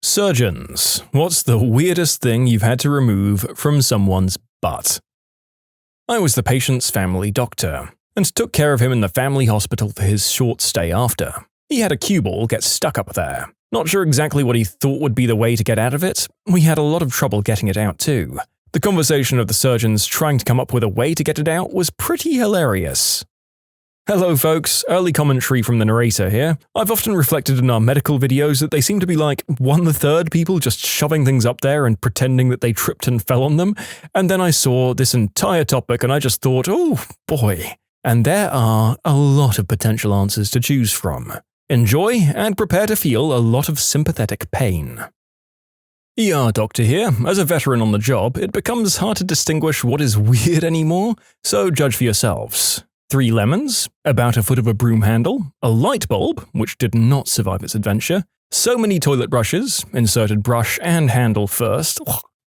Surgeons, what's the weirdest thing you've had to remove from someone's butt? I was the patient's family doctor, and took care of him in the family hospital for his short stay after. He had a cue ball get stuck up there. Not sure exactly what he thought would be the way to get out of it. We had a lot of trouble getting it out too. The conversation of the surgeons trying to come up with a way to get it out was pretty hilarious. Hello folks, early commentary from the narrator here. I've often reflected in our medical videos that they seem to be like 1/3 people just shoving things up there and pretending that they tripped and fell on them, and then I saw this entire topic and I just thought, oh boy. And there are a lot of potential answers to choose from. Enjoy and prepare to feel a lot of sympathetic pain. ER doctor here. As a veteran on the job, it becomes hard to distinguish what is weird anymore, so judge for yourselves. 3 lemons, about a foot of a broom handle, a light bulb, which did not survive its adventure, so many toilet brushes, inserted brush and handle first,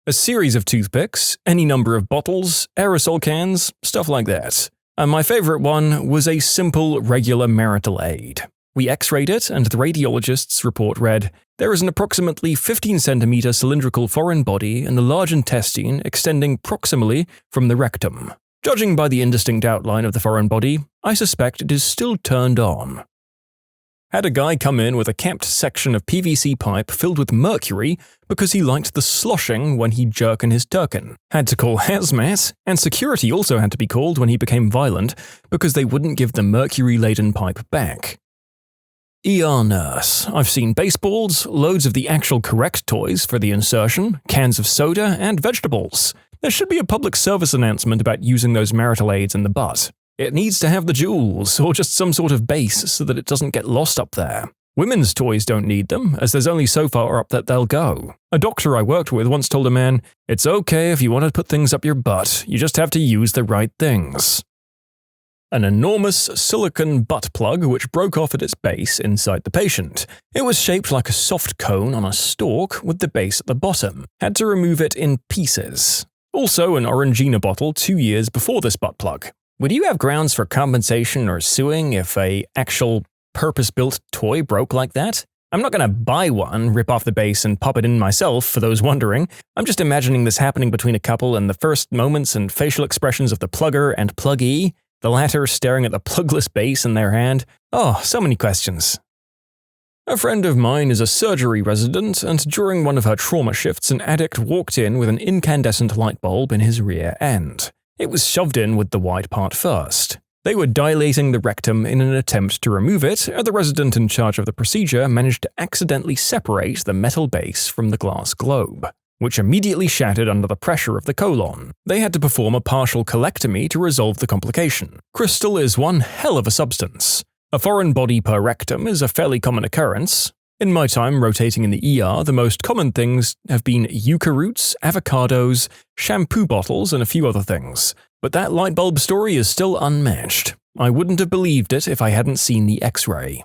a series of toothpicks, any number of bottles, aerosol cans, stuff like that. And my favorite one was a simple, regular marital aid. We x-rayed it, and the radiologist's report read, there is an approximately 15 centimeter cylindrical foreign body in the large intestine extending proximally from the rectum. Judging by the indistinct outline of the foreign body, I suspect it is still turned on. Had a guy come in with a capped section of PVC pipe filled with mercury because he liked the sloshing when he'd jerk in his turkin. Had to call hazmat, and security also had to be called when he became violent because they wouldn't give the mercury-laden pipe back. ER nurse. I've seen baseballs, loads of the actual correct toys for the insertion, cans of soda, and vegetables. There should be a public service announcement about using those marital aids in the butt. It needs to have the jewels, or just some sort of base so that it doesn't get lost up there. Women's toys don't need them, as there's only so far up that they'll go. A doctor I worked with once told a man, it's okay if you want to put things up your butt, you just have to use the right things. An enormous silicone butt plug which broke off at its base inside the patient. It was shaped like a soft cone on a stalk with the base at the bottom. Had to remove it in pieces. Also an Orangina bottle 2 years before this butt plug. Would you have grounds for compensation or suing if a actual purpose-built toy broke like that? I'm not going to buy one, rip off the base, and pop it in myself, for those wondering. I'm just imagining this happening between a couple and the first moments and facial expressions of the plugger and pluggee, the latter staring at the plugless base in their hand. Oh, so many questions. A friend of mine is a surgery resident, and during one of her trauma shifts, an addict walked in with an incandescent light bulb in his rear end. It was shoved in with the white part first. They were dilating the rectum in an attempt to remove it, and the resident in charge of the procedure managed to accidentally separate the metal base from the glass globe, which immediately shattered under the pressure of the colon. They had to perform a partial colectomy to resolve the complication. Crystal is one hell of a substance. A foreign body per rectum is a fairly common occurrence. In my time rotating in the ER, the most common things have been yucca roots, avocados, shampoo bottles, and a few other things. But that light bulb story is still unmatched. I wouldn't have believed it if I hadn't seen the X-ray.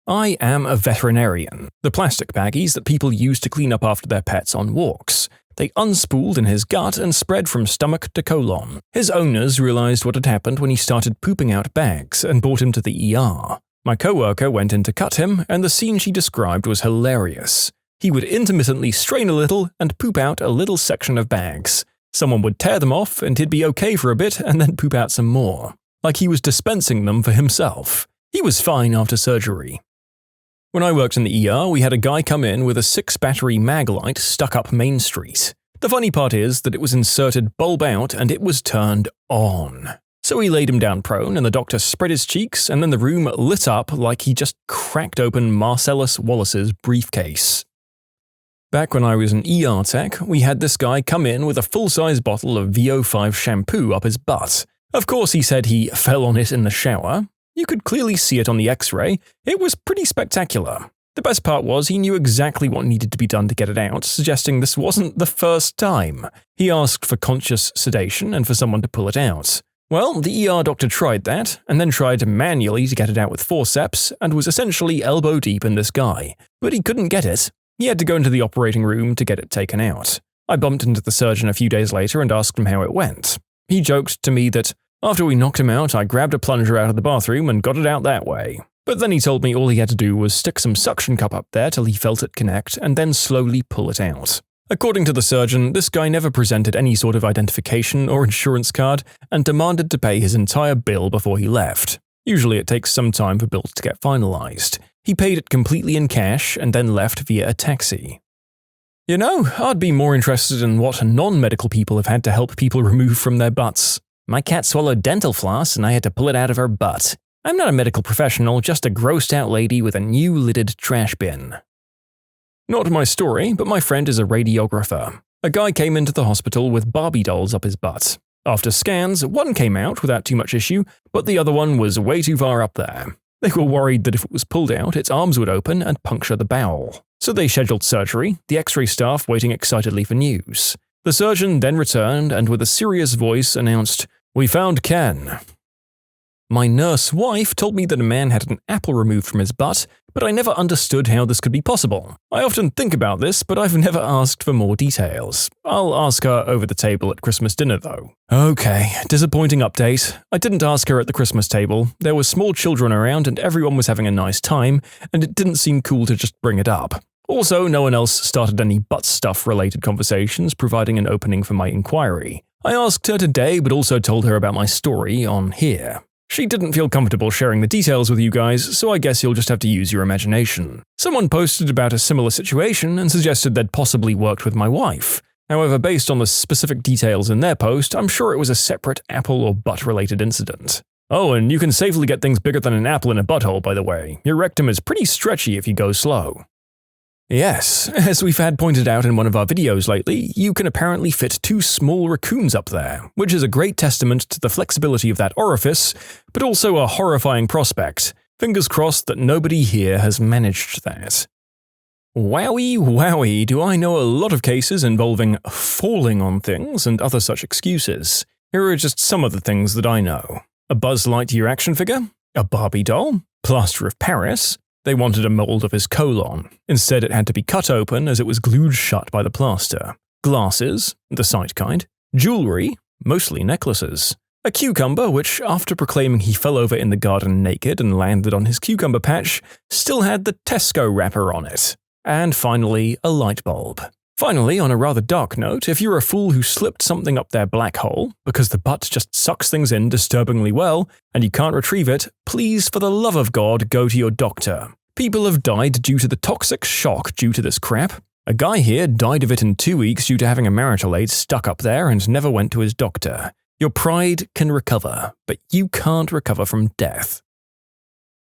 I am a veterinarian. The plastic baggies that people use to clean up after their pets on walks. They unspooled in his gut and spread from stomach to colon. His owners realized what had happened when he started pooping out bags and brought him to the ER. My coworker went in to cut him, and the scene she described was hilarious. He would intermittently strain a little and poop out a little section of bags. Someone would tear them off, and he'd be okay for a bit and then poop out some more. Like he was dispensing them for himself. He was fine after surgery. When I worked in the ER, we had a guy come in with a 6-battery mag light stuck up Main Street. The funny part is that it was inserted bulb out and it was turned on. So we laid him down prone and the doctor spread his cheeks and then the room lit up like he just cracked open Marcellus Wallace's briefcase. Back when I was an ER tech, we had this guy come in with a full-size bottle of VO5 shampoo up his butt. Of course he said he fell on it in the shower. You could clearly see it on the X-ray. It was pretty spectacular. The best part was he knew exactly what needed to be done to get it out, suggesting this wasn't the first time. He asked for conscious sedation and for someone to pull it out. Well, the ER doctor tried that, and then tried manually to get it out with forceps, and was essentially elbow deep in this guy. But he couldn't get it. He had to go into the operating room to get it taken out. I bumped into the surgeon a few days later and asked him how it went. He joked to me that, after we knocked him out, I grabbed a plunger out of the bathroom and got it out that way. But then he told me all he had to do was stick some suction cup up there till he felt it connect and then slowly pull it out. According to the surgeon, this guy never presented any sort of identification or insurance card and demanded to pay his entire bill before he left. Usually it takes some time for bills to get finalized. He paid it completely in cash and then left via a taxi. You know, I'd be more interested in what non-medical people have had to help people remove from their butts. My cat swallowed dental floss and I had to pull it out of her butt. I'm not a medical professional, just a grossed out lady with a new lidded trash bin. Not my story, but my friend is a radiographer. A guy came into the hospital with Barbie dolls up his butt. After scans, one came out without too much issue, but the other one was way too far up there. They were worried that if it was pulled out, its arms would open and puncture the bowel. So they scheduled surgery, the X-ray staff waiting excitedly for news. The surgeon then returned and with a serious voice announced, "We found Ken." My nurse wife told me that a man had an apple removed from his butt, but I never understood how this could be possible. I often think about this, but I've never asked for more details. I'll ask her over the table at Christmas dinner though. Okay, disappointing update. I didn't ask her at the Christmas table. There were small children around and everyone was having a nice time, and it didn't seem cool to just bring it up. Also, no one else started any butt stuff related conversations, providing an opening for my inquiry. I asked her today, but also told her about my story on here. She didn't feel comfortable sharing the details with you guys, so I guess you'll just have to use your imagination. Someone posted about a similar situation and suggested they'd possibly worked with my wife. However, based on the specific details in their post, I'm sure it was a separate apple or butt-related incident. Oh, and you can safely get things bigger than an apple in a butthole, by the way. Your rectum is pretty stretchy if you go slow. Yes, as we've had pointed out in one of our videos lately, you can apparently fit 2 small raccoons up there, which is a great testament to the flexibility of that orifice, but also a horrifying prospect. Fingers crossed that nobody here has managed that. Wowie wowie, do I know a lot of cases involving falling on things and other such excuses. Here are just some of the things that I know. A Buzz Lightyear action figure, a Barbie doll, plaster of Paris. They wanted a mold of his colon. Instead, it had to be cut open as it was glued shut by the plaster. Glasses, the sight kind. Jewelry, mostly necklaces. A cucumber, which, after proclaiming he fell over in the garden naked and landed on his cucumber patch, still had the Tesco wrapper on it. And finally, a light bulb. Finally, on a rather dark note, if you're a fool who slipped something up their black hole, because the butt just sucks things in disturbingly well, and you can't retrieve it, please, for the love of God, go to your doctor. People have died due to the toxic shock due to this crap. A guy here died of it in 2 weeks due to having a marital aid stuck up there and never went to his doctor. Your pride can recover, but you can't recover from death.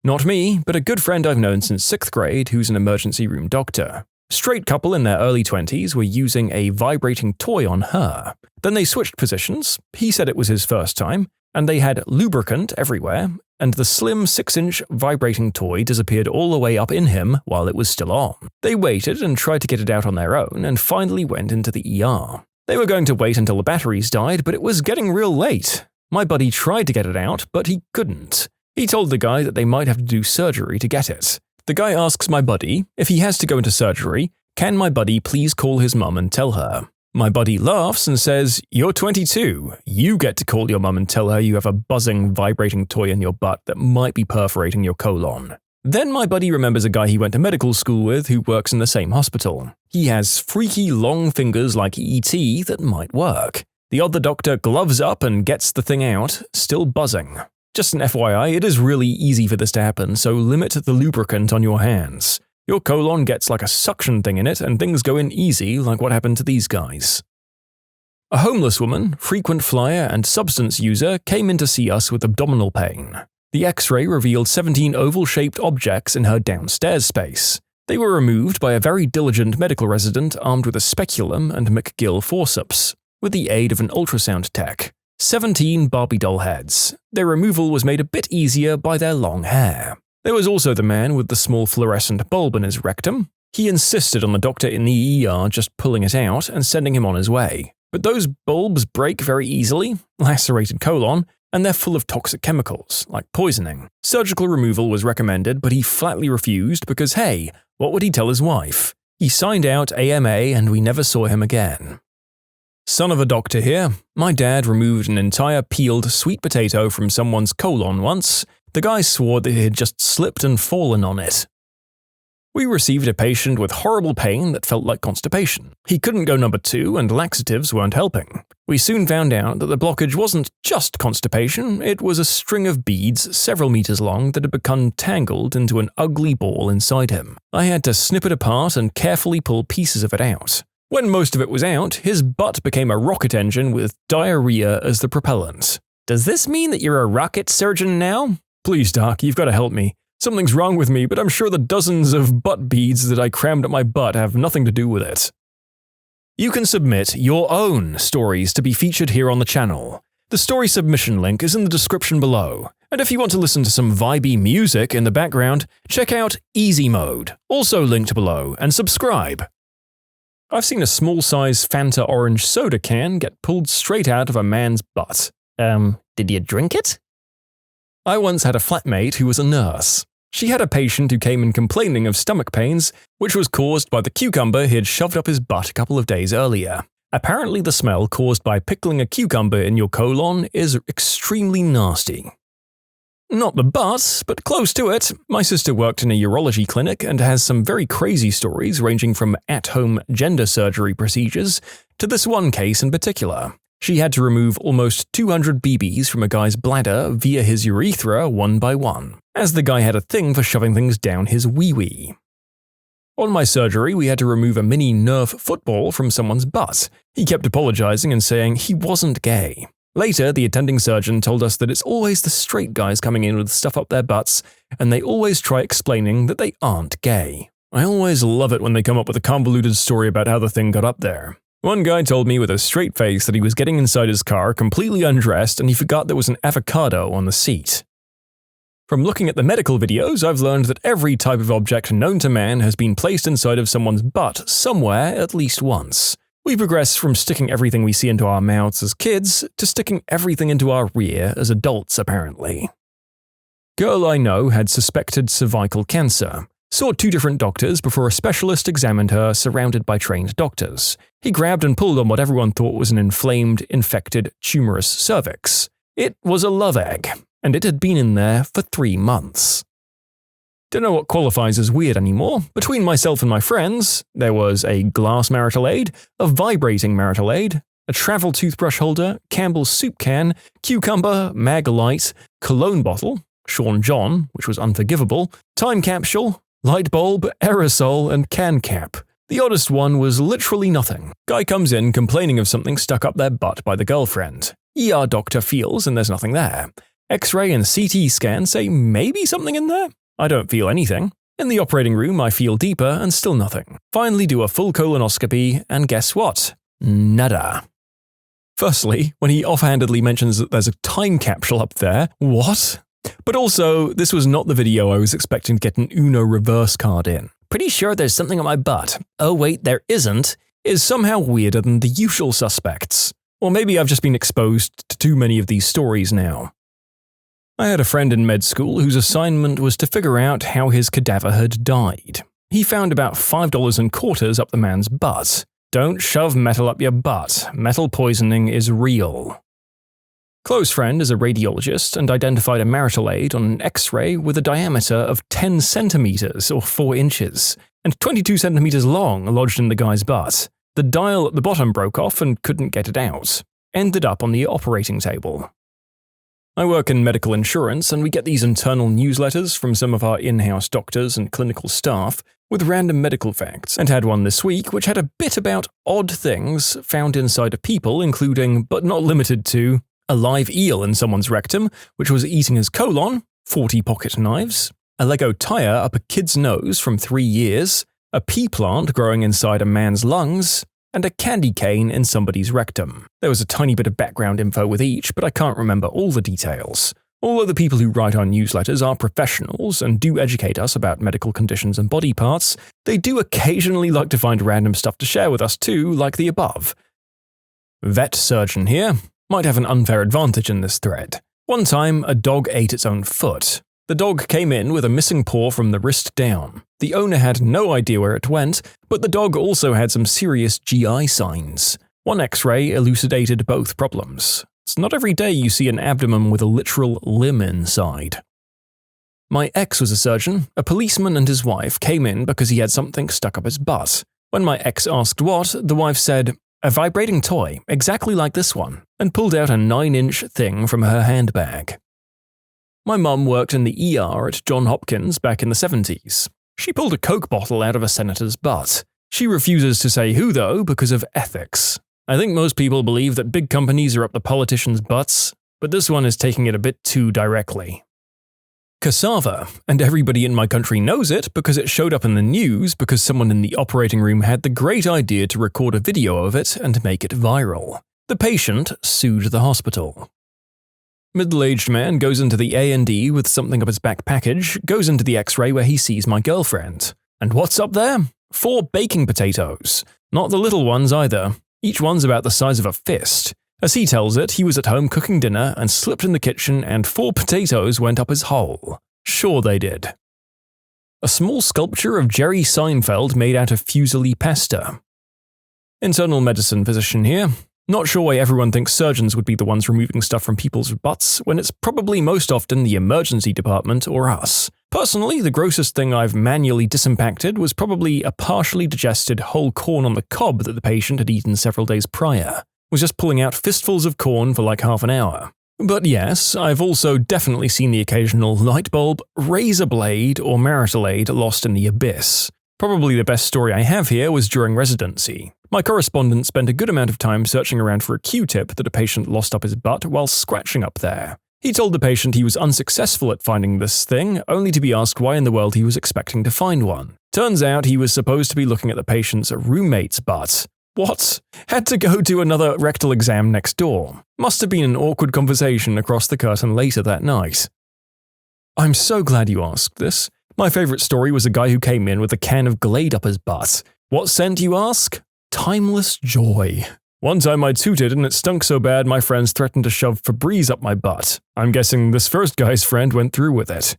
Not me, but a good friend I've known since 6th grade who's an emergency room doctor. A straight couple in their early 20s were using a vibrating toy on her. Then they switched positions, he said it was his first time, and they had lubricant everywhere, and the slim 6-inch vibrating toy disappeared all the way up in him while it was still on. They waited and tried to get it out on their own and finally went into the ER. They were going to wait until the batteries died, but it was getting real late. My buddy tried to get it out, but he couldn't. He told the guy that they might have to do surgery to get it. The guy asks my buddy, if he has to go into surgery, can my buddy please call his mum and tell her? My buddy laughs and says, "You're 22. You get to call your mum and tell her you have a buzzing, vibrating toy in your butt that might be perforating your colon." Then my buddy remembers a guy he went to medical school with who works in the same hospital. He has freaky long fingers like E.T. that might work. The other doctor gloves up and gets the thing out, still buzzing. Just an FYI, it is really easy for this to happen, so limit the lubricant on your hands. Your colon gets like a suction thing in it and things go in easy like what happened to these guys. A homeless woman, frequent flyer and substance user came in to see us with abdominal pain. The X-ray revealed 17 oval-shaped objects in her downstairs space. They were removed by a very diligent medical resident armed with a speculum and McGill forceps, with the aid of an ultrasound tech. 17 Barbie doll heads. Their removal was made a bit easier by their long hair. There was also the man with the small fluorescent bulb in his rectum. He insisted on the doctor in the ER just pulling it out and sending him on his way. But those bulbs break very easily, lacerated colon, and they're full of toxic chemicals, like poisoning. Surgical removal was recommended, but he flatly refused because, hey, what would he tell his wife? He signed out AMA and we never saw him again. Son of a doctor here. My dad removed an entire peeled sweet potato from someone's colon once, The guy swore that he had just slipped and fallen on it. We received a patient with horrible pain that felt like constipation. He couldn't go number 2 and laxatives weren't helping. We soon found out that the blockage wasn't just constipation, it was a string of beads several meters long that had become tangled into an ugly ball inside him. I had to snip it apart and carefully pull pieces of it out. When most of it was out, his butt became a rocket engine with diarrhea as the propellant. Does this mean that you're a rocket surgeon now? Please, Doc, you've got to help me. Something's wrong with me, but I'm sure the dozens of butt beads that I crammed up my butt have nothing to do with it. You can submit your own stories to be featured here on the channel. The story submission link is in the description below. And if you want to listen to some vibey music in the background, check out easymode, also linked below, and subscribe. I've seen a small-size Fanta orange soda can get pulled straight out of a man's butt. Did you drink it? I once had a flatmate who was a nurse. She had a patient who came in complaining of stomach pains, which was caused by the cucumber he had shoved up his butt a couple of days earlier. Apparently the smell caused by pickling a cucumber in your colon is extremely nasty. Not the butt, but close to it. My sister worked in a urology clinic and has some very crazy stories ranging from at-home gender surgery procedures to this one case in particular. She had to remove almost 200 BBs from a guy's bladder via his urethra one by one, as the guy had a thing for shoving things down his wee-wee. On my surgery, we had to remove a mini Nerf football from someone's butt. He kept apologizing and saying he wasn't gay. Later, the attending surgeon told us that it's always the straight guys coming in with stuff up their butts, and they always try explaining that they aren't gay. I always love it when they come up with a convoluted story about how the thing got up there. One guy told me with a straight face that he was getting inside his car completely undressed and he forgot there was an avocado on the seat. From looking at the medical videos, I've learned that every type of object known to man has been placed inside of someone's butt somewhere at least once. We progress from sticking everything we see into our mouths as kids to sticking everything into our rear as adults, apparently. Girl I know had suspected cervical cancer. Saw 2 different doctors before a specialist examined her surrounded by trained doctors. He grabbed and pulled on what everyone thought was an inflamed, infected, tumorous cervix. It was a love egg, and it had been in there for 3 months. Don't know what qualifies as weird anymore. Between myself and my friends, there was a glass marital aid, a vibrating marital aid, a travel toothbrush holder, Campbell's soup can, cucumber, mag light, cologne bottle, Sean John, which was unforgivable, time capsule, light bulb, aerosol, and can cap. The oddest one was literally nothing. Guy comes in complaining of something stuck up their butt by the girlfriend. ER doctor feels and there's nothing there. X-ray and CT scan say maybe something in there. I don't feel anything. In the operating room, I feel deeper and still nothing. Finally do a full colonoscopy, and guess what? Nada. Firstly, when he offhandedly mentions that there's a time capsule up there, what? But also, this was not the video I was expecting to get an Uno reverse card in. Pretty sure there's something on my butt. Oh wait, there isn't. Is somehow weirder than the usual suspects. Or maybe I've just been exposed to too many of these stories now. I had a friend in med school whose assignment was to figure out how his cadaver had died. He found about $5 in quarters up the man's butt. Don't shove metal up your butt. Metal poisoning is real. Close friend is a radiologist and identified a marital aid on an X-ray with a diameter of 10 centimeters or 4 inches, and 22 centimeters long lodged in the guy's butt. The dial at the bottom broke off and couldn't get it out. Ended up on the operating table. I work in medical insurance and we get these internal newsletters from some of our in-house doctors and clinical staff with random medical facts, and had one this week which had a bit about odd things found inside of people, including, but not limited to, a live eel in someone's rectum, which was eating his colon, 40 pocket knives, a Lego tire up a kid's nose from 3 years, a pea plant growing inside a man's lungs, and a candy cane in somebody's rectum. There was a tiny bit of background info with each, but I can't remember all the details. Although the people who write our newsletters are professionals and do educate us about medical conditions and body parts, they do occasionally like to find random stuff to share with us too, like the above. Vet surgeon here might have an unfair advantage in this thread. One time, a dog ate its own foot. The dog came in with a missing paw from the wrist down. The owner had no idea where it went, but the dog also had some serious GI signs. One X-ray elucidated both problems. It's not every day you see an abdomen with a literal limb inside. My ex was a surgeon. A policeman and his wife came in because he had something stuck up his butt. When my ex asked what, the wife said, "A vibrating toy, exactly like this one," and pulled out a 9-inch thing from her handbag. My mum worked in the ER at Johns Hopkins back in the 70s. She pulled a Coke bottle out of a senator's butt. She refuses to say who though because of ethics. I think most people believe that big companies are up the politicians' butts, but this one is taking it a bit too directly. Cassava, and everybody in my country knows it because it showed up in the news because someone in the operating room had the great idea to record a video of it and make it viral. The patient sued the hospital. Middle-aged man goes into the A&E with something up his back package, goes into the X-ray where he sees my girlfriend. And what's up there? 4 baking potatoes. Not the little ones either. Each one's about the size of a fist. As he tells it, he was at home cooking dinner and slipped in the kitchen and 4 potatoes went up his hole. Sure they did. A small sculpture of Jerry Seinfeld made out of fusilli pasta. Internal medicine physician here. Not sure why everyone thinks surgeons would be the ones removing stuff from people's butts when it's probably most often the emergency department or us. Personally, the grossest thing I've manually disimpacted was probably a partially digested whole corn on the cob that the patient had eaten several days prior. Was just pulling out fistfuls of corn for like half an hour. But yes, I've also definitely seen the occasional light bulb, razor blade, or marital aid lost in the abyss. Probably the best story I have here was during residency. My correspondent spent a good amount of time searching around for a Q-tip that a patient lost up his butt while scratching up there. He told the patient he was unsuccessful at finding this thing, only to be asked why in the world he was expecting to find one. Turns out he was supposed to be looking at the patient's roommate's butt. What? Had to go do another rectal exam next door. Must have been an awkward conversation across the curtain later that night. I'm so glad you asked this. My favorite story was a guy who came in with a can of Glade up his butt. What scent, you ask? Timeless joy. One time I tooted and it stunk so bad my friends threatened to shove Febreze up my butt. I'm guessing this first guy's friend went through with it.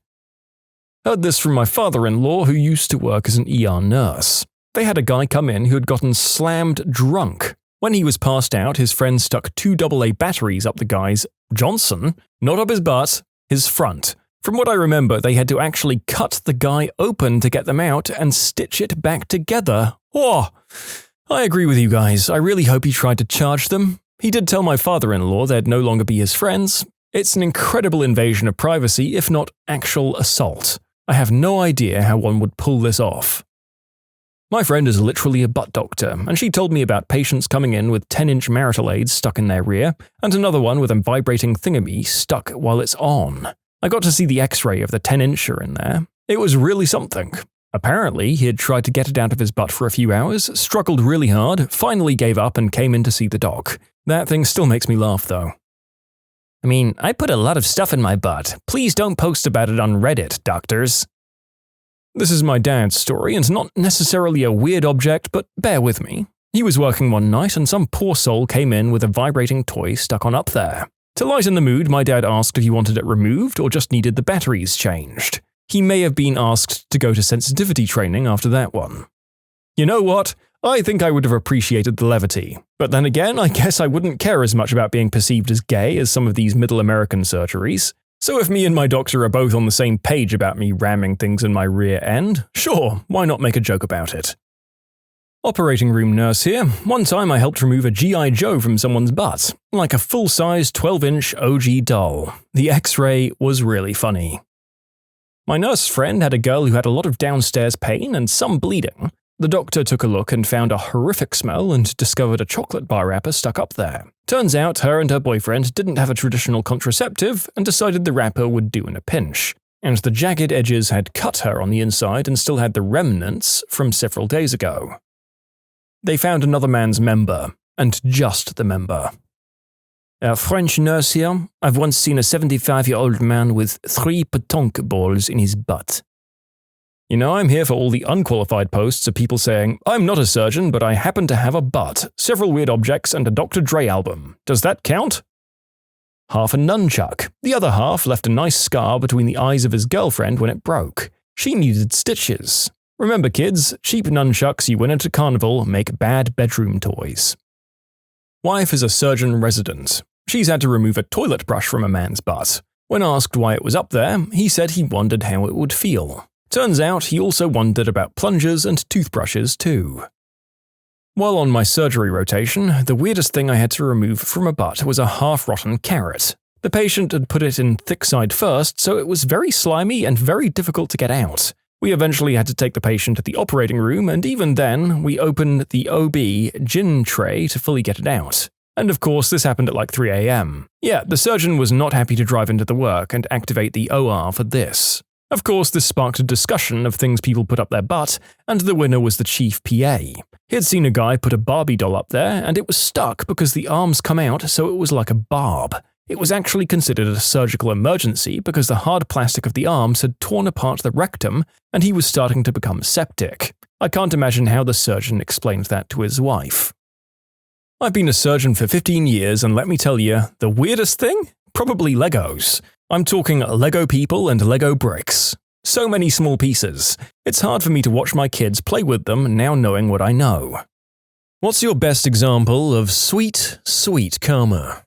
Heard this from my father-in-law who used to work as an ER nurse. They had a guy come in who had gotten slammed drunk. When he was passed out, his friend stuck 2 AA batteries up the guy's Johnson, not up his butt, his front. From what I remember, they had to actually cut the guy open to get them out and stitch it back together. Oh, I agree with you guys. I really hope he tried to charge them. He did tell my father-in-law they'd no longer be his friends. It's an incredible invasion of privacy, if not actual assault. I have no idea how one would pull this off. My friend is literally a butt doctor, and she told me about patients coming in with 10-inch marital aids stuck in their rear, and another one with a vibrating thingamy stuck while it's on. I got to see the X-ray of the 10-incher in there. It was really something. Apparently, he had tried to get it out of his butt for a few hours, struggled really hard, finally gave up and came in to see the doc. That thing still makes me laugh, though. I mean, I put a lot of stuff in my butt. Please don't post about it on Reddit, doctors. This is my dad's story, and not necessarily a weird object, but bear with me. He was working one night and some poor soul came in with a vibrating toy stuck on up there. To lighten the mood, my dad asked if he wanted it removed or just needed the batteries changed. He may have been asked to go to sensitivity training after that one. You know what? I think I would have appreciated the levity. But then again, I guess I wouldn't care as much about being perceived as gay as some of these middle American surgeries. So if me and my doctor are both on the same page about me ramming things in my rear end, sure, why not make a joke about it? Operating room nurse here. One time I helped remove a G.I. Joe from someone's butt, like a full-size 12-inch OG doll. The X-ray was really funny. My nurse friend had a girl who had a lot of downstairs pain and some bleeding. The doctor took a look and found a horrific smell and discovered a chocolate bar wrapper stuck up there. Turns out her and her boyfriend didn't have a traditional contraceptive and decided the wrapper would do in a pinch. And the jagged edges had cut her on the inside and still had the remnants from several days ago. They found another man's member, and just the member. A French nurse here. I've once seen a 75-year-old man with 3 pétanque balls in his butt. You know, I'm here for all the unqualified posts of people saying, I'm not a surgeon, but I happen to have a butt, several weird objects, and a Dr. Dre album. Does that count? Half a nunchuck. The other half left a nice scar between the eyes of his girlfriend when it broke. She needed stitches. Remember kids, cheap nunchucks you win at a carnival make bad bedroom toys. Wife is a surgeon resident. She's had to remove a toilet brush from a man's butt. When asked why it was up there, he said he wondered how it would feel. Turns out he also wondered about plungers and toothbrushes too. While on my surgery rotation, the weirdest thing I had to remove from a butt was a half-rotten carrot. The patient had put it in thick side first, so it was very slimy and very difficult to get out. We eventually had to take the patient to the operating room, and even then, we opened the OB gin tray to fully get it out. And of course, this happened at like 3 a.m. Yeah, the surgeon was not happy to drive into the work and activate the OR for this. Of course, this sparked a discussion of things people put up their butt, and the winner was the chief PA. He had seen a guy put a Barbie doll up there, and it was stuck because the arms come out so it was like a barb. It was actually considered a surgical emergency because the hard plastic of the arms had torn apart the rectum, and he was starting to become septic. I can't imagine how the surgeon explained that to his wife. I've been a surgeon for 15 years, and let me tell you, the weirdest thing? Probably Legos. I'm talking Lego people and Lego bricks. So many small pieces. It's hard for me to watch my kids play with them now knowing what I know. What's your best example of sweet, sweet karma?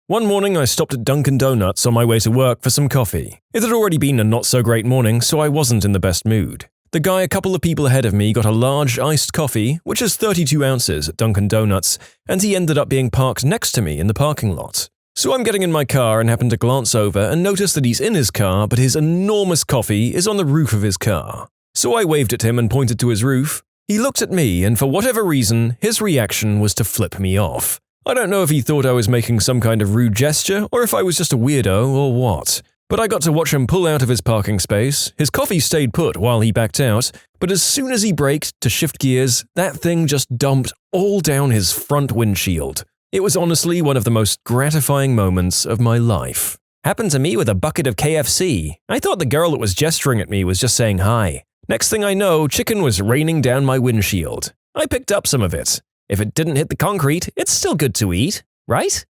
One morning I stopped at Dunkin' Donuts on my way to work for some coffee. It had already been a not-so-great morning, so I wasn't in the best mood. The guy a couple of people ahead of me got a large iced coffee, which is 32 ounces at Dunkin' Donuts, and he ended up being parked next to me in the parking lot. So I'm getting in my car and happen to glance over and notice that he's in his car, but his enormous coffee is on the roof of his car. So I waved at him and pointed to his roof. He looked at me, and for whatever reason, his reaction was to flip me off. I don't know if he thought I was making some kind of rude gesture, or if I was just a weirdo, or what. But I got to watch him pull out of his parking space. His coffee stayed put while he backed out, but as soon as he braked to shift gears, that thing just dumped all down his front windshield. It was honestly one of the most gratifying moments of my life. Happened to me with a bucket of KFC. I thought the girl that was gesturing at me was just saying hi. Next thing I know, chicken was raining down my windshield. I picked up some of it. If it didn't hit the concrete, it's still good to eat, right?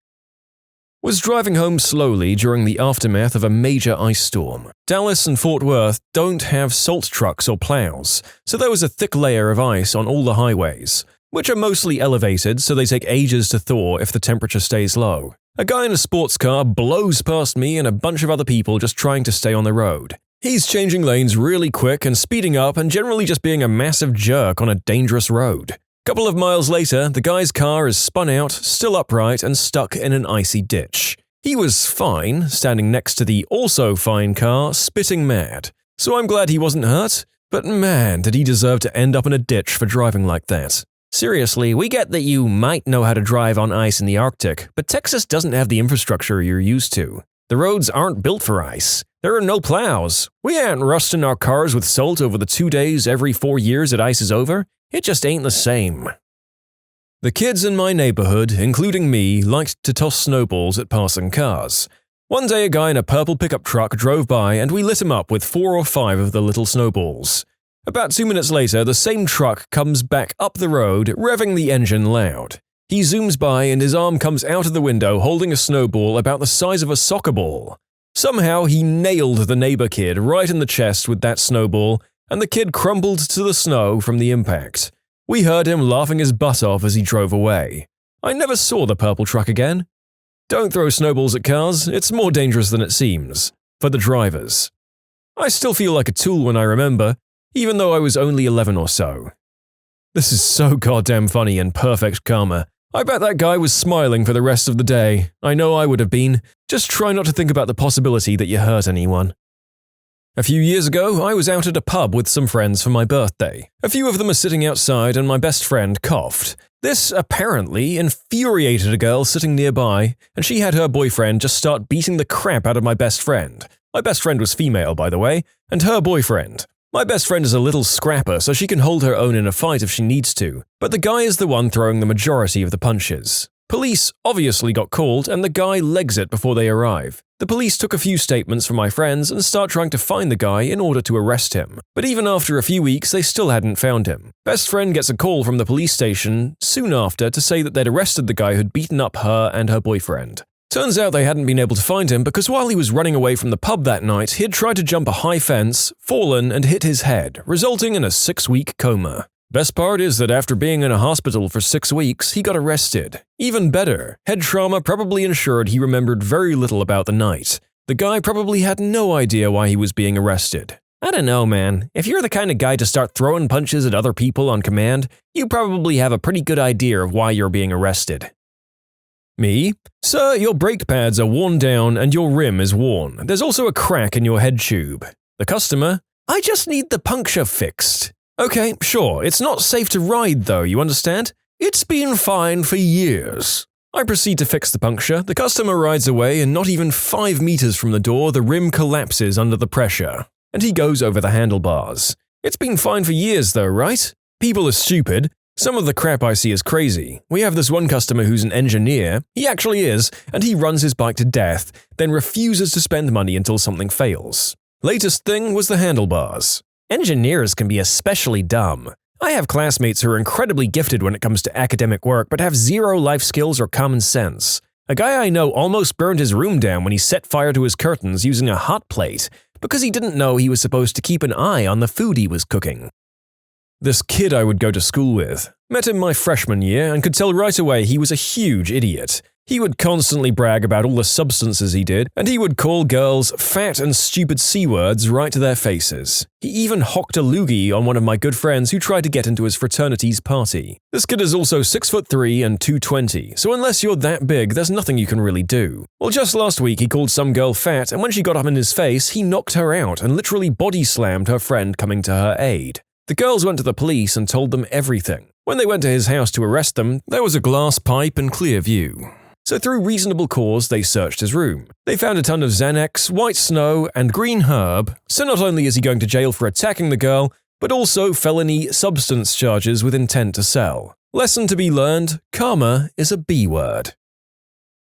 Was driving home slowly during the aftermath of a major ice storm. Dallas and Fort Worth don't have salt trucks or plows, so there was a thick layer of ice on all the highways, which are mostly elevated so they take ages to thaw if the temperature stays low. A guy in a sports car blows past me and a bunch of other people just trying to stay on the road. He's changing lanes really quick and speeding up and generally just being a massive jerk on a dangerous road. Couple of miles later, the guy's car is spun out, still upright, and stuck in an icy ditch. He was fine, standing next to the also fine car, spitting mad. So I'm glad he wasn't hurt, but man, did he deserve to end up in a ditch for driving like that. Seriously, we get that you might know how to drive on ice in the Arctic, but Texas doesn't have the infrastructure you're used to. The roads aren't built for ice. There are no plows. We aren't rusting our cars with salt over the 2 days every 4 years that ice is over. It just ain't the same. The kids in my neighborhood, including me, liked to toss snowballs at passing cars. One day a guy in a purple pickup truck drove by and we lit him up with 4 or 5 of the little snowballs. About 2 minutes later, the same truck comes back up the road, revving the engine loud. He zooms by and his arm comes out of the window holding a snowball about the size of a soccer ball. Somehow he nailed the neighbor kid right in the chest with that snowball, and the kid crumbled to the snow from the impact. We heard him laughing his butt off as he drove away. I never saw the purple truck again. Don't throw snowballs at cars, it's more dangerous than it seems. For the drivers. I still feel like a tool when I remember, even though I was only 11 or so. This is so goddamn funny and perfect karma. I bet that guy was smiling for the rest of the day. I know I would have been. Just try not to think about the possibility that you hurt anyone. A few years ago, I was out at a pub with some friends for my birthday. A few of them are sitting outside and my best friend coughed. This apparently infuriated a girl sitting nearby, and she had her boyfriend just start beating the crap out of my best friend. My best friend was female, by the way, and her boyfriend. My best friend is a little scrapper, so she can hold her own in a fight if she needs to, but the guy is the one throwing the majority of the punches. Police obviously got called, and the guy legs it before they arrive. The police took a few statements from my friends and start trying to find the guy in order to arrest him. But even after a few weeks, they still hadn't found him. Best friend gets a call from the police station soon after to say that they'd arrested the guy who'd beaten up her and her boyfriend. Turns out they hadn't been able to find him because while he was running away from the pub that night, he'd tried to jump a high fence, fallen, and hit his head, resulting in a 6-week coma. Best part is that after being in a hospital for 6 weeks, he got arrested. Even better, head trauma probably ensured he remembered very little about the night. The guy probably had no idea why he was being arrested. I don't know, man. If you're the kind of guy to start throwing punches at other people on command, you probably have a pretty good idea of why you're being arrested. Me? Sir, your brake pads are worn down and your rim is worn. There's also a crack in your head tube. The customer? I just need the puncture fixed. Okay, sure, it's not safe to ride though, you understand? It's been fine for years. I proceed to fix the puncture, the customer rides away and not even 5 meters from the door the rim collapses under the pressure, and he goes over the handlebars. It's been fine for years though, right? People are stupid. Some of the crap I see is crazy. We have this one customer who's an engineer, he actually is, and he runs his bike to death, then refuses to spend money until something fails. Latest thing was the handlebars. Engineers can be especially dumb. I have classmates who are incredibly gifted when it comes to academic work but have zero life skills or common sense. A guy I know almost burned his room down when he set fire to his curtains using a hot plate because he didn't know he was supposed to keep an eye on the food he was cooking. This kid I would go to school with. Met him my freshman year and could tell right away he was a huge idiot. He would constantly brag about all the substances he did, and he would call girls fat and stupid C-words right to their faces. He even hocked a loogie on one of my good friends who tried to get into his fraternity's party. This kid is also 6'3" and 220, so unless you're that big, there's nothing you can really do. Well, just last week he called some girl fat, and when she got up in his face, he knocked her out and literally body-slammed her friend coming to her aid. The girls went to the police and told them everything. When they went to his house to arrest them, there was a glass pipe and clear view. So through reasonable cause, they searched his room. They found a ton of Xanax, white snow, and green herb, so not only is he going to jail for attacking the girl, but also felony substance charges with intent to sell. Lesson to be learned, karma is a B word.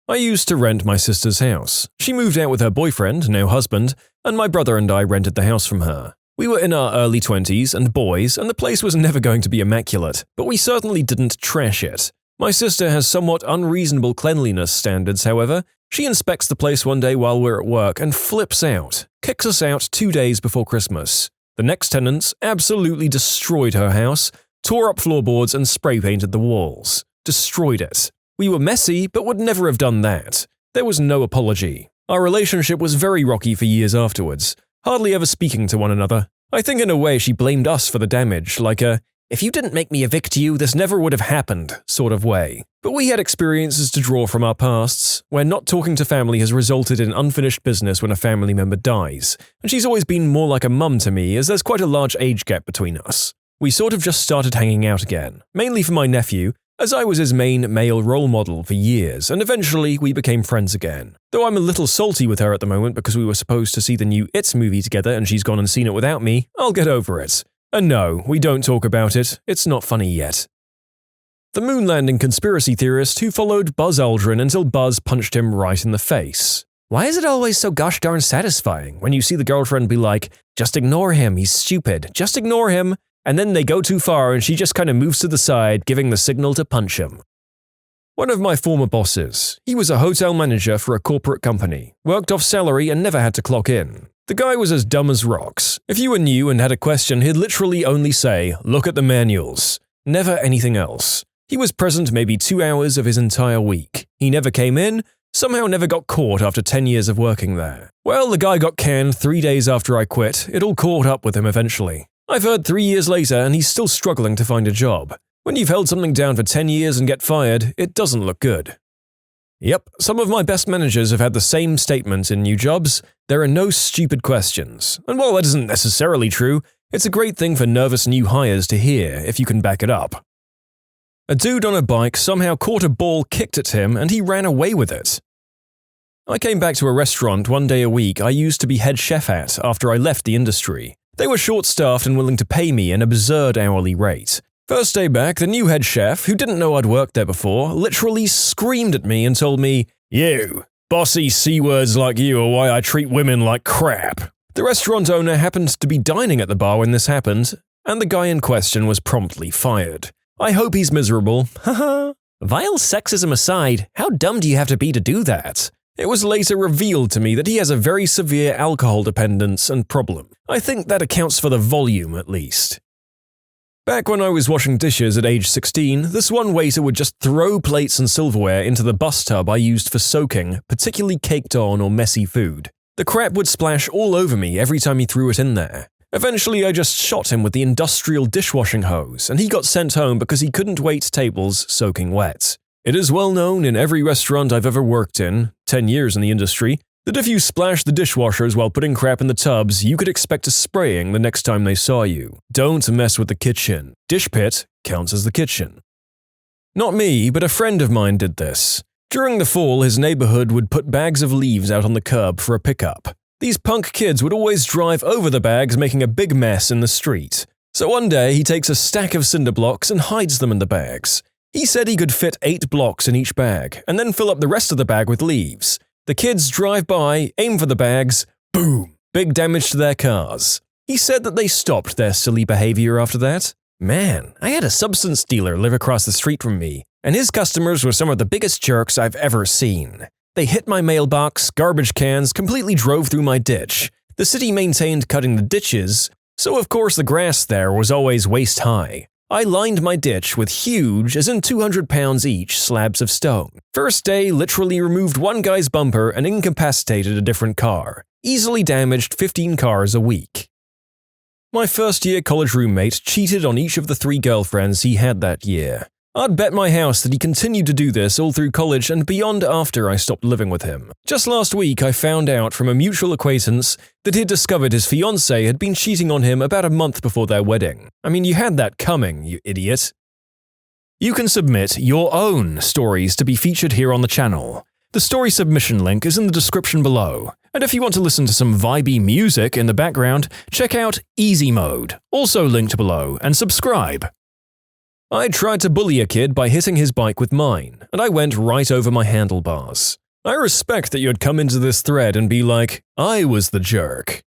I used to rent my sister's house. She moved out with her boyfriend, now husband, and my brother and I rented the house from her. We were in our early 20s and boys, and the place was never going to be immaculate, but we certainly didn't trash it. My sister has somewhat unreasonable cleanliness standards, however. She inspects the place one day while we're at work and flips out, kicks us out 2 days before Christmas. The next tenants absolutely destroyed her house, tore up floorboards and spray painted the walls. Destroyed it. We were messy, but would never have done that. There was no apology. Our relationship was very rocky for years afterwards, hardly ever speaking to one another. I think in a way she blamed us for the damage, like a "if you didn't make me evict you, this never would have happened" sort of way. But we had experiences to draw from our pasts, where not talking to family has resulted in unfinished business when a family member dies, and she's always been more like a mum to me as there's quite a large age gap between us. We sort of just started hanging out again, mainly for my nephew, as I was his main male role model for years, and eventually we became friends again. Though I'm a little salty with her at the moment because we were supposed to see the new It movie together and she's gone and seen it without me, I'll get over it. And no, we don't talk about it, it's not funny yet. The moon landing conspiracy theorist who followed Buzz Aldrin until Buzz punched him right in the face. Why is it always so gosh darn satisfying when you see the girlfriend be like, "Just ignore him, he's stupid, just ignore him," and then they go too far and she just kind of moves to the side, giving the signal to punch him. One of my former bosses, he was a hotel manager for a corporate company, worked off salary and never had to clock in. The guy was as dumb as rocks. If you were new and had a question, he'd literally only say, "Look at the manuals." Never anything else. He was present maybe 2 hours of his entire week. He never came in, somehow never got caught after 10 years of working there. Well, the guy got canned 3 days after I quit. It all caught up with him eventually. I've heard 3 years later and he's still struggling to find a job. When you've held something down for 10 years and get fired, it doesn't look good. Yep, some of my best managers have had the same statement in new jobs: there are no stupid questions. And while that isn't necessarily true, it's a great thing for nervous new hires to hear if you can back it up. A dude on a bike somehow caught a ball kicked at him and he ran away with it. I came back to a restaurant one day a week I used to be head chef at after I left the industry. They were short-staffed and willing to pay me an absurd hourly rate. First day back, the new head chef, who didn't know I'd worked there before, literally screamed at me and told me, "You, bossy C-words like you are why I treat women like crap." The restaurant owner happened to be dining at the bar when this happened, and the guy in question was promptly fired. I hope he's miserable. Haha. Vile sexism aside, how dumb do you have to be to do that? It was later revealed to me that he has a very severe alcohol dependence and problem. I think that accounts for the volume, at least. Back when I was washing dishes at age 16, this one waiter would just throw plates and silverware into the bus tub I used for soaking particularly caked on or messy food. The crap would splash all over me every time he threw it in there. Eventually, I just shot him with the industrial dishwashing hose, and he got sent home because he couldn't wait tables soaking wet. It is well known in every restaurant I've ever worked in, 10 years in the industry, that if you splash the dishwashers while putting crap in the tubs, you could expect a spraying the next time they saw you. Don't mess with the kitchen. Dish pit counts as the kitchen. Not me, but a friend of mine did this. During the fall, his neighborhood would put bags of leaves out on the curb for a pickup. These punk kids would always drive over the bags, making a big mess in the street. So one day, he takes a stack of cinder blocks and hides them in the bags. He said he could fit 8 blocks in each bag, and then fill up the rest of the bag with leaves. The kids drive by, aim for the bags, boom, big damage to their cars. He said that they stopped their silly behavior after that. Man, I had a substance dealer live across the street from me, and his customers were some of the biggest jerks I've ever seen. They hit my mailbox, garbage cans, completely drove through my ditch. The city maintained cutting the ditches, so of course the grass there was always waist high. I lined my ditch with huge, as in 200 pounds each, slabs of stone. First day literally removed one guy's bumper and incapacitated a different car. Easily damaged 15 cars a week. My first-year college roommate cheated on each of the 3 girlfriends he had that year. I'd bet my house that he continued to do this all through college and beyond after I stopped living with him. Just last week, I found out from a mutual acquaintance that he'd discovered his fiancée had been cheating on him about a month before their wedding. I mean, you had that coming, you idiot. You can submit your own stories to be featured here on the channel. The story submission link is in the description below. And if you want to listen to some vibey music in the background, check out easymode, also linked below, and subscribe. I tried to bully a kid by hitting his bike with mine, and I went right over my handlebars. I respect that you'd come into this thread and be like, I was the jerk.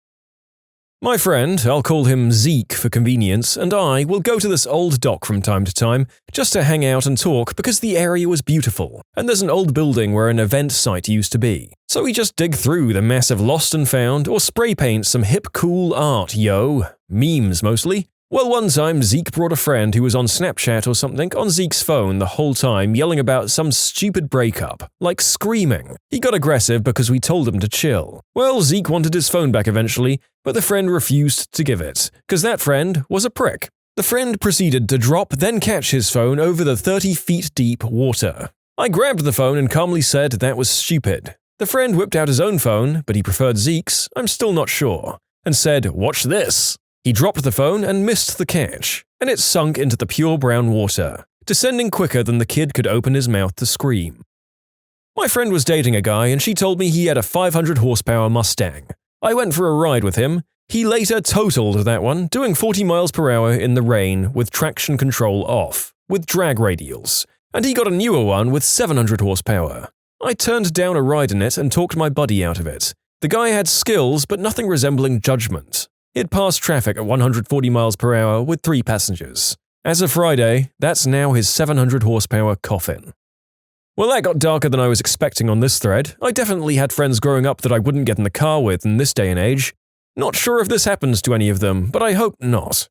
My friend, I'll call him Zeke for convenience, and I will go to this old dock from time to time just to hang out and talk because the area was beautiful, and there's an old building where an event site used to be. So we just dig through the massive lost and found or spray paint some hip cool art, yo. Memes mostly. Well, one time Zeke brought a friend who was on Snapchat or something on Zeke's phone the whole time yelling about some stupid breakup, like screaming. He got aggressive because we told him to chill. Well, Zeke wanted his phone back eventually, but the friend refused to give it, because that friend was a prick. The friend proceeded to drop then catch his phone over the 30 feet deep water. I grabbed the phone and calmly said that was stupid. The friend whipped out his own phone, but he preferred Zeke's, I'm still not sure, and said, watch this. He dropped the phone and missed the catch, and it sunk into the pure brown water, descending quicker than the kid could open his mouth to scream. My friend was dating a guy and she told me he had a 500 horsepower Mustang. I went for a ride with him. He later totaled that one, doing 40 miles per hour in the rain with traction control off, with drag radials, and he got a newer one with 700 horsepower. I turned down a ride in it and talked my buddy out of it. The guy had skills but nothing resembling judgment. It passed traffic at 140 miles per hour with 3 passengers. As of Friday, that's now his 700 horsepower coffin. Well, that got darker than I was expecting on this thread. I definitely had friends growing up that I wouldn't get in the car with in this day and age. Not sure if this happens to any of them, but I hope not.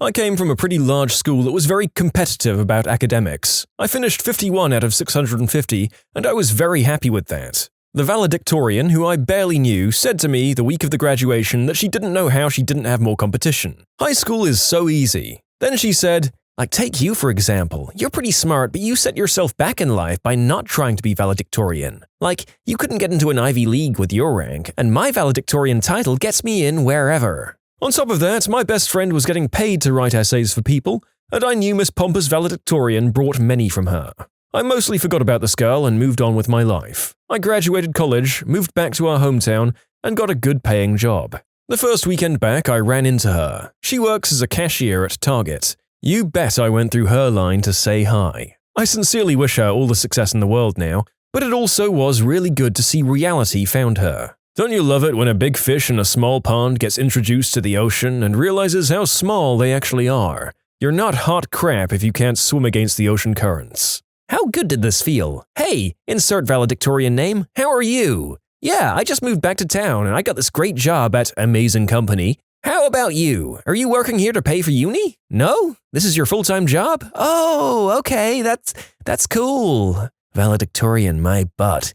I came from a pretty large school that was very competitive about academics. I finished 51 out of 650, and I was very happy with that. The valedictorian, who I barely knew, said to me the week of the graduation that she didn't know how she didn't have more competition. High school is so easy. Then she said, like, take you for example. You're pretty smart, but you set yourself back in life by not trying to be valedictorian. Like, you couldn't get into an Ivy League with your rank, and my valedictorian title gets me in wherever. On top of that, my best friend was getting paid to write essays for people, and I knew Miss Pompous valedictorian brought many from her. I mostly forgot about this girl and moved on with my life. I graduated college, moved back to our hometown, and got a good-paying job. The first weekend back, I ran into her. She works as a cashier at Target. You bet I went through her line to say hi. I sincerely wish her all the success in the world now, but it also was really good to see reality found her. Don't you love it when a big fish in a small pond gets introduced to the ocean and realizes how small they actually are? You're not hot crap if you can't swim against the ocean currents. How good did this feel? Hey, insert valedictorian name, how are you? Yeah, I just moved back to town and I got this great job at amazing company. How about you? Are you working here to pay for uni? No? This is your full-time job? Oh, okay, that's cool. Valedictorian, my butt.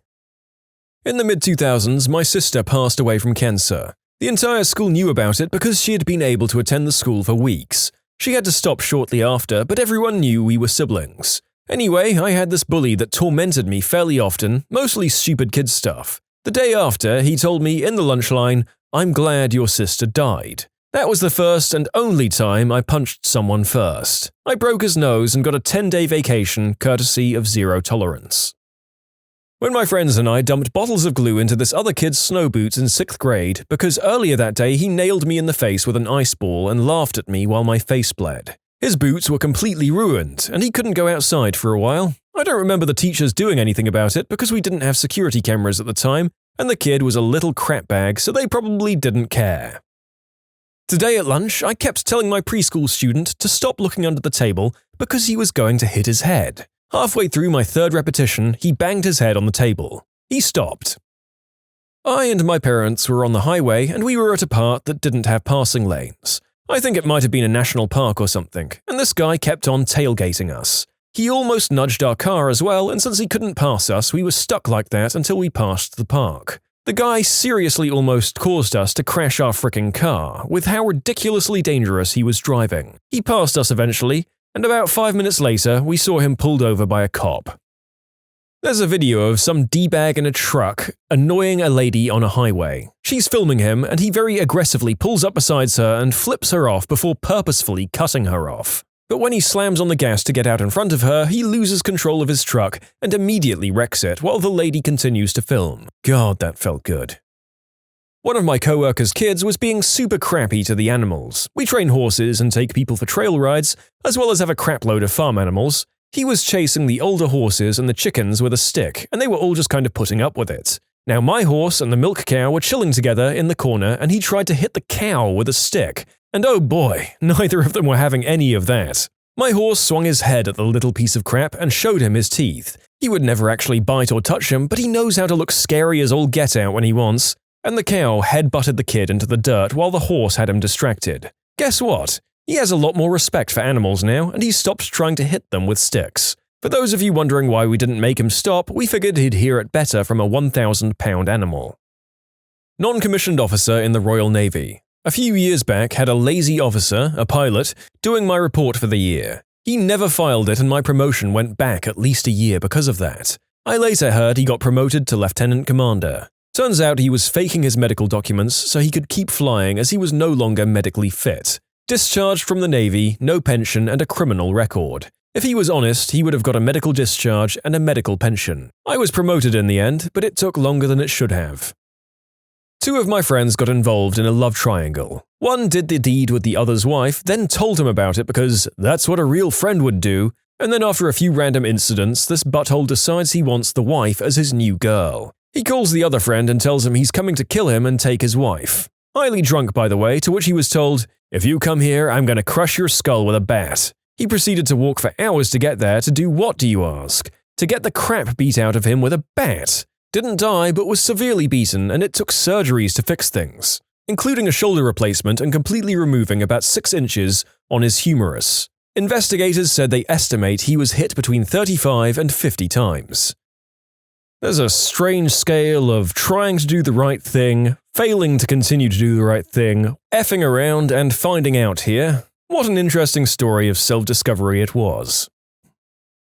In the mid-2000s, my sister passed away from cancer. The entire school knew about it because she had been able to attend the school for weeks. She had to stop shortly after, but everyone knew we were siblings. Anyway, I had this bully that tormented me fairly often, mostly stupid kid stuff. The day after, he told me in the lunch line, "I'm glad your sister died." That was the first and only time I punched someone first. I broke his nose and got a 10-day vacation courtesy of zero tolerance. When my friends and I dumped bottles of glue into this other kid's snow boots in 6th grade because earlier that day he nailed me in the face with an ice ball and laughed at me while my face bled. His boots were completely ruined, and he couldn't go outside for a while. I don't remember the teachers doing anything about it because we didn't have security cameras at the time, and the kid was a little crapbag, so they probably didn't care. Today at lunch, I kept telling my preschool student to stop looking under the table because he was going to hit his head. Halfway through my 3rd repetition, he banged his head on the table. He stopped. I and my parents were on the highway, and we were at a part that didn't have passing lanes. I think it might have been a national park or something, and this guy kept on tailgating us. He almost nudged our car as well, and since he couldn't pass us, we were stuck like that until we passed the park. The guy seriously almost caused us to crash our fricking car, with how ridiculously dangerous he was driving. He passed us eventually, and about 5 minutes later, we saw him pulled over by a cop. There's a video of some D-bag in a truck annoying a lady on a highway. She's filming him, and he very aggressively pulls up beside her and flips her off before purposefully cutting her off. But when he slams on the gas to get out in front of her, he loses control of his truck and immediately wrecks it while the lady continues to film. God, that felt good. One of my co-workers' kids was being super crappy to the animals. We train horses and take people for trail rides, as well as have a crapload of farm animals. He was chasing the older horses and the chickens with a stick, and they were all just kind of putting up with it. Now my horse and the milk cow were chilling together in the corner, and he tried to hit the cow with a stick. And oh boy, neither of them were having any of that. My horse swung his head at the little piece of crap and showed him his teeth. He would never actually bite or touch him, but he knows how to look scary as all get out when he wants. And the cow head-butted the kid into the dirt while the horse had him distracted. Guess what? He has a lot more respect for animals now, and he stopped trying to hit them with sticks. For those of you wondering why we didn't make him stop, we figured he'd hear it better from a 1,000-pound animal. Non-commissioned officer in the Royal Navy. A few years back, had a lazy officer, a pilot, doing my report for the year. He never filed it and my promotion went back at least a year because of that. I later heard he got promoted to lieutenant commander. Turns out he was faking his medical documents so he could keep flying as he was no longer medically fit. Discharged from the Navy, no pension and a criminal record. If he was honest, he would have got a medical discharge and a medical pension. I was promoted in the end, but it took longer than it should have. 2 of my friends got involved in a love triangle. One did the deed with the other's wife, then told him about it because that's what a real friend would do, and then after a few random incidents, this butthole decides he wants the wife as his new girl. He calls the other friend and tells him he's coming to kill him and take his wife. Highly drunk, by the way, to which he was told, "If you come here, I'm gonna crush your skull with a bat." He proceeded to walk for hours to get there to do what, do you ask? To get the crap beat out of him with a bat. Didn't die, but was severely beaten, and it took surgeries to fix things, including a shoulder replacement and completely removing about 6 inches on his humerus. Investigators said they estimate he was hit between 35 and 50 times. There's a strange scale of trying to do the right thing, failing to continue to do the right thing, effing around and finding out here. What an interesting story of self-discovery it was.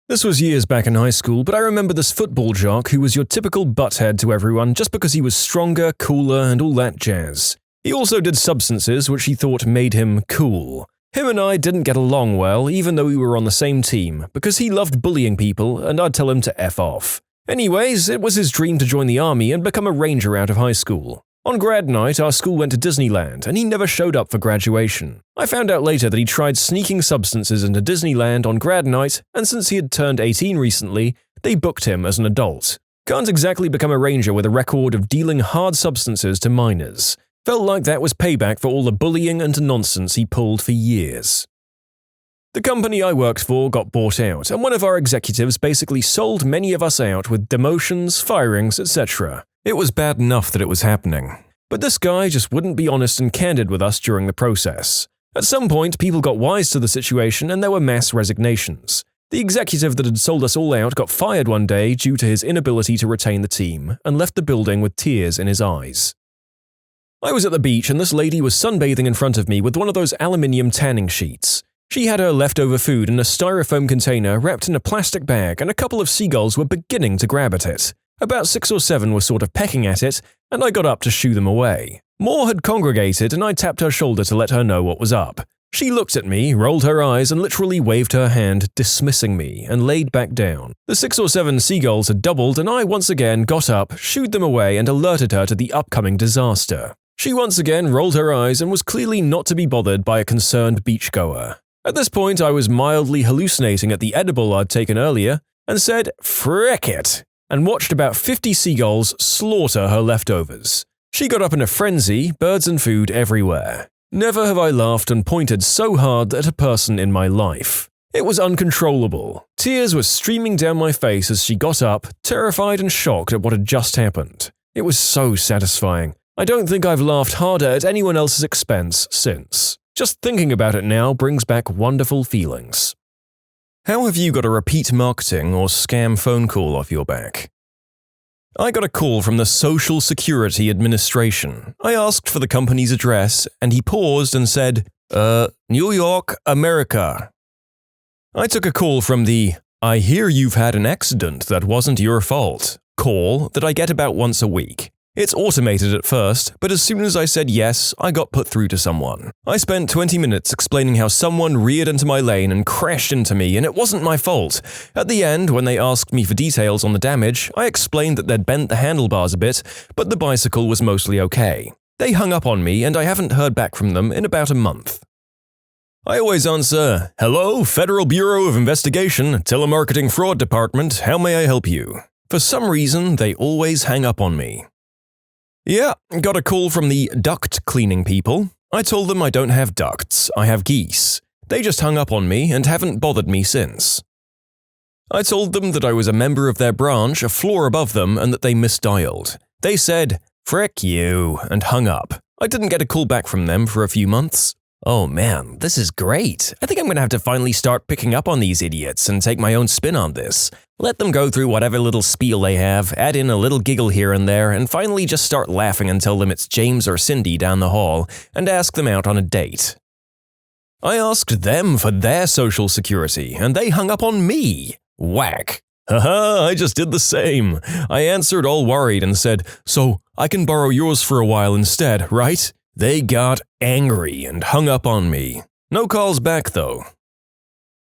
This was years back in high school, but I remember this football jock who was your typical butthead to everyone just because he was stronger, cooler, and all that jazz. He also did substances which he thought made him cool. Him and I didn't get along well, even though we were on the same team, because he loved bullying people and I'd tell him to F off. Anyways, it was his dream to join the army and become a ranger out of high school. On grad night, our school went to Disneyland, and he never showed up for graduation. I found out later that he tried sneaking substances into Disneyland on grad night, and since he had turned 18 recently, they booked him as an adult. Can't exactly become a ranger with a record of dealing hard substances to minors. Felt like that was payback for all the bullying and nonsense he pulled for years. The company I worked for got bought out, and one of our executives basically sold many of us out with demotions, firings, etc. It was bad enough that it was happening. But this guy just wouldn't be honest and candid with us during the process. At some point, people got wise to the situation and there were mass resignations. The executive that had sold us all out got fired one day due to his inability to retain the team and left the building with tears in his eyes. I was at the beach and this lady was sunbathing in front of me with one of those aluminium tanning sheets. She had her leftover food in a styrofoam container wrapped in a plastic bag, and a couple of seagulls were beginning to grab at it. About 6 or 7 were sort of pecking at it, and I got up to shoo them away. More had congregated, and I tapped her shoulder to let her know what was up. She looked at me, rolled her eyes, and literally waved her hand, dismissing me, and laid back down. The 6 or 7 seagulls had doubled, and I once again got up, shooed them away, and alerted her to the upcoming disaster. She once again rolled her eyes and was clearly not to be bothered by a concerned beachgoer. At this point, I was mildly hallucinating at the edible I'd taken earlier, and said, "Frick it," and watched about 50 seagulls slaughter her leftovers. She got up in a frenzy, birds and food everywhere. Never have I laughed and pointed so hard at a person in my life. It was uncontrollable. Tears were streaming down my face as she got up, terrified and shocked at what had just happened. It was so satisfying. I don't think I've laughed harder at anyone else's expense since. Just thinking about it now brings back wonderful feelings. How have you got a repeat marketing or scam phone call off your back? I got a call from the Social Security Administration. I asked for the company's address, and he paused and said, New York, America. I took a call from the "I hear you've had an accident that wasn't your fault" call that I get about once a week. It's automated at first, but as soon as I said yes, I got put through to someone. I spent 20 minutes explaining how someone reared into my lane and crashed into me, and it wasn't my fault. At the end, when they asked me for details on the damage, I explained that they'd bent the handlebars a bit, but the bicycle was mostly okay. They hung up on me, and I haven't heard back from them in about a month. I always answer, "Hello, Federal Bureau of Investigation, Telemarketing Fraud Department, how may I help you?" For some reason, they always hang up on me. Yeah, got a call from the duct cleaning people. I told them I don't have ducts, I have geese. They just hung up on me and haven't bothered me since. I told them that I was a member of their branch, a floor above them, and that they misdialed. They said, "Frick you," and hung up. I didn't get a call back from them for a few months. Oh man, this is great. I think I'm gonna have to finally start picking up on these idiots and take my own spin on this. Let them go through whatever little spiel they have, add in a little giggle here and there, and finally just start laughing and tell them it's James or Cindy down the hall, and ask them out on a date. I asked them for their social security, and they hung up on me. Whack. Haha, I just did the same. I answered all worried and said, "So, I can borrow yours for a while instead, right?" They got angry and hung up on me. No calls back though.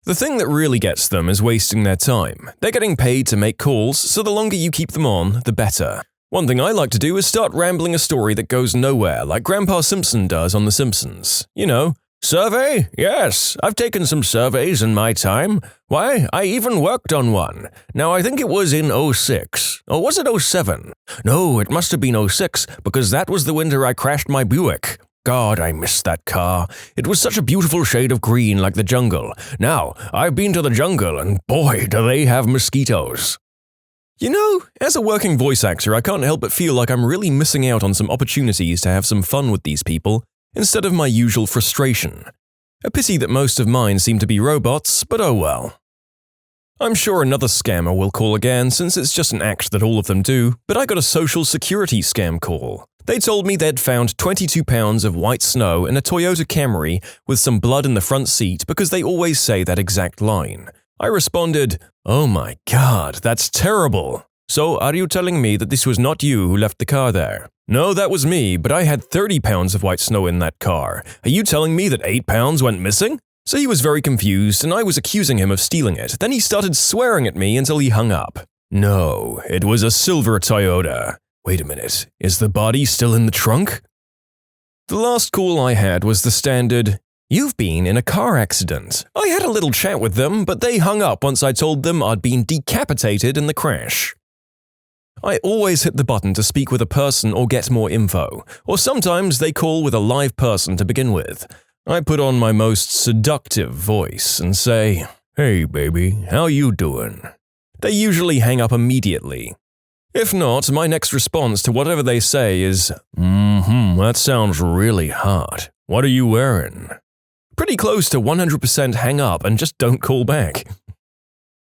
The thing that really gets them is wasting their time. They're getting paid to make calls, so the longer you keep them on, the better. One thing I like to do is start rambling a story that goes nowhere, like Grandpa Simpson does on The Simpsons. You know, "Survey? Yes, I've taken some surveys in my time. Why, I even worked on one. Now I think it was in '06. Or was it '07? No, it must have been '06, because that was the winter I crashed my Buick. God, I missed that car. It was such a beautiful shade of green like the jungle. Now, I've been to the jungle, and boy, do they have mosquitoes." You know, as a working voice actor, I can't help but feel like I'm really missing out on some opportunities to have some fun with these people, instead of my usual frustration. A pity that most of mine seem to be robots, but oh well. I'm sure another scammer will call again since it's just an act that all of them do, but I got a social security scam call. They told me they'd found 22 pounds of white snow in a Toyota Camry with some blood in the front seat because they always say that exact line. I responded, "Oh my god, that's terrible. So are you telling me that this was not you who left the car there?" "No, that was me, but I had 30 pounds of white snow in that car. Are you telling me that 8 pounds went missing?" So he was very confused, and I was accusing him of stealing it. Then he started swearing at me until he hung up. No, it was a silver Toyota. Wait a minute, is the body still in the trunk? The last call I had was the standard, "You've been in a car accident." I had a little chat with them, but they hung up once I told them I'd been decapitated in the crash. I always hit the button to speak with a person or get more info, or sometimes they call with a live person to begin with. I put on my most seductive voice and say, "Hey baby, how you doing?" They usually hang up immediately. If not, my next response to whatever they say is, that sounds really hot. What are you wearing?" Pretty close to 100% hang up and just don't call back.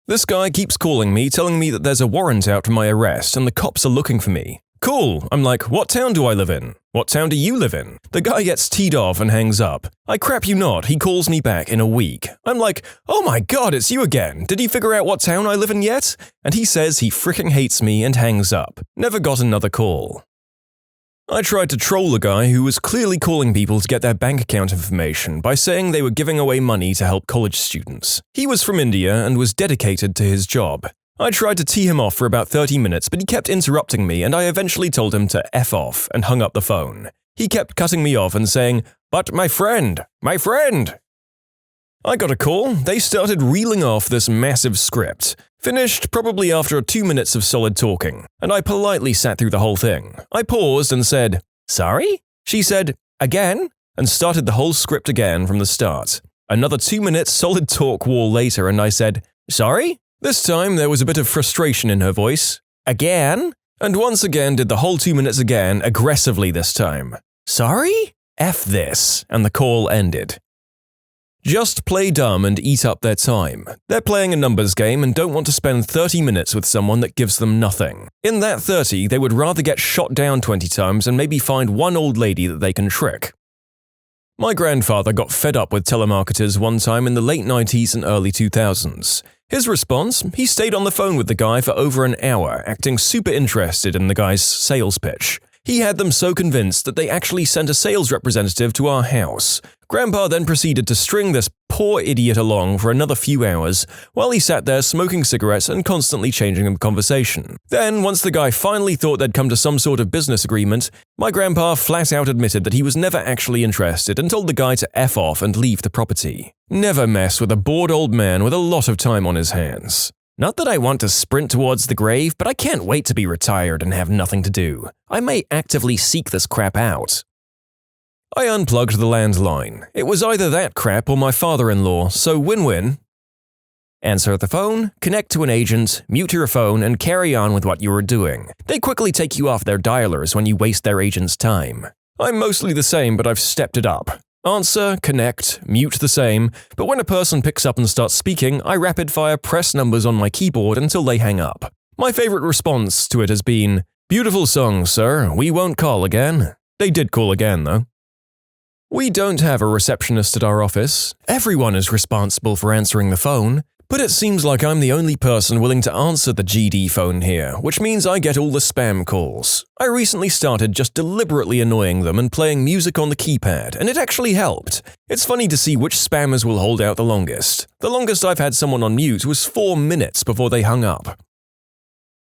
This guy keeps calling me, telling me that there's a warrant out for my arrest and the cops are looking for me. Cool. I'm like, what town do I live in? What town do you live in? The guy gets teed off and hangs up. I crap you not, he calls me back in a week. I'm like, oh my god, it's you again. Did you figure out what town I live in yet? And he says he fricking hates me and hangs up. Never got another call. I tried to troll a guy who was clearly calling people to get their bank account information by saying they were giving away money to help college students. He was from India and was dedicated to his job. I tried to tee him off for about 30 minutes, but he kept interrupting me and I eventually told him to F off and hung up the phone. He kept cutting me off and saying, "But my friend! My friend!" I got a call. They started reeling off this massive script. Finished probably after 2 minutes of solid talking, and I politely sat through the whole thing. I paused and said, "Sorry?" She said, "Again?" and started the whole script again from the start. Another 2 minutes solid talk wall later and I said, "Sorry?" This time there was a bit of frustration in her voice. "Again?" And once again did the whole 2 minutes again, aggressively this time. "Sorry? F this," and the call ended. Just play dumb and eat up their time. They're playing a numbers game and don't want to spend 30 minutes with someone that gives them nothing. In that 30, they would rather get shot down 20 times and maybe find one old lady that they can trick. My grandfather got fed up with telemarketers one time in the late 90s and early 2000s. His response? He stayed on the phone with the guy for over an hour, acting super interested in the guy's sales pitch. He had them so convinced that they actually sent a sales representative to our house. Grandpa then proceeded to string this poor idiot along for another few hours while he sat there smoking cigarettes and constantly changing the conversation. Then, once the guy finally thought they'd come to some sort of business agreement, my grandpa flat out admitted that he was never actually interested and told the guy to F off and leave the property. Never mess with a bored old man with a lot of time on his hands. Not that I want to sprint towards the grave, but I can't wait to be retired and have nothing to do. I may actively seek this crap out. I unplugged the landline. It was either that crap or my father-in-law, so win-win. Answer the phone, connect to an agent, mute your phone, and carry on with what you were doing. They quickly take you off their dialers when you waste their agent's time. I'm mostly the same, but I've stepped it up. Answer, connect, mute the same, but when a person picks up and starts speaking, I rapid-fire press numbers on my keyboard until they hang up. My favorite response to it has been, "Beautiful song, sir. We won't call again." They did call again, though. We don't have a receptionist at our office. Everyone is responsible for answering the phone, but it seems like I'm the only person willing to answer the GD phone here, which means I get all the spam calls. I recently started just deliberately annoying them and playing music on the keypad, and it actually helped. It's funny to see which spammers will hold out the longest. The longest I've had someone on mute was 4 minutes before they hung up.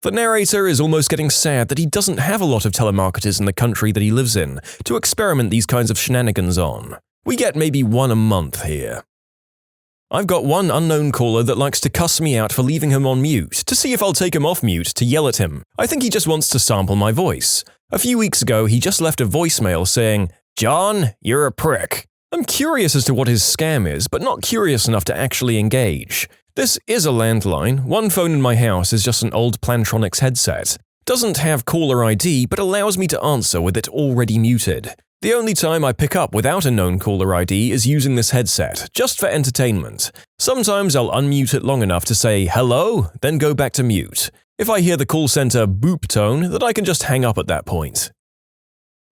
The narrator is almost getting sad that he doesn't have a lot of telemarketers in the country that he lives in to experiment these kinds of shenanigans on. We get maybe one a month here. I've got one unknown caller that likes to cuss me out for leaving him on mute, to see if I'll take him off mute to yell at him. I think he just wants to sample my voice. A few weeks ago, he just left a voicemail saying, "John, you're a prick." I'm curious as to what his scam is, but not curious enough to actually engage. This is a landline. One phone in my house is just an old Plantronics headset. Doesn't have caller ID, but allows me to answer with it already muted. The only time I pick up without a known caller ID is using this headset, just for entertainment. Sometimes I'll unmute it long enough to say hello, then go back to mute. If I hear the call center boop tone, then I can just hang up at that point.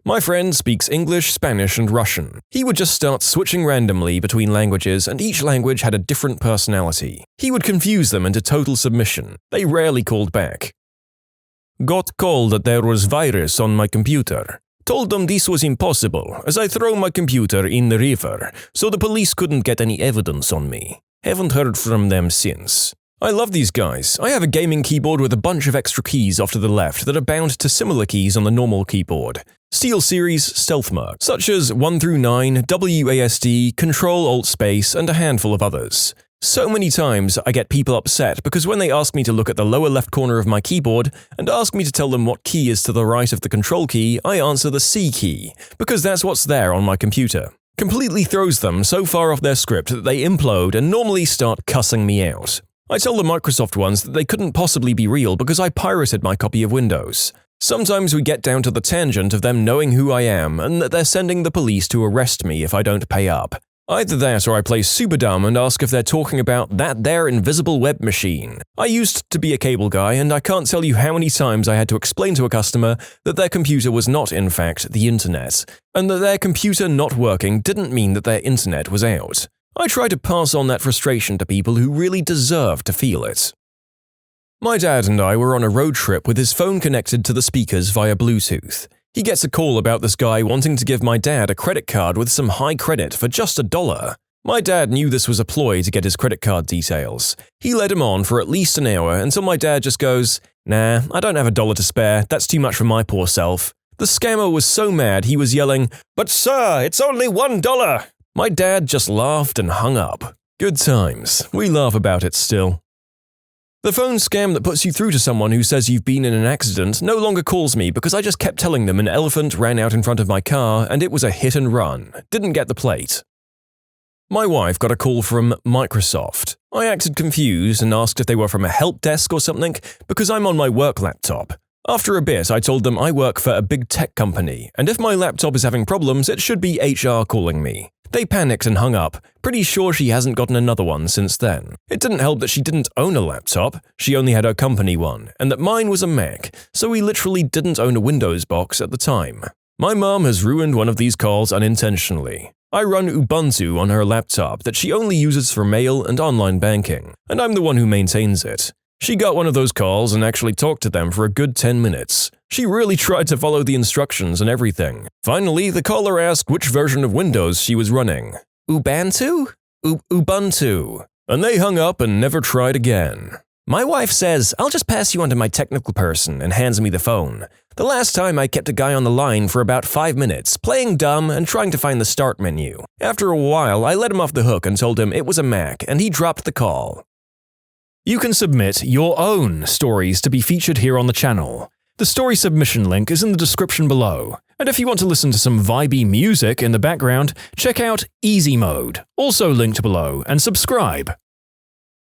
My friend speaks English, Spanish, and Russian. He would just start switching randomly between languages, and each language had a different personality. He would confuse them into total submission. They rarely called back. Got called that there was virus on my computer. Told them this was impossible, as I throw my computer in the river, so the police couldn't get any evidence on me. Haven't heard from them since. I love these guys. I have a gaming keyboard with a bunch of extra keys off to the left that are bound to similar keys on the normal keyboard. SteelSeries stealth mode, such as 1 through 9, WASD, Control-Alt-Space, and a handful of others. So many times I get people upset because when they ask me to look at the lower left corner of my keyboard and ask me to tell them what key is to the right of the control key, I answer the C key, because that's what's there on my computer. Completely throws them so far off their script that they implode and normally start cussing me out. I tell the Microsoft ones that they couldn't possibly be real because I pirated my copy of Windows. Sometimes we get down to the tangent of them knowing who I am and that they're sending the police to arrest me if I don't pay up. Either that or I play super dumb and ask if they're talking about that there invisible web machine. I used to be a cable guy, and I can't tell you how many times I had to explain to a customer that their computer was not in fact the internet, and that their computer not working didn't mean that their internet was out. I try to pass on that frustration to people who really deserve to feel it. My dad and I were on a road trip with his phone connected to the speakers via Bluetooth. He gets a call about this guy wanting to give my dad a credit card with some high credit for just $1. My dad knew this was a ploy to get his credit card details. He led him on for at least an hour until my dad just goes, "Nah, I don't have $1 to spare, that's too much for my poor self." The scammer was so mad he was yelling, "But sir, it's only $1! My dad just laughed and hung up. Good times, we laugh about it still. The phone scam that puts you through to someone who says you've been in an accident no longer calls me because I just kept telling them an elephant ran out in front of my car and it was a hit and run, didn't get the plate. My wife got a call from Microsoft. I acted confused and asked if they were from a help desk or something because I'm on my work laptop. After a bit, I told them I work for a big tech company, and if my laptop is having problems, it should be HR calling me. They panicked and hung up, pretty sure she hasn't gotten another one since then. It didn't help that she didn't own a laptop, she only had her company one, and that mine was a Mac, so we literally didn't own a Windows box at the time. My mom has ruined one of these calls unintentionally. I run Ubuntu on her laptop that she only uses for mail and online banking, and I'm the one who maintains it. She got one of those calls and actually talked to them for a good 10 minutes. She really tried to follow the instructions and everything. Finally, the caller asked which version of Windows she was running. Ubuntu? Ubuntu. And they hung up and never tried again. My wife says, "I'll just pass you on to my technical person," and hands me the phone. The last time I kept a guy on the line for about 5 minutes, playing dumb and trying to find the start menu. After a while, I let him off the hook and told him it was a Mac, and he dropped the call. You can submit your own stories to be featured here on the channel. The story submission link is in the description below. And if you want to listen to some vibey music in the background, check out easymode, also linked below, and subscribe.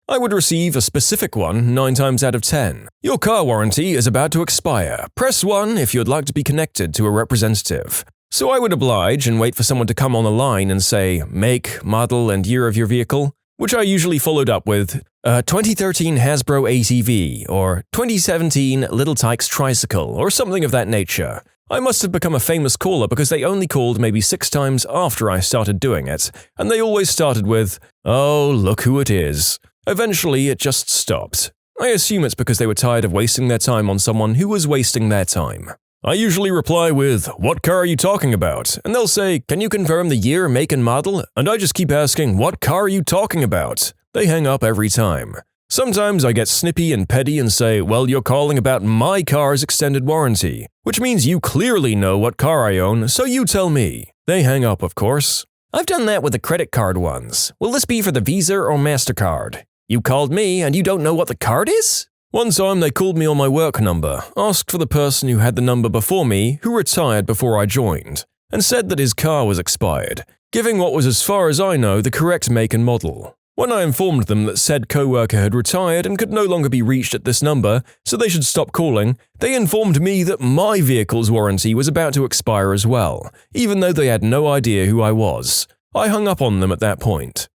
I would receive a specific one 9 times out of 10. Your car warranty is about to expire. Press 1 if you'd like to be connected to a representative. So I would oblige and wait for someone to come on the line and say make, model, and year of your vehicle, which I usually followed up with 2013 Hasbro ATV or 2017 Little Tykes Tricycle or something of that nature. I must have become a famous caller because they only called maybe 6 times after I started doing it, and they always started with, "Oh, look who it is." Eventually, it just stopped. I assume it's because they were tired of wasting their time on someone who was wasting their time. I usually reply with, "What car are you talking about?" And they'll say, "Can you confirm the year, make, and model?" And I just keep asking, "What car are you talking about?" They hang up every time. Sometimes I get snippy and petty and say, "Well, you're calling about my car's extended warranty," which means you clearly know what car I own, so you tell me. They hang up, of course. I've done that with the credit card ones. Will this be for the Visa or MasterCard? You called me and you don't know what the card is? One time they called me on my work number, asked for the person who had the number before me, who retired before I joined, and said that his car was expired, giving what was as far as I know the correct make and model. When I informed them that said coworker had retired and could no longer be reached at this number, so they should stop calling, they informed me that my vehicle's warranty was about to expire as well, even though they had no idea who I was. I hung up on them at that point.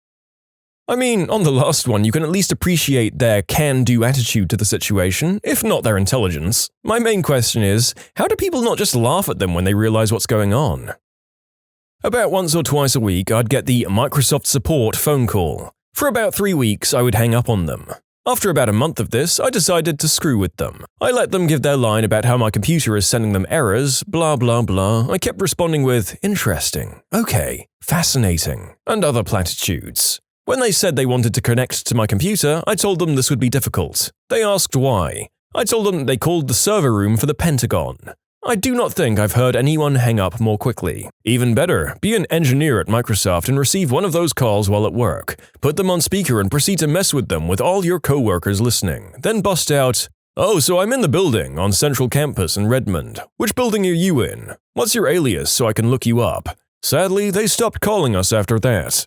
I mean, on the last one, you can at least appreciate their can-do attitude to the situation, if not their intelligence. My main question is, how do people not just laugh at them when they realize what's going on? About once or twice a week, I'd get the Microsoft support phone call. For about 3 weeks, I would hang up on them. After about a month of this, I decided to screw with them. I let them give their line about how my computer is sending them errors, blah blah blah. I kept responding with, "Interesting, okay, fascinating," and other platitudes. When they said they wanted to connect to my computer, I told them this would be difficult. They asked why. I told them they called the server room for the Pentagon. I do not think I've heard anyone hang up more quickly. Even better, be an engineer at Microsoft and receive one of those calls while at work. Put them on speaker and proceed to mess with them with all your coworkers listening. Then bust out, "Oh, so I'm in the building on Central Campus in Redmond. Which building are you in? What's your alias so I can look you up?" Sadly, they stopped calling us after that.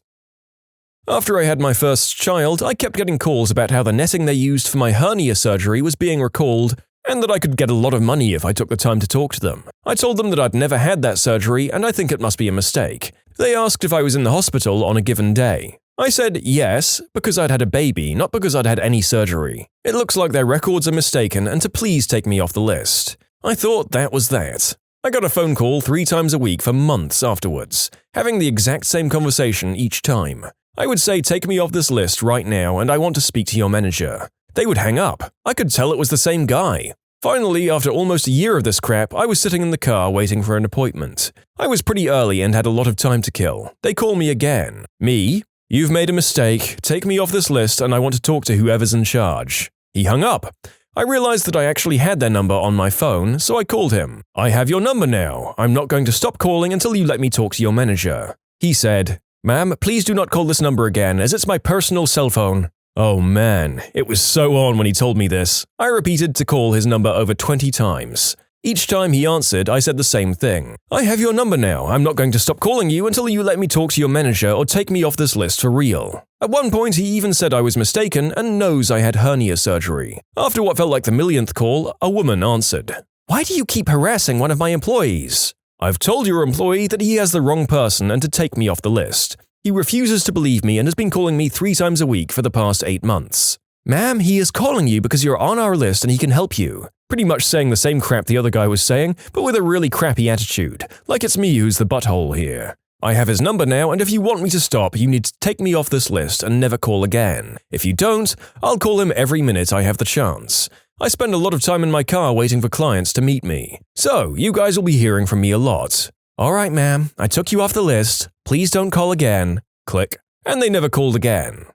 After I had my first child, I kept getting calls about how the netting they used for my hernia surgery was being recalled, and that I could get a lot of money if I took the time to talk to them. I told them that I'd never had that surgery and I think it must be a mistake. They asked if I was in the hospital on a given day. I said yes, because I'd had a baby, not because I'd had any surgery. It looks like their records are mistaken and to please take me off the list. I thought that was that. I got a phone call 3 times a week for months afterwards, having the exact same conversation each time. I would say, take me off this list right now and I want to speak to your manager. They would hang up. I could tell it was the same guy. Finally, after almost a year of this crap, I was sitting in the car waiting for an appointment. I was pretty early and had a lot of time to kill. They call me again. Me? You've made a mistake. Take me off this list and I want to talk to whoever's in charge. He hung up. I realized that I actually had their number on my phone, so I called him. I have your number now. I'm not going to stop calling until you let me talk to your manager. He said, "Ma'am, please do not call this number again, as it's my personal cell phone." Oh man, it was so on when he told me this. I repeated to call his number over 20 times. Each time he answered, I said the same thing. I have your number now. I'm not going to stop calling you until you let me talk to your manager or take me off this list for real. At one point, he even said I was mistaken and knows I had hernia surgery. After what felt like the millionth call, a woman answered. "Why do you keep harassing one of my employees?" "I've told your employee that he has the wrong person and to take me off the list. He refuses to believe me and has been calling me 3 times a week for the past 8 months. "Ma'am, he is calling you because you're on our list and he can help you." Pretty much saying the same crap the other guy was saying, but with a really crappy attitude, like it's me who's the butthole here. I have his number now, and if you want me to stop, you need to take me off this list and never call again. If you don't, I'll call him every minute I have the chance. I spend a lot of time in my car waiting for clients to meet me. So, you guys will be hearing from me a lot. "Alright, ma'am, I took you off the list. Please don't call again." Click. And they never called again.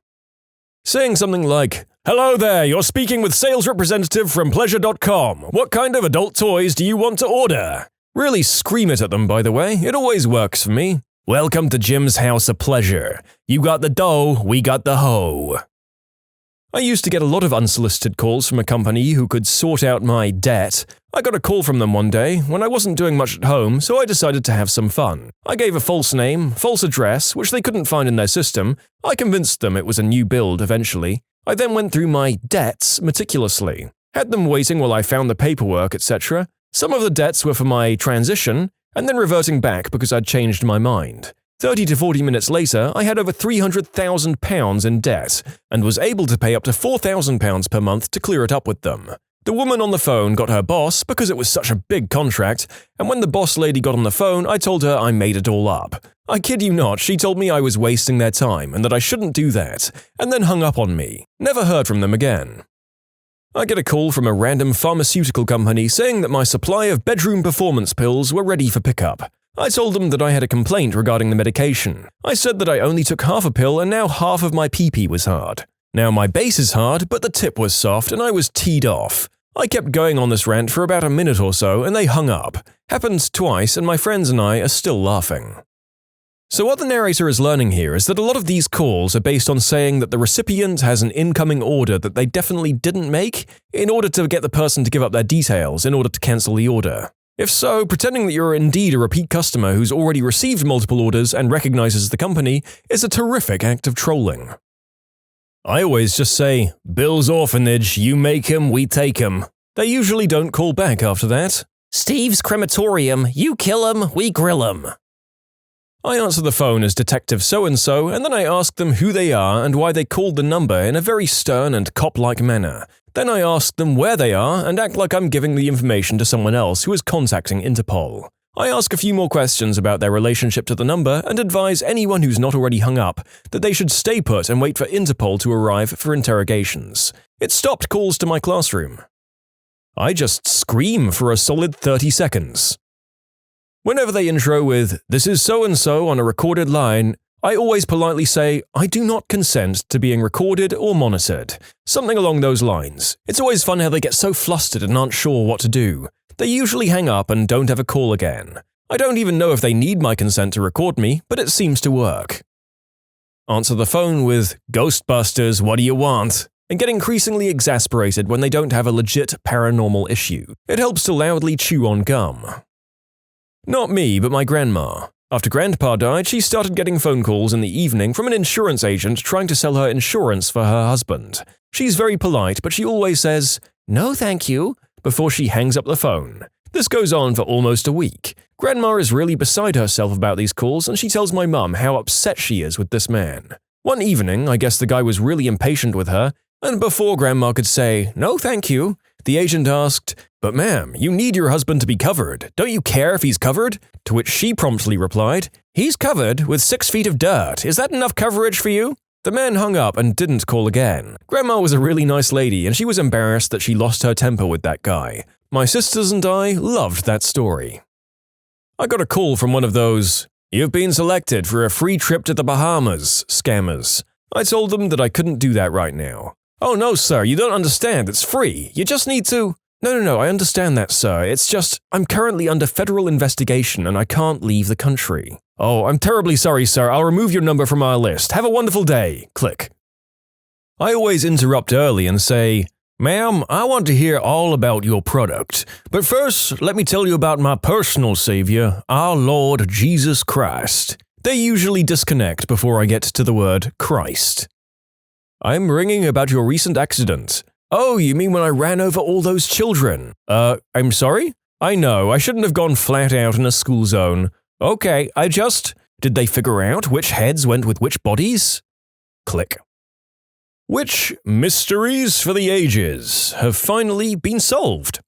Saying something like, "Hello there, you're speaking with sales representative from pleasure.com. What kind of adult toys do you want to order?" Really scream it at them, by the way. It always works for me. "Welcome to Jim's House of Pleasure. You got the dough, we got the hoe." I used to get a lot of unsolicited calls from a company who could sort out my debt. I got a call from them one day when I wasn't doing much at home, so I decided to have some fun. I gave a false name, false address, which they couldn't find in their system. I convinced them it was a new build eventually. I then went through my debts meticulously, had them waiting while I found the paperwork, etc. Some of the debts were for my transition, and then reverting back because I'd changed my mind. 30 to 40 minutes later, I had over £300,000 in debt, and was able to pay up to £4,000 per month to clear it up with them. The woman on the phone got her boss because it was such a big contract, and when the boss lady got on the phone, I told her I made it all up. I kid you not, she told me I was wasting their time and that I shouldn't do that, and then hung up on me. Never heard from them again. I get a call from a random pharmaceutical company saying that my supply of bedroom performance pills were ready for pickup. I told them that I had a complaint regarding the medication. I said that I only took half a pill and now half of my pee-pee was hard. Now my base is hard, but the tip was soft and I was teed off. I kept going on this rant for about a minute or so and they hung up. Happened twice and my friends and I are still laughing. So what the narrator is learning here is that a lot of these calls are based on saying that the recipient has an incoming order that they definitely didn't make in order to get the person to give up their details in order to cancel the order. If so, pretending that you're indeed a repeat customer who's already received multiple orders and recognizes the company is a terrific act of trolling. I always just say, "Bill's orphanage, you make 'em, we take 'em." They usually don't call back after that. "Steve's crematorium, you kill 'em, we grill 'em." I answer the phone as Detective So-and-so, and then I ask them who they are and why they called the number in a very stern and cop-like manner. Then I ask them where they are and act like I'm giving the information to someone else who is contacting Interpol. I ask a few more questions about their relationship to the number and advise anyone who's not already hung up that they should stay put and wait for Interpol to arrive for interrogations. It stopped calls to my classroom. I just scream for a solid 30 seconds. Whenever they intro with, "This is so-and-so on a recorded line," I always politely say, "I do not consent to being recorded or monitored." Something along those lines. It's always fun how they get so flustered and aren't sure what to do. They usually hang up and don't ever call again. I don't even know if they need my consent to record me, but it seems to work. Answer the phone with, "Ghostbusters, what do you want?" and get increasingly exasperated when they don't have a legit paranormal issue. It helps to loudly chew on gum. Not me, but my grandma. After Grandpa died, she started getting phone calls in the evening from an insurance agent trying to sell her insurance for her husband. She's very polite, but she always says, "No thank you," before she hangs up the phone. This goes on for almost a week. Grandma is really beside herself about these calls, and she tells my mum how upset she is with this man. One evening, I guess the guy was really impatient with her, and before Grandma could say, "No, thank you," the agent asked, "But ma'am, you need your husband to be covered. Don't you care if he's covered?" To which she promptly replied, "He's covered with 6 feet of dirt. Is that enough coverage for you?" The man hung up and didn't call again. Grandma was a really nice lady, and she was embarrassed that she lost her temper with that guy. My sisters and I loved that story. I got a call from one of those, "You've been selected for a free trip to the Bahamas" scammers. I told them that I couldn't do that right now. "Oh no, sir, you don't understand. It's free. You just need to—" No, I understand that, sir. It's just, I'm currently under federal investigation and I can't leave the country. "Oh, I'm terribly sorry, sir. I'll remove your number from our list. Have a wonderful day." Click. I always interrupt early and say, "Ma'am, I want to hear all about your product. But first, let me tell you about my personal savior, our Lord Jesus Christ." They usually disconnect before I get to the word Christ. "I'm ringing about your recent accident." "Oh, you mean when I ran over all those children?" I'm sorry? I know, I shouldn't have gone flat out in a school zone. Okay, Did they figure out which heads went with which bodies? Click. Which mysteries for the ages have finally been solved?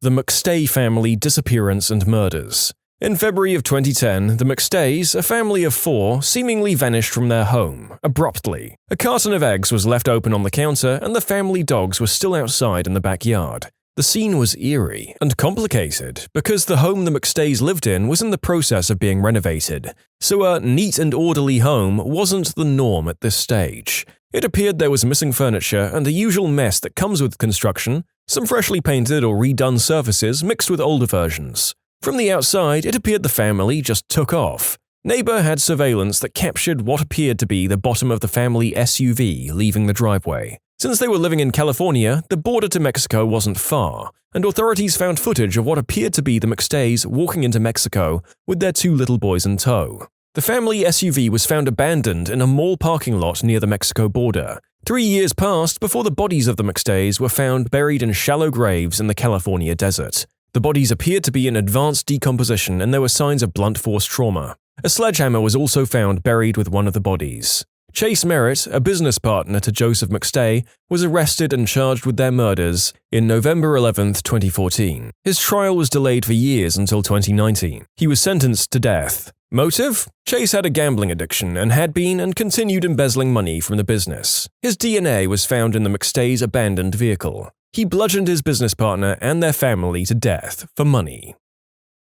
The McStay family disappearance and murders. In February of 2010, the McStays, a family of 4, seemingly vanished from their home, abruptly. A carton of eggs was left open on the counter, and the family dogs were still outside in the backyard. The scene was eerie and complicated because the home the McStays lived in was in the process of being renovated, so a neat and orderly home wasn't the norm at this stage. It appeared there was missing furniture and the usual mess that comes with construction, some freshly painted or redone surfaces mixed with older versions. From the outside, it appeared the family just took off. Neighbor had surveillance that captured what appeared to be the bottom of the family SUV leaving the driveway. Since they were living in California, the border to Mexico wasn't far, and authorities found footage of what appeared to be the McStays walking into Mexico with their 2 little boys in tow. The family SUV was found abandoned in a mall parking lot near the Mexico border. 3 years passed before the bodies of the McStays were found buried in shallow graves in the California desert. The bodies appeared to be in advanced decomposition and there were signs of blunt force trauma. A sledgehammer was also found buried with one of the bodies. Chase Merritt, a business partner to Joseph McStay, was arrested and charged with their murders in November 11, 2014. His trial was delayed for years until 2019. He was sentenced to death. Motive? Chase had a gambling addiction and had been and continued embezzling money from the business. His DNA was found in the McStays' abandoned vehicle. He bludgeoned his business partner and their family to death for money.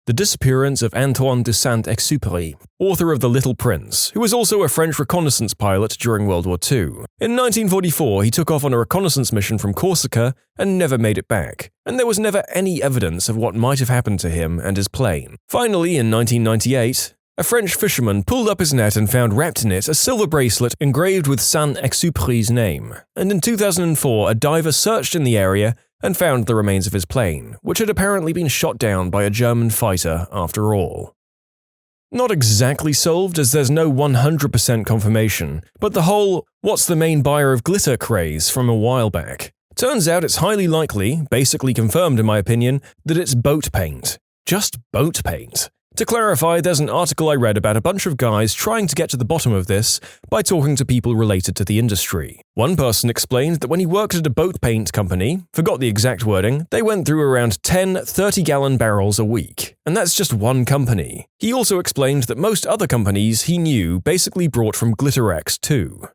The disappearance of Antoine de Saint-Exupéry, author of The Little Prince, who was also a French reconnaissance pilot during World War II. In 1944, he took off on a reconnaissance mission from Corsica and never made it back, and there was never any evidence of what might have happened to him and his plane. Finally, in 1998, a French fisherman pulled up his net and found wrapped in it a silver bracelet engraved with Saint-Exupéry's name, and in 2004 a diver searched in the area and found the remains of his plane, which had apparently been shot down by a German fighter after all. Not exactly solved as there's no 100% confirmation, but the whole "what's the main buyer of glitter" craze from a while back. Turns out it's highly likely, basically confirmed in my opinion, that it's boat paint. Just boat paint. To clarify, there's an article I read about a bunch of guys trying to get to the bottom of this by talking to people related to the industry. One person explained that when he worked at a boat paint company, forgot the exact wording, they went through around 10 30-gallon barrels a week. And that's just one company. He also explained that most other companies he knew basically brought from Glitterex too.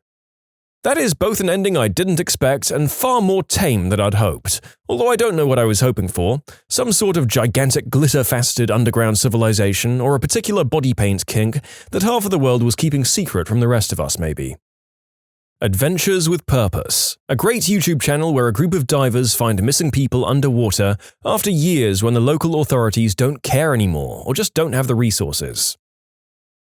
That is both an ending I didn't expect and far more tame than I'd hoped, although I don't know what I was hoping for. Some sort of gigantic glitter-faceted underground civilization or a particular body paint kink that half of the world was keeping secret from the rest of us maybe. Adventures with Purpose, a great YouTube channel where a group of divers find missing people underwater after years when the local authorities don't care anymore or just don't have the resources.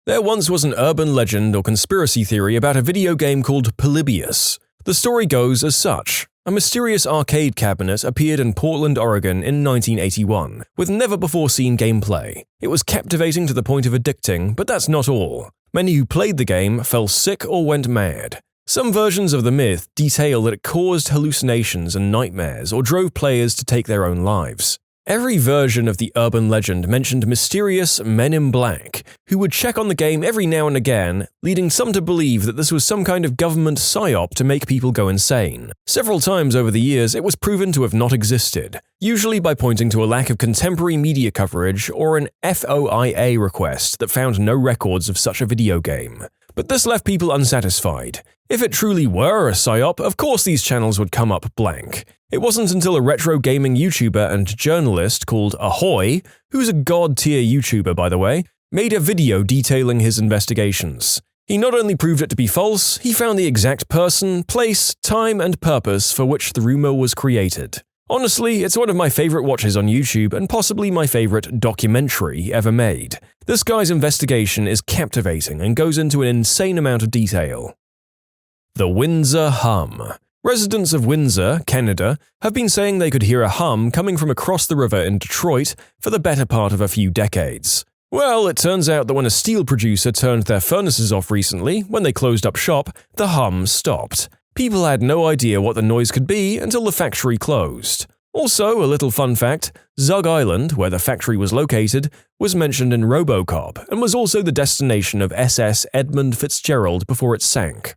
There once was an urban legend or conspiracy theory about a video game called Polybius. The story goes as such. A mysterious arcade cabinet appeared in Portland, Oregon in 1981, with never-before-seen gameplay. It was captivating to the point of addicting, but that's not all. Many who played the game fell sick or went mad. Some versions of the myth detail that it caused hallucinations and nightmares or drove players to take their own lives. Every version of the urban legend mentioned mysterious men in black who would check on the game every now and again, leading some to believe that this was some kind of government psyop to make people go insane. Several times over the years, it was proven to have not existed, usually by pointing to a lack of contemporary media coverage or an FOIA request that found no records of such a video game. But this left people unsatisfied. If it truly were a psyop, of course these channels would come up blank. It wasn't until a retro gaming YouTuber and journalist called Ahoy, who's a god-tier YouTuber by the way, made a video detailing his investigations. He not only proved it to be false, he found the exact person, place, time, and purpose for which the rumor was created. Honestly, it's one of my favorite watches on YouTube and possibly my favorite documentary ever made. This guy's investigation is captivating and goes into an insane amount of detail. The Windsor Hum. Residents of Windsor, Canada, have been saying they could hear a hum coming from across the river in Detroit for the better part of a few decades. Well, it turns out that when a steel producer turned their furnaces off recently, when they closed up shop, the hum stopped. People had no idea what the noise could be until the factory closed. Also, a little fun fact, Zug Island, where the factory was located, was mentioned in RoboCop and was also the destination of SS Edmund Fitzgerald before it sank.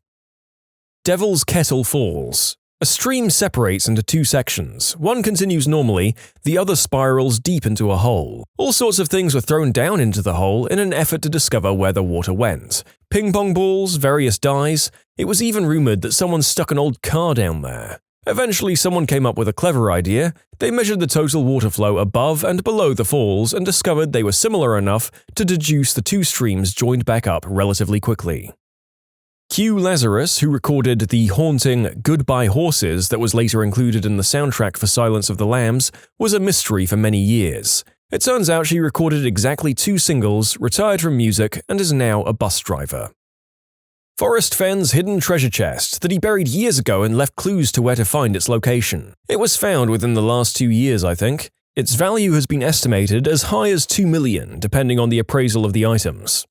Devil's Kettle Falls. A stream separates into two sections. One continues normally, the other spirals deep into a hole. All sorts of things were thrown down into the hole in an effort to discover where the water went. Ping pong balls, various dyes. It was even rumored that someone stuck an old car down there. Eventually, someone came up with a clever idea. They measured the total water flow above and below the falls and discovered they were similar enough to deduce the two streams joined back up relatively quickly. Q Lazarus, who recorded the haunting Goodbye Horses that was later included in the soundtrack for Silence of the Lambs, was a mystery for many years. It turns out she recorded exactly 2 singles, retired from music, and is now a bus driver. Forrest Fenn's hidden treasure chest that he buried years ago and left clues to where to find its location. It was found within the last 2 years, I think. Its value has been estimated as high as $2 million, depending on the appraisal of the items.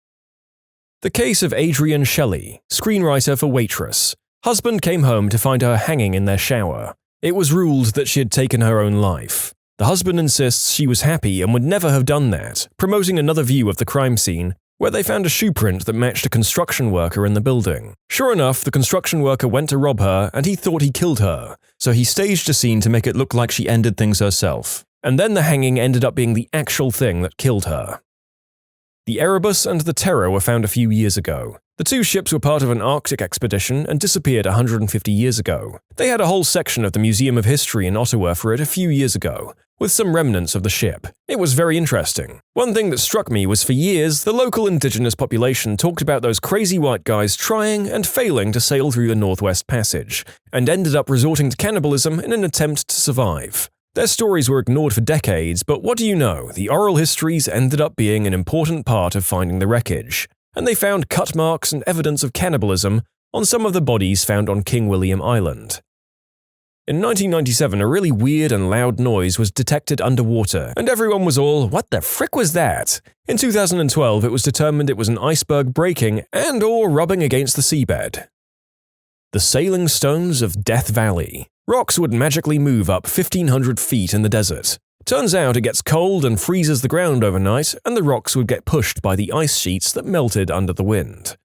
The case of Adrienne Shelley, screenwriter for Waitress. Husband came home to find her hanging in their shower. It was ruled that she had taken her own life. The husband insists she was happy and would never have done that, promoting another view of the crime scene, where they found a shoe print that matched a construction worker in the building. Sure enough, the construction worker went to rob her and he thought he killed her, so he staged a scene to make it look like she ended things herself. And then the hanging ended up being the actual thing that killed her. The Erebus and the Terror were found a few years ago. The 2 ships were part of an Arctic expedition and disappeared 150 years ago. They had a whole section of the Museum of History in Ottawa for it a few years ago, with some remnants of the ship. It was very interesting. One thing that struck me was for years, the local indigenous population talked about those crazy white guys trying and failing to sail through the Northwest Passage, and ended up resorting to cannibalism in an attempt to survive. Their stories were ignored for decades, but what do you know, the oral histories ended up being an important part of finding the wreckage, and they found cut marks and evidence of cannibalism on some of the bodies found on King William Island. In 1997, a really weird and loud noise was detected underwater, and everyone was all, "What the frick was that?" In 2012, it was determined it was an iceberg breaking and/or rubbing against the seabed. The Sailing Stones of Death Valley. Rocks would magically move up 1,500 feet in the desert. Turns out it gets cold and freezes the ground overnight, and the rocks would get pushed by the ice sheets that melted under the wind.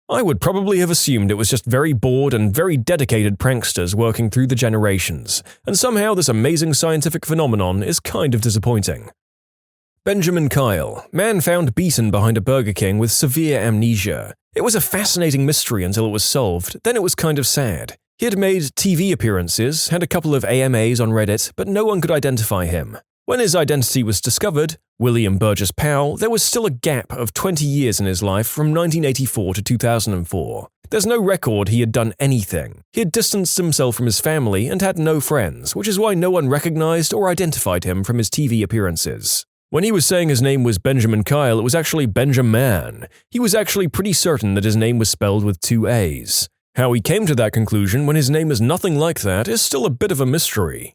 I would probably have assumed it was just very bored and very dedicated pranksters working through the generations, and somehow this amazing scientific phenomenon is kind of disappointing. Benjamin Kyle, man found beaten behind a Burger King with severe amnesia. It was a fascinating mystery until it was solved, then it was kind of sad. He had made TV appearances, had a couple of AMAs on Reddit, but no one could identify him. When his identity was discovered, William Burgess Powell, there was still a gap of 20 years in his life from 1984 to 2004. There's no record he had done anything. He had distanced himself from his family and had no friends, which is why no one recognized or identified him from his TV appearances. When he was saying his name was Benjamin Kyle, it was actually Benjamin. He was actually pretty certain that his name was spelled with 2 A's. How he came to that conclusion when his name is nothing like that is still a bit of a mystery.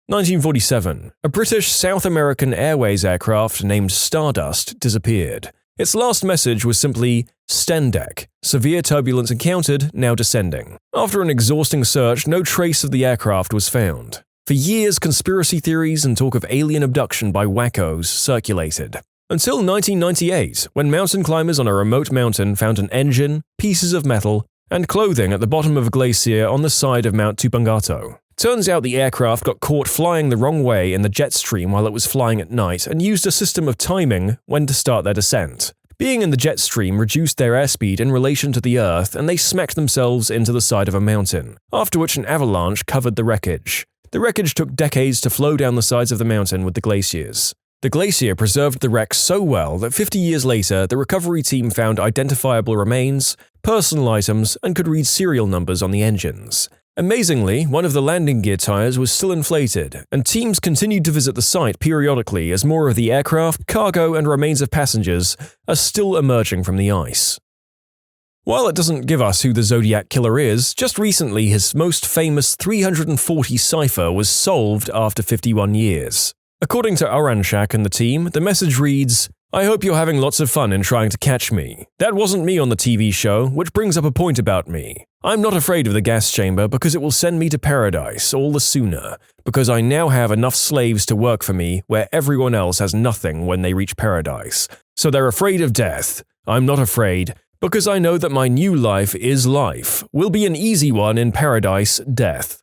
1947. A British South American Airways aircraft named Stardust disappeared. Its last message was simply, "Stendeck. Severe turbulence encountered, now descending." After an exhausting search, no trace of the aircraft was found. For years, conspiracy theories and talk of alien abduction by wackos circulated. Until 1998, when mountain climbers on a remote mountain found an engine, pieces of metal, and clothing at the bottom of a glacier on the side of Mount Tupungato. Turns out the aircraft got caught flying the wrong way in the jet stream while it was flying at night and used a system of timing when to start their descent. Being in the jet stream reduced their airspeed in relation to the Earth, and they smacked themselves into the side of a mountain, after which an avalanche covered the wreckage. The wreckage took decades to flow down the sides of the mountain with the glaciers. The glacier preserved the wreck so well that 50 years later, the recovery team found identifiable remains, personal items, and could read serial numbers on the engines. Amazingly, one of the landing gear tires was still inflated, and teams continued to visit the site periodically as more of the aircraft, cargo, and remains of passengers are still emerging from the ice. While it doesn't give us who the Zodiac Killer is, just recently his most famous 340 cipher was solved after 51 years. According to Oranshak and the team, the message reads, "I hope you're having lots of fun in trying to catch me. That wasn't me on the TV show, which brings up a point about me. I'm not afraid of the gas chamber because it will send me to paradise all the sooner, because I now have enough slaves to work for me where everyone else has nothing when they reach paradise. So they're afraid of death. I'm not afraid, because I know that my new life is life, will be an easy one in paradise, death."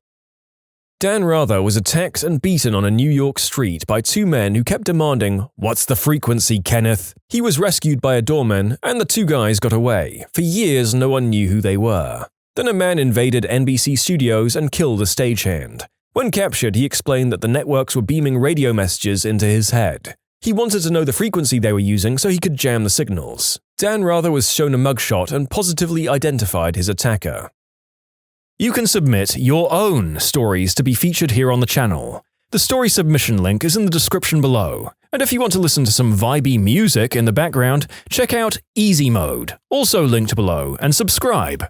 Dan Rather was attacked and beaten on a New York street by two men who kept demanding, "What's the frequency, Kenneth?" He was rescued by a doorman, and the two guys got away. For years, no one knew who they were. Then a man invaded NBC studios and killed a stagehand. When captured, he explained that the networks were beaming radio messages into his head. He wanted to know the frequency they were using so he could jam the signals. Dan Rather was shown a mugshot and positively identified his attacker. You can submit your own stories to be featured here on the channel. The story submission link is in the description below. And if you want to listen to some vibey music in the background, check out easymode, also linked below, and subscribe.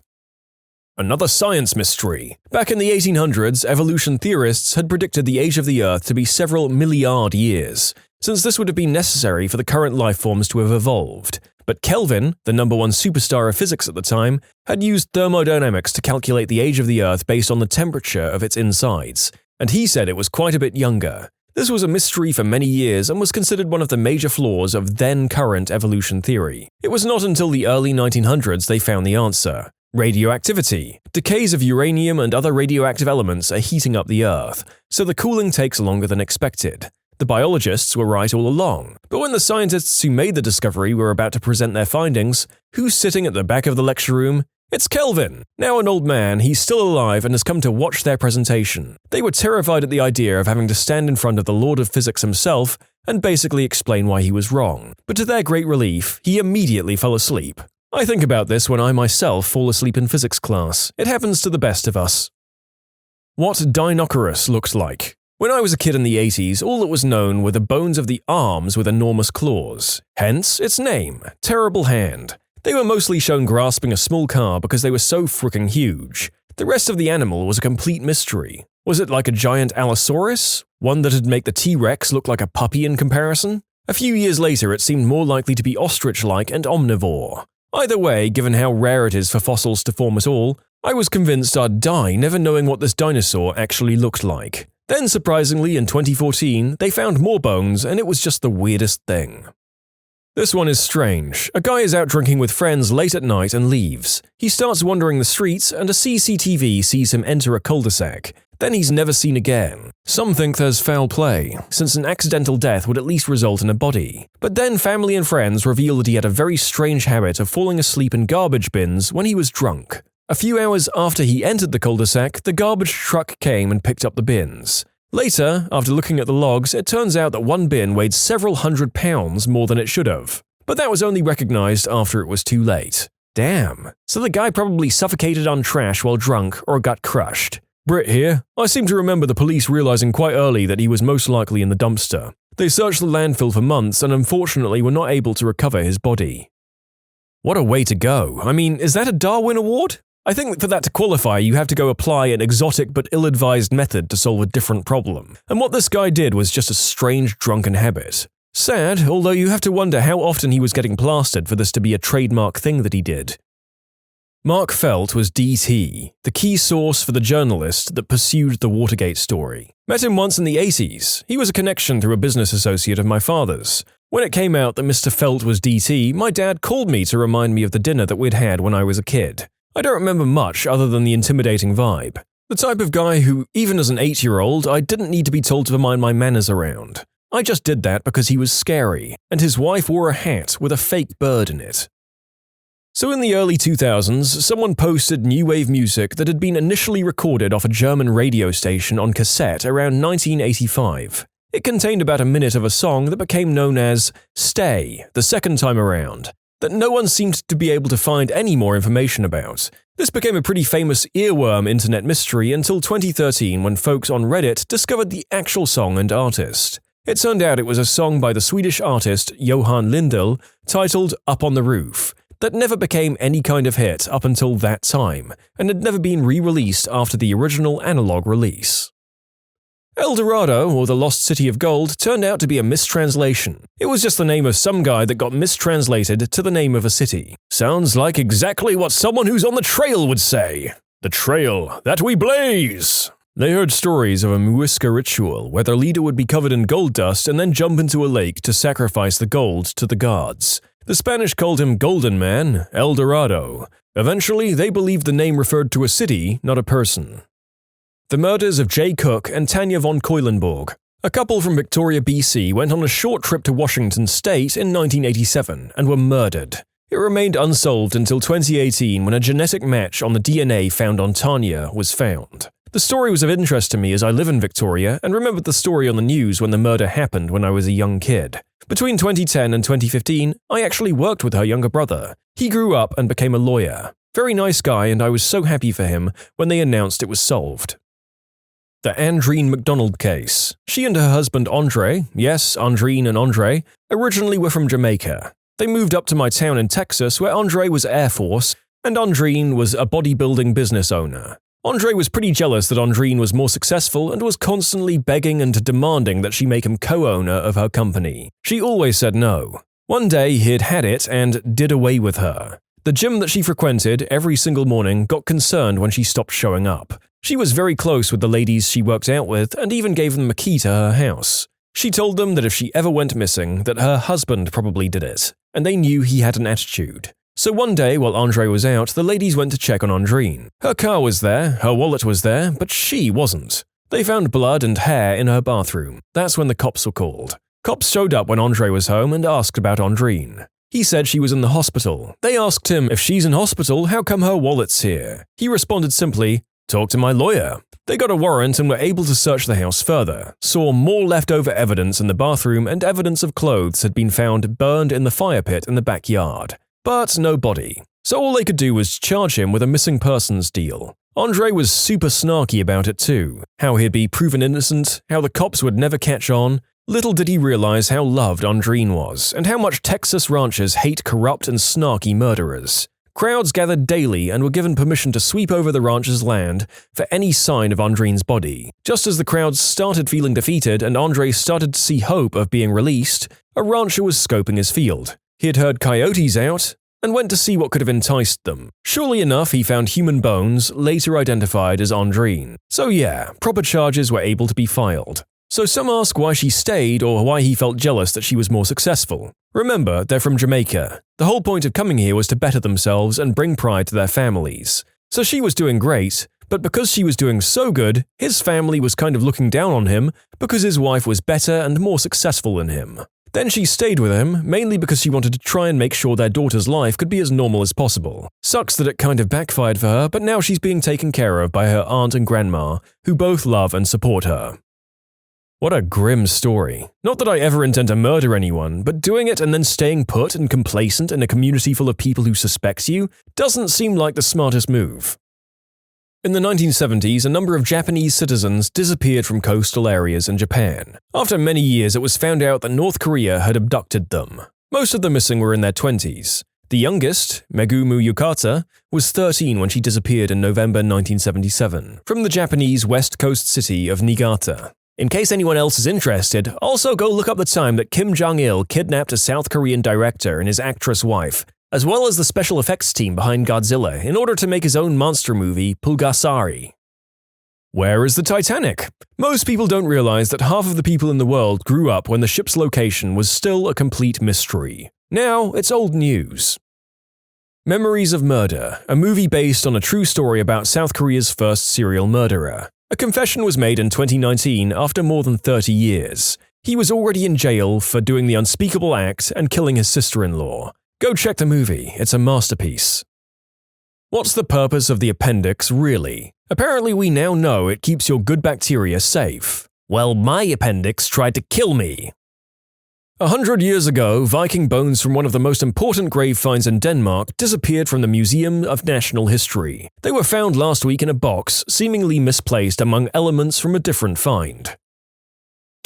Another science mystery. Back in the 1800s, evolution theorists had predicted the age of the Earth to be several milliard years, since this would have been necessary for the current life forms to have evolved. But Kelvin, the #1 superstar of physics at the time, had used thermodynamics to calculate the age of the Earth based on the temperature of its insides, and he said it was quite a bit younger. This was a mystery for many years and was considered one of the major flaws of then-current evolution theory. It was not until the early 1900s they found the answer. Radioactivity. Decays of uranium and other radioactive elements are heating up the Earth, so the cooling takes longer than expected. The biologists were right all along, but when the scientists who made the discovery were about to present their findings, who's sitting at the back of the lecture room? It's Kelvin! Now an old man, he's still alive and has come to watch their presentation. They were terrified at the idea of having to stand in front of the Lord of Physics himself and basically explain why he was wrong, but to their great relief, he immediately fell asleep. I think about this when I myself fall asleep in physics class. It happens to the best of us. What Dinoceras looks like. When I was a kid in the 80s, all that was known were the bones of the arms with enormous claws. Hence, its name, Terrible Hand. They were mostly shown grasping a small car because they were so fricking huge. The rest of the animal was a complete mystery. Was it like a giant Allosaurus? One that'd make the T-Rex look like a puppy in comparison? A few years later, it seemed more likely to be ostrich-like and omnivore. Either way, given how rare it is for fossils to form at all, I was convinced I'd die never knowing what this dinosaur actually looked like. Then, surprisingly, in 2014, they found more bones, and it was just the weirdest thing. This one is strange. A guy is out drinking with friends late at night and leaves. He starts wandering the streets, and a CCTV sees him enter a cul-de-sac. Then he's never seen again. Some think there's foul play, since an accidental death would at least result in a body. But then family and friends reveal that he had a very strange habit of falling asleep in garbage bins when he was drunk. A few hours after he entered the cul-de-sac, the garbage truck came and picked up the bins. Later, after looking at the logs, it turns out that one bin weighed several hundred pounds more than it should have. But that was only recognized after it was too late. Damn. So the guy probably suffocated on trash while drunk or got crushed. Britt here. I seem to remember the police realizing quite early that he was most likely in the dumpster. They searched the landfill for months and unfortunately were not able to recover his body. What a way to go. I mean, is that a Darwin Award? I think for that to qualify, you have to go apply an exotic but ill-advised method to solve a different problem. And what this guy did was just a strange drunken habit. Sad, although you have to wonder how often he was getting plastered for this to be a trademark thing that he did. Mark Felt was DT, the key source for the journalist that pursued the Watergate story. Met him once in the 80s. He was a connection through a business associate of my father's. When it came out that Mr. Felt was DT, my dad called me to remind me of the dinner that we'd had when I was a kid. I don't remember much other than the intimidating vibe. The type of guy who, even as an 8-year-old, I didn't need to be told to mind my manners around. I just did that because he was scary, and his wife wore a hat with a fake bird in it. So in the early 2000s, someone posted new wave music that had been initially recorded off a German radio station on cassette around 1985. It contained about a minute of a song that became known as Stay, the second time around, that no one seemed to be able to find any more information about. This became a pretty famous earworm internet mystery until 2013 when folks on Reddit discovered the actual song and artist. It turned out it was a song by the Swedish artist Johan Lindell titled Up on the Roof, that never became any kind of hit up until that time, and had never been re-released after the original analog release. El Dorado, or the Lost City of Gold, turned out to be a mistranslation. It was just the name of some guy that got mistranslated to the name of a city. Sounds like exactly what someone who's on the trail would say. The trail that we blaze! They heard stories of a Muisca ritual where their leader would be covered in gold dust and then jump into a lake to sacrifice the gold to the gods. The Spanish called him Golden Man, El Dorado. Eventually, they believed the name referred to a city, not a person. The murders of Jay Cook and Tanya von Keulenborg. A couple from Victoria, BC went on a short trip to Washington State in 1987 and were murdered. It remained unsolved until 2018 when a genetic match on the DNA found on Tanya was found. The story was of interest to me as I live in Victoria and remembered the story on the news when the murder happened when I was a young kid. Between 2010 and 2015, I actually worked with her younger brother. He grew up and became a lawyer. Very nice guy, and I was so happy for him when they announced it was solved. The Andreen McDonald case. She and her husband Andre, yes, Andreen and Andre, originally were from Jamaica. They moved up to my town in Texas where Andre was Air Force and Andreen was a bodybuilding business owner. Andre was pretty jealous that Andreen was more successful and was constantly begging and demanding that she make him co-owner of her company. She always said no. One day he'd had it and did away with her. The gym that she frequented every single morning got concerned when she stopped showing up. She was very close with the ladies she worked out with and even gave them a key to her house. She told them that if she ever went missing, that her husband probably did it, and they knew he had an attitude. So one day, while Andre was out, the ladies went to check on Andreen. Her car was there, her wallet was there, but she wasn't. They found blood and hair in her bathroom. That's when the cops were called. Cops showed up when Andre was home and asked about Andreen. He said she was in the hospital. They asked him, if she's in hospital, how come her wallet's here? He responded simply, talk to my lawyer. They got a warrant and were able to search the house further, saw more leftover evidence in the bathroom and evidence of clothes had been found burned in the fire pit in the backyard. But no body. So all they could do was charge him with a missing persons deal. Andre was super snarky about it too. How he'd be proven innocent, how the cops would never catch on. Little did he realize how loved Andreen was, and how much Texas ranchers hate corrupt and snarky murderers. Crowds gathered daily and were given permission to sweep over the rancher's land for any sign of Andreen's body. Just as the crowds started feeling defeated and Andre started to see hope of being released, a rancher was scoping his field. He had heard coyotes out and went to see what could have enticed them. Surely enough, he found human bones, later identified as Andreen. So yeah, proper charges were able to be filed. So some ask why she stayed or why he felt jealous that she was more successful. Remember, they're from Jamaica. The whole point of coming here was to better themselves and bring pride to their families. So she was doing great, but because she was doing so good, his family was kind of looking down on him because his wife was better and more successful than him. Then she stayed with him, mainly because she wanted to try and make sure their daughter's life could be as normal as possible. Sucks that it kind of backfired for her, but now she's being taken care of by her aunt and grandma, who both love and support her. What a grim story. Not that I ever intend to murder anyone, but doing it and then staying put and complacent in a community full of people who suspect you doesn't seem like the smartest move. In the 1970s, a number of Japanese citizens disappeared from coastal areas in Japan. After many years, it was found out that North Korea had abducted them. Most of the missing were in their 20s. The youngest, Megumu Yukata, was 13 when she disappeared in November 1977 from the Japanese west coast city of Niigata. In case anyone else is interested, also go look up the time that Kim Jong-il kidnapped a South Korean director and his actress wife, as well as the special effects team behind Godzilla in order to make his own monster movie, Pulgasari. Where is the Titanic? Most people don't realize that half of the people in the world grew up when the ship's location was still a complete mystery. Now, it's old news. Memories of Murder, a movie based on a true story about South Korea's first serial murderer. A confession was made in 2019 after more than 30 years. He was already in jail for doing the unspeakable act and killing his sister-in-law. Go check the movie, it's a masterpiece. What's the purpose of the appendix, really? Apparently we now know it keeps your good bacteria safe. Well, my appendix tried to kill me. 100 years ago, Viking bones from one of the most important grave finds in Denmark disappeared from the Museum of National History. They were found last week in a box, seemingly misplaced among elements from a different find.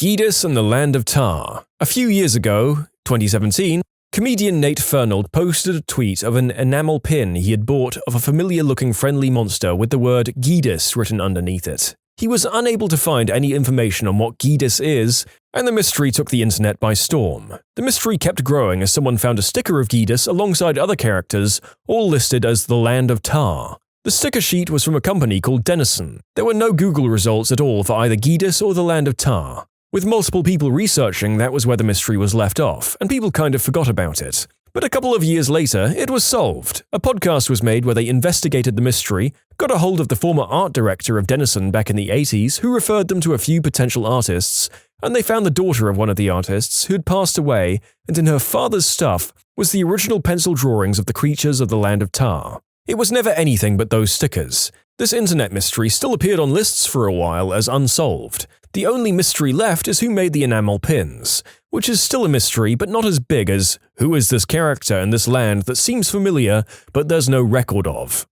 Gidus and the Land of Tar. A few years ago, 2017, comedian Nate Fernald posted a tweet of an enamel pin he had bought of a familiar-looking friendly monster with the word Gidus written underneath it. He was unable to find any information on what Gidus is, and the mystery took the internet by storm. The mystery kept growing as someone found a sticker of Gidus alongside other characters, all listed as the Land of Tar. The sticker sheet was from a company called Denison. There were no Google results at all for either Gidus or the Land of Tar. With multiple people researching, that was where the mystery was left off, and people kind of forgot about it. But a couple of years later, it was solved. A podcast was made where they investigated the mystery, got a hold of the former art director of Denison back in the 80s, who referred them to a few potential artists, and they found the daughter of one of the artists who had passed away, and in her father's stuff was the original pencil drawings of the creatures of the Land of Tar. It was never anything but those stickers. This internet mystery still appeared on lists for a while as unsolved. The only mystery left is who made the enamel pins, which is still a mystery but not as big as who is this character in this land that seems familiar but there's no record of.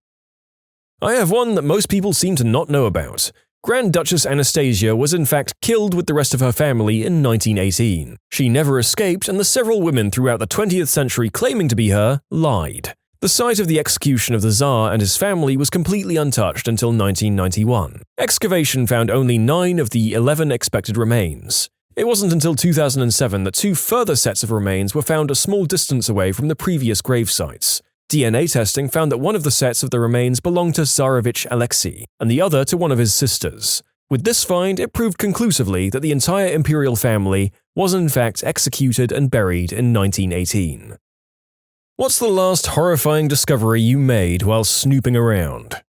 I have one that most people seem to not know about. Grand Duchess Anastasia was in fact killed with the rest of her family in 1918. She never escaped, and the several women throughout the 20th century claiming to be her lied. The site of the execution of the Tsar and his family was completely untouched until 1991. Excavation found only 9 of the 11 expected remains. It wasn't until 2007 that 2 further sets of remains were found a small distance away from the previous grave sites. DNA testing found that one of the sets of the remains belonged to Tsarevich Alexei, and the other to one of his sisters. With this find, it proved conclusively that the entire imperial family was in fact executed and buried in 1918. What's the last horrifying discovery you made while snooping around?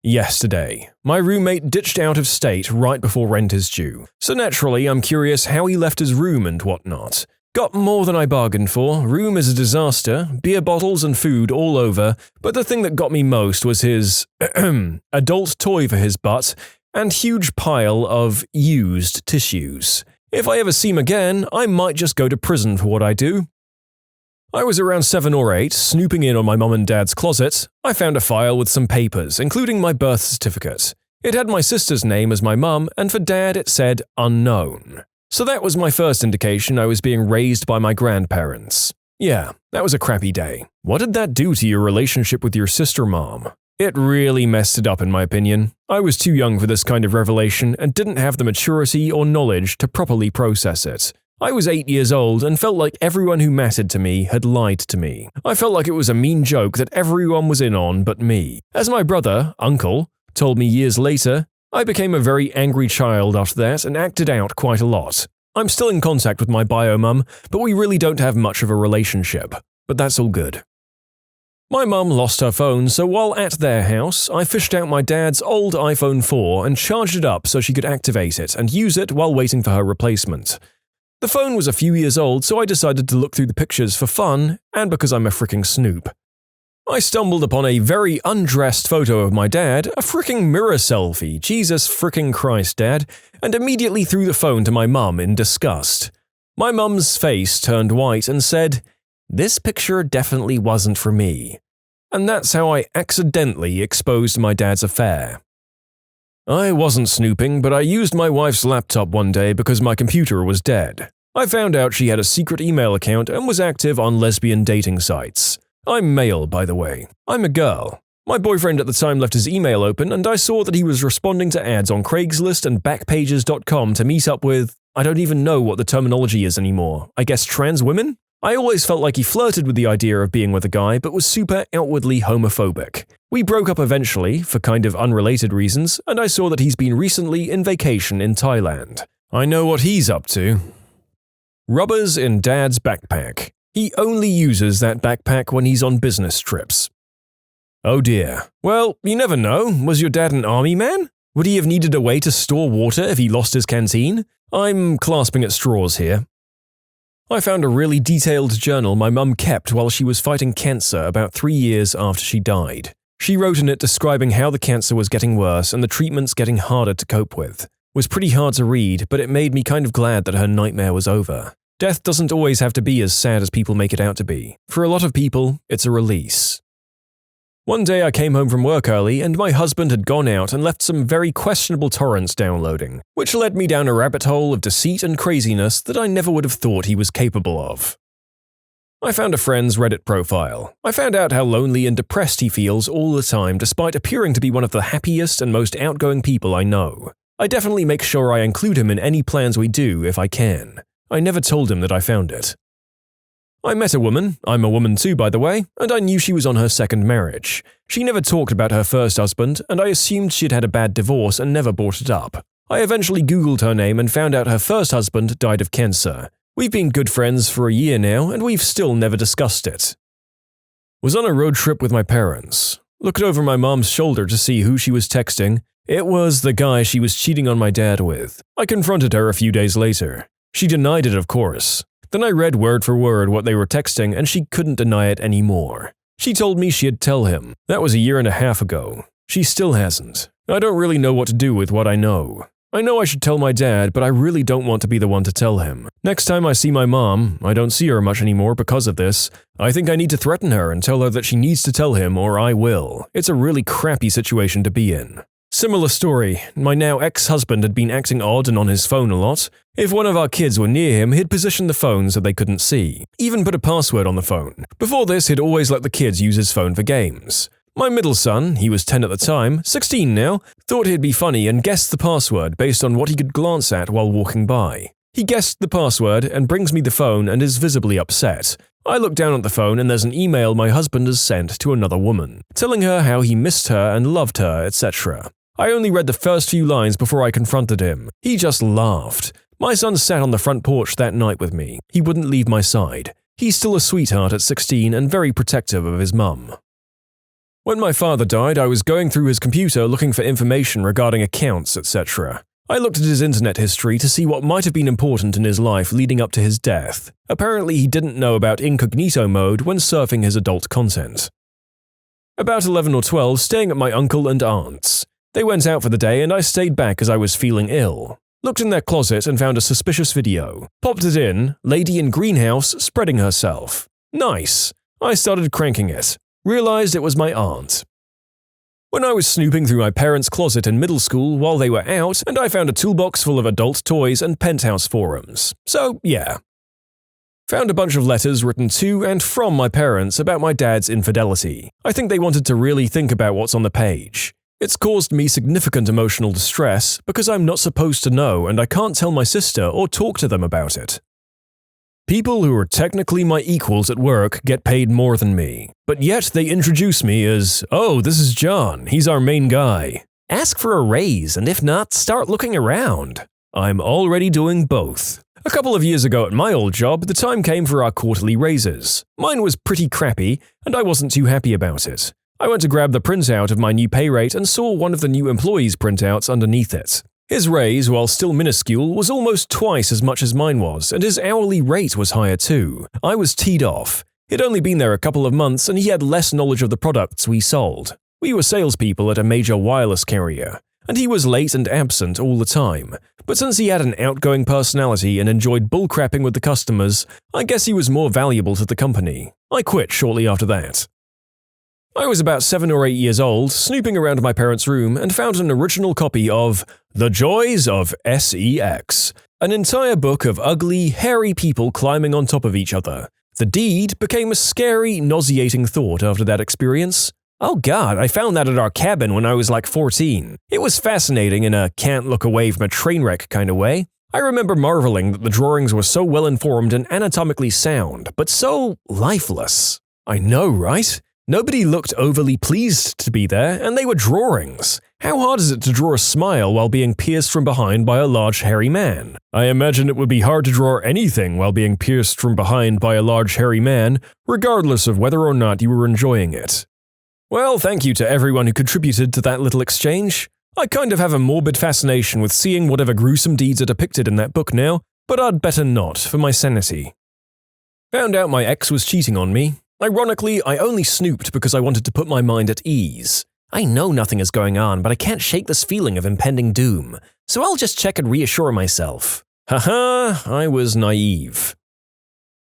Yesterday, my roommate ditched out of state right before rent is due, so naturally I'm curious how he left his room and whatnot. Got more than I bargained for, room is a disaster, beer bottles and food all over, but the thing that got me most was his adult toy for his butt and huge pile of used tissues. If I ever see him again, I might just go to prison for what I do. I was around 7 or 8, snooping in on my mum and dad's closet. I found a file with some papers, including my birth certificate. It had my sister's name as my mum, and for dad it said unknown. So that was my first indication I was being raised by my grandparents. Yeah, that was a crappy day. What did that do to your relationship with your sister mom? It really messed it up in my opinion. I was too young for this kind of revelation and didn't have the maturity or knowledge to properly process it. I was 8 years old and felt like everyone who mattered to me had lied to me. I felt like it was a mean joke that everyone was in on but me. As my brother, uncle, told me years later, I became a very angry child after that and acted out quite a lot. I'm still in contact with my bio mum, but we really don't have much of a relationship. But that's all good. My mum lost her phone, so while at their house, I fished out my dad's old iPhone 4 and charged it up so she could activate it and use it while waiting for her replacement. The phone was a few years old, so I decided to look through the pictures for fun and because I'm a fricking snoop. I stumbled upon a very undressed photo of my dad, a fricking mirror selfie, Jesus fricking Christ, Dad, and immediately threw the phone to my mum in disgust. My mum's face turned white and said, "This picture definitely wasn't for me." And that's how I accidentally exposed my dad's affair. I wasn't snooping, but I used my wife's laptop one day because my computer was dead. I found out she had a secret email account and was active on lesbian dating sites. I'm male, by the way. I'm a girl. My boyfriend at the time left his email open and I saw that he was responding to ads on Craigslist and Backpages.com to meet up with, I don't even know what the terminology is anymore, I guess trans women? I always felt like he flirted with the idea of being with a guy but was super outwardly homophobic. We broke up eventually, for kind of unrelated reasons, and I saw that he's been recently in vacation in Thailand. I know what he's up to. Rubbers in Dad's backpack. He only uses that backpack when he's on business trips. Oh dear. Well, you never know. Was your dad an army man? Would he have needed a way to store water if he lost his canteen? I'm clasping at straws here. I found a really detailed journal my mum kept while she was fighting cancer about 3 years after she died. She wrote in it describing how the cancer was getting worse and the treatments getting harder to cope with. It was pretty hard to read, but it made me kind of glad that her nightmare was over. Death doesn't always have to be as sad as people make it out to be. For a lot of people, it's a release. One day I came home from work early and my husband had gone out and left some very questionable torrents downloading, which led me down a rabbit hole of deceit and craziness that I never would have thought he was capable of. I found a friend's Reddit profile. I found out how lonely and depressed he feels all the time despite appearing to be one of the happiest and most outgoing people I know. I definitely make sure I include him in any plans we do if I can. I never told him that I found it. I met a woman, I'm a woman too by the way, and I knew she was on her second marriage. She never talked about her first husband, and I assumed she'd had a bad divorce and never brought it up. I eventually Googled her name and found out her first husband died of cancer. We've been good friends for a year now, and we've still never discussed it. Was on a road trip with my parents. Looked over my mom's shoulder to see who she was texting. It was the guy she was cheating on my dad with. I confronted her a few days later. She denied it, of course. Then I read word for word what they were texting and she couldn't deny it anymore. She told me she'd tell him. That was a year and a half ago. She still hasn't. I don't really know what to do with what I know. I know I should tell my dad, but I really don't want to be the one to tell him. Next time I see my mom, I don't see her much anymore because of this, I think I need to threaten her and tell her that she needs to tell him or I will. It's a really crappy situation to be in. Similar story, my now ex-husband had been acting odd and on his phone a lot. If one of our kids were near him, he'd position the phone so they couldn't see. Even put a password on the phone. Before this, he'd always let the kids use his phone for games. My middle son, he was 10 at the time, 16 now, thought he'd be funny and guessed the password based on what he could glance at while walking by. He guessed the password and brings me the phone and is visibly upset. I look down at the phone and there's an email my husband has sent to another woman, telling her how he missed her and loved her, etc. I only read the first few lines before I confronted him. He just laughed. My son sat on the front porch that night with me. He wouldn't leave my side. He's still a sweetheart at 16 and very protective of his mum. When my father died, I was going through his computer looking for information regarding accounts, etc. I looked at his internet history to see what might have been important in his life leading up to his death. Apparently, he didn't know about incognito mode when surfing his adult content. About 11 or 12, staying at my uncle and aunt's. They went out for the day and I stayed back as I was feeling ill. Looked in their closet and found a suspicious video. Popped it in, lady in greenhouse spreading herself. Nice. I started cranking it. Realized it was my aunt. When I was snooping through my parents' closet in middle school while they were out, and I found a toolbox full of adult toys and penthouse forums. So, yeah. Found a bunch of letters written to and from my parents about my dad's infidelity. I think they wanted to really think about what's on the page. It's caused me significant emotional distress because I'm not supposed to know and I can't tell my sister or talk to them about it. People who are technically my equals at work get paid more than me, but yet they introduce me as, "Oh, this is John, he's our main guy. Ask for a raise, and if not, start looking around." I'm already doing both. A couple of years ago at my old job, the time came for our quarterly raises. Mine was pretty crappy, and I wasn't too happy about it. I went to grab the printout of my new pay rate and saw one of the new employees' printouts underneath it. His raise, while still minuscule, was almost twice as much as mine was, and his hourly rate was higher too. I was teed off. He'd only been there a couple of months and he had less knowledge of the products we sold. We were salespeople at a major wireless carrier, and he was late and absent all the time. But since he had an outgoing personality and enjoyed bullcrapping with the customers, I guess he was more valuable to the company. I quit shortly after that. I was about 7 or 8 years old, snooping around my parents' room and found an original copy of The Joys of SEX, an entire book of ugly, hairy people climbing on top of each other. The deed became a scary, nauseating thought after that experience. Oh god, I found that at our cabin when I was like 14. It was fascinating in a can't look away from a train wreck kind of way. I remember marveling that the drawings were so well informed and anatomically sound, but so lifeless. I know, right? Nobody looked overly pleased to be there, and they were drawings. How hard is it to draw a smile while being pierced from behind by a large hairy man? I imagine it would be hard to draw anything while being pierced from behind by a large hairy man, regardless of whether or not you were enjoying it. Well, thank you to everyone who contributed to that little exchange. I kind of have a morbid fascination with seeing whatever gruesome deeds are depicted in that book now, but I'd better not, for my sanity. Found out my ex was cheating on me. Ironically, I only snooped because I wanted to put my mind at ease. I know nothing is going on, but I can't shake this feeling of impending doom, so I'll just check and reassure myself. Haha, I was naive.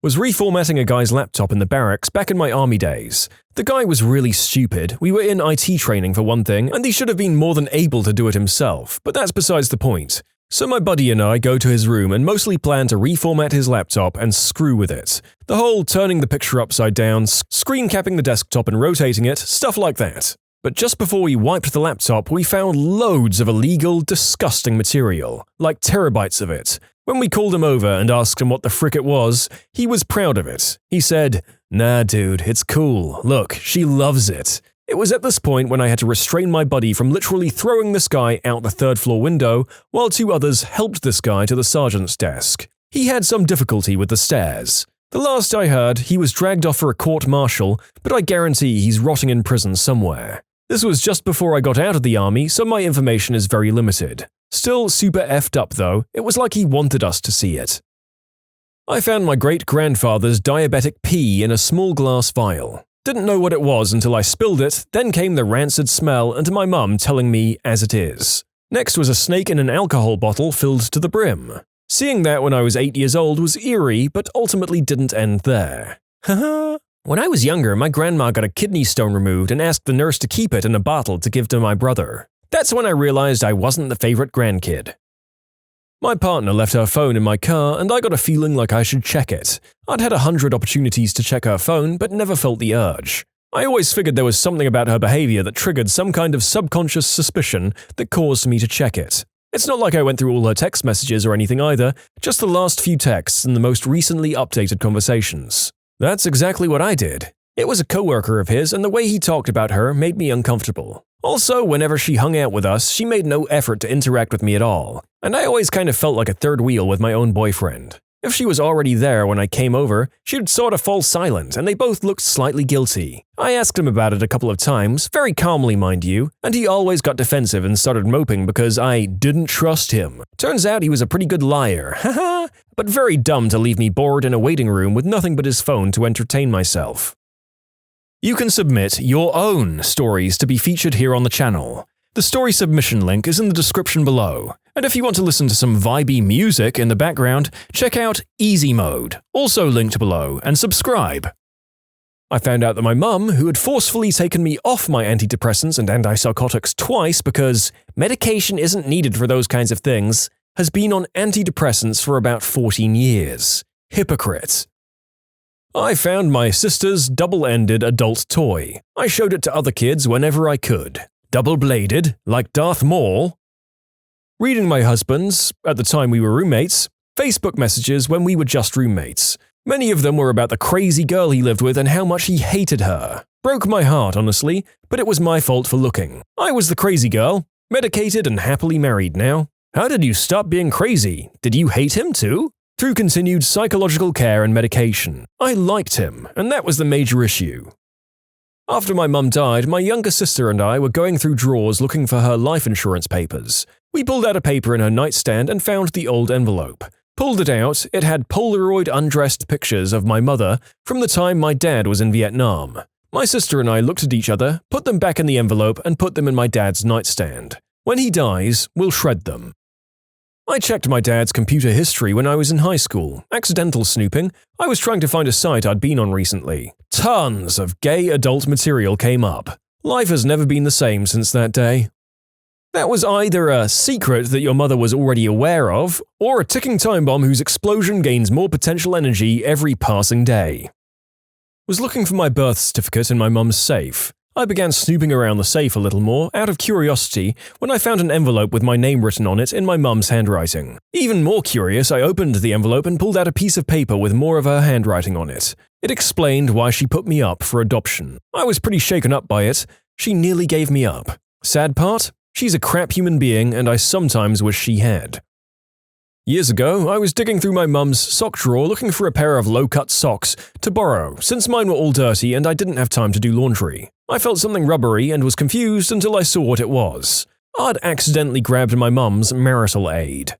Was reformatting a guy's laptop in the barracks back in my army days. The guy was really stupid. We were in IT training for one thing, and he should have been more than able to do it himself, but that's besides the point. So my buddy and I go to his room and mostly plan to reformat his laptop and screw with it. The whole turning the picture upside down, screen capping the desktop and rotating it, stuff like that. But just before we wiped the laptop, we found loads of illegal, disgusting material, like terabytes of it. When we called him over and asked him what the frick it was, he was proud of it. He said, "Nah, dude, it's cool. Look, she loves it." It was at this point when I had to restrain my buddy from literally throwing this guy out the third-floor window, while two others helped this guy to the sergeant's desk. He had some difficulty with the stairs. The last I heard, he was dragged off for a court-martial, but I guarantee he's rotting in prison somewhere. This was just before I got out of the army, so my information is very limited. Still super effed up though, it was like he wanted us to see it. I found my great-grandfather's diabetic pee in a small glass vial. Didn't know what it was until I spilled it, then came the rancid smell and my mum telling me as it is. Next was a snake in an alcohol bottle filled to the brim. Seeing that when I was 8 years old was eerie, but ultimately didn't end there. Haha. When I was younger, my grandma got a kidney stone removed and asked the nurse to keep it in a bottle to give to my brother. That's when I realized I wasn't the favorite grandkid. My partner left her phone in my car and I got a feeling like I should check it. I'd had 100 opportunities to check her phone but never felt the urge. I always figured there was something about her behavior that triggered some kind of subconscious suspicion that caused me to check it. It's not like I went through all her text messages or anything either, just the last few texts and the most recently updated conversations. That's exactly what I did. It was a coworker of his and the way he talked about her made me uncomfortable. Also, whenever she hung out with us, she made no effort to interact with me at all, and I always kind of felt like a third wheel with my own boyfriend. If she was already there when I came over, she'd sort of fall silent and they both looked slightly guilty. I asked him about it a couple of times, very calmly mind you, and he always got defensive and started moping because I didn't trust him. Turns out he was a pretty good liar, haha, but very dumb to leave me bored in a waiting room with nothing but his phone to entertain myself. You can submit your own stories to be featured here on the channel. The story submission link is in the description below. And if you want to listen to some vibey music in the background, check out easymode, also linked below, and subscribe. I found out that my mum, who had forcefully taken me off my antidepressants and antipsychotics twice because medication isn't needed for those kinds of things, has been on antidepressants for about 14 years. Hypocrite. I found my sister's double-ended adult toy. I showed it to other kids whenever I could. Double-bladed, like Darth Maul. Reading my husband's, at the time we were roommates, Facebook messages when we were just roommates. Many of them were about the crazy girl he lived with and how much he hated her. Broke my heart, honestly, but it was my fault for looking. I was the crazy girl, medicated and happily married now. How did you stop being crazy? Did you hate him too? Through continued psychological care and medication. I liked him, and that was the major issue. After my mum died, my younger sister and I were going through drawers looking for her life insurance papers. We pulled out a paper in her nightstand and found the old envelope. Pulled it out, it had Polaroid undressed pictures of my mother from the time my dad was in Vietnam. My sister and I looked at each other, put them back in the envelope and put them in my dad's nightstand. When he dies, we'll shred them. I checked my dad's computer history when I was in high school. Accidental snooping. I was trying to find a site I'd been on recently. Tons of gay adult material came up. Life has never been the same since that day. That was either a secret that your mother was already aware of, or a ticking time bomb whose explosion gains more potential energy every passing day. Was looking for my birth certificate in my mum's safe. I began snooping around the safe a little more out of curiosity when I found an envelope with my name written on it in my mum's handwriting. Even more curious, I opened the envelope and pulled out a piece of paper with more of her handwriting on it. It explained why she put me up for adoption. I was pretty shaken up by it. She nearly gave me up. Sad part? She's a crap human being, and I sometimes wish she had. Years ago, I was digging through my mum's sock drawer looking for a pair of low-cut socks to borrow, since mine were all dirty and I didn't have time to do laundry. I felt something rubbery and was confused until I saw what it was. I'd accidentally grabbed my mum's marital aid.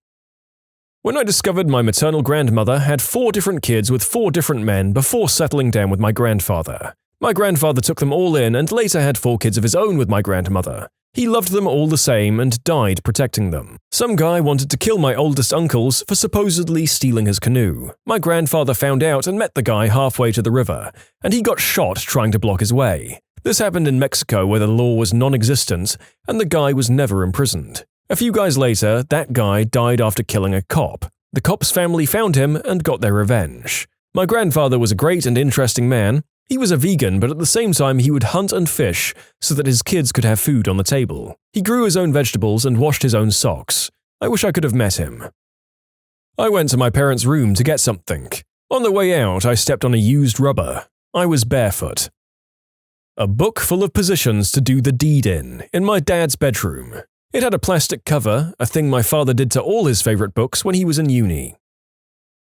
When I discovered my maternal grandmother had 4 different kids with 4 different men before settling down with my grandfather. My grandfather took them all in and later had 4 kids of his own with my grandmother. He loved them all the same and died protecting them. Some guy wanted to kill my oldest uncles for supposedly stealing his canoe. My grandfather found out and met the guy halfway to the river, and he got shot trying to block his way. This happened in Mexico where the law was non-existent and the guy was never imprisoned. A few guys later, that guy died after killing a cop. The cop's family found him and got their revenge. My grandfather was a great and interesting man. He was a vegan, but at the same time he would hunt and fish so that his kids could have food on the table. He grew his own vegetables and washed his own socks. I wish I could have met him. I went to my parents' room to get something. On the way out, I stepped on a used rubber. I was barefoot. A book full of positions to do the deed in my dad's bedroom. It had a plastic cover, a thing my father did to all his favorite books when he was in uni.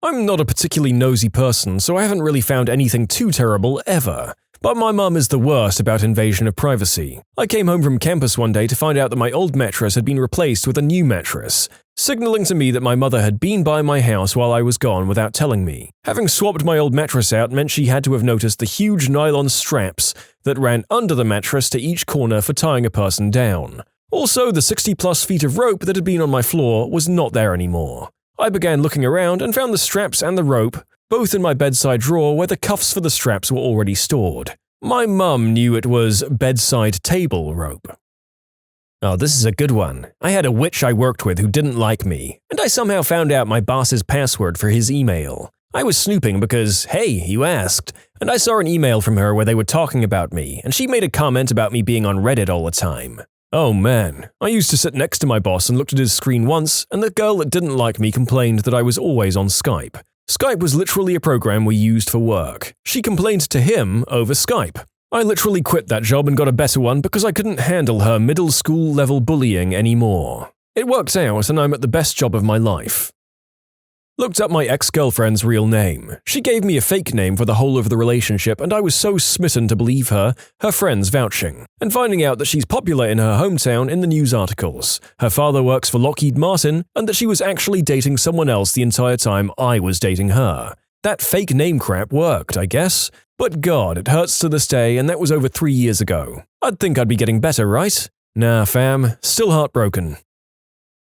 I'm not a particularly nosy person, so I haven't really found anything too terrible ever. But my mum is the worst about invasion of privacy. I came home from campus one day to find out that my old mattress had been replaced with a new mattress, signaling to me that my mother had been by my house while I was gone without telling me. Having swapped my old mattress out meant she had to have noticed the huge nylon straps that ran under the mattress to each corner for tying a person down. Also, the 60+ feet of rope that had been on my floor was not there anymore. I began looking around and found the straps and the rope, both in my bedside drawer where the cuffs for the straps were already stored. My mum knew it was bedside table rope. Oh, this is a good one. I had a witch I worked with who didn't like me, and I somehow found out my boss's password for his email. I was snooping because, hey, you asked, and I saw an email from her where they were talking about me, and she made a comment about me being on Reddit all the time. Oh man, I used to sit next to my boss and looked at his screen once, and the girl that didn't like me complained that I was always on Skype. Skype was literally a program we used for work. She complained to him over Skype. I literally quit that job and got a better one because I couldn't handle her middle school level bullying anymore. It worked out and I'm at the best job of my life. Looked up my ex-girlfriend's real name. She gave me a fake name for the whole of the relationship and I was so smitten to believe her friends vouching, and finding out that she's popular in her hometown in the news articles. Her father works for Lockheed Martin and that she was actually dating someone else the entire time I was dating her. That fake name crap worked, I guess. But God, it hurts to this day and that was over 3 years ago. I'd think I'd be getting better, right? Nah, fam, still heartbroken.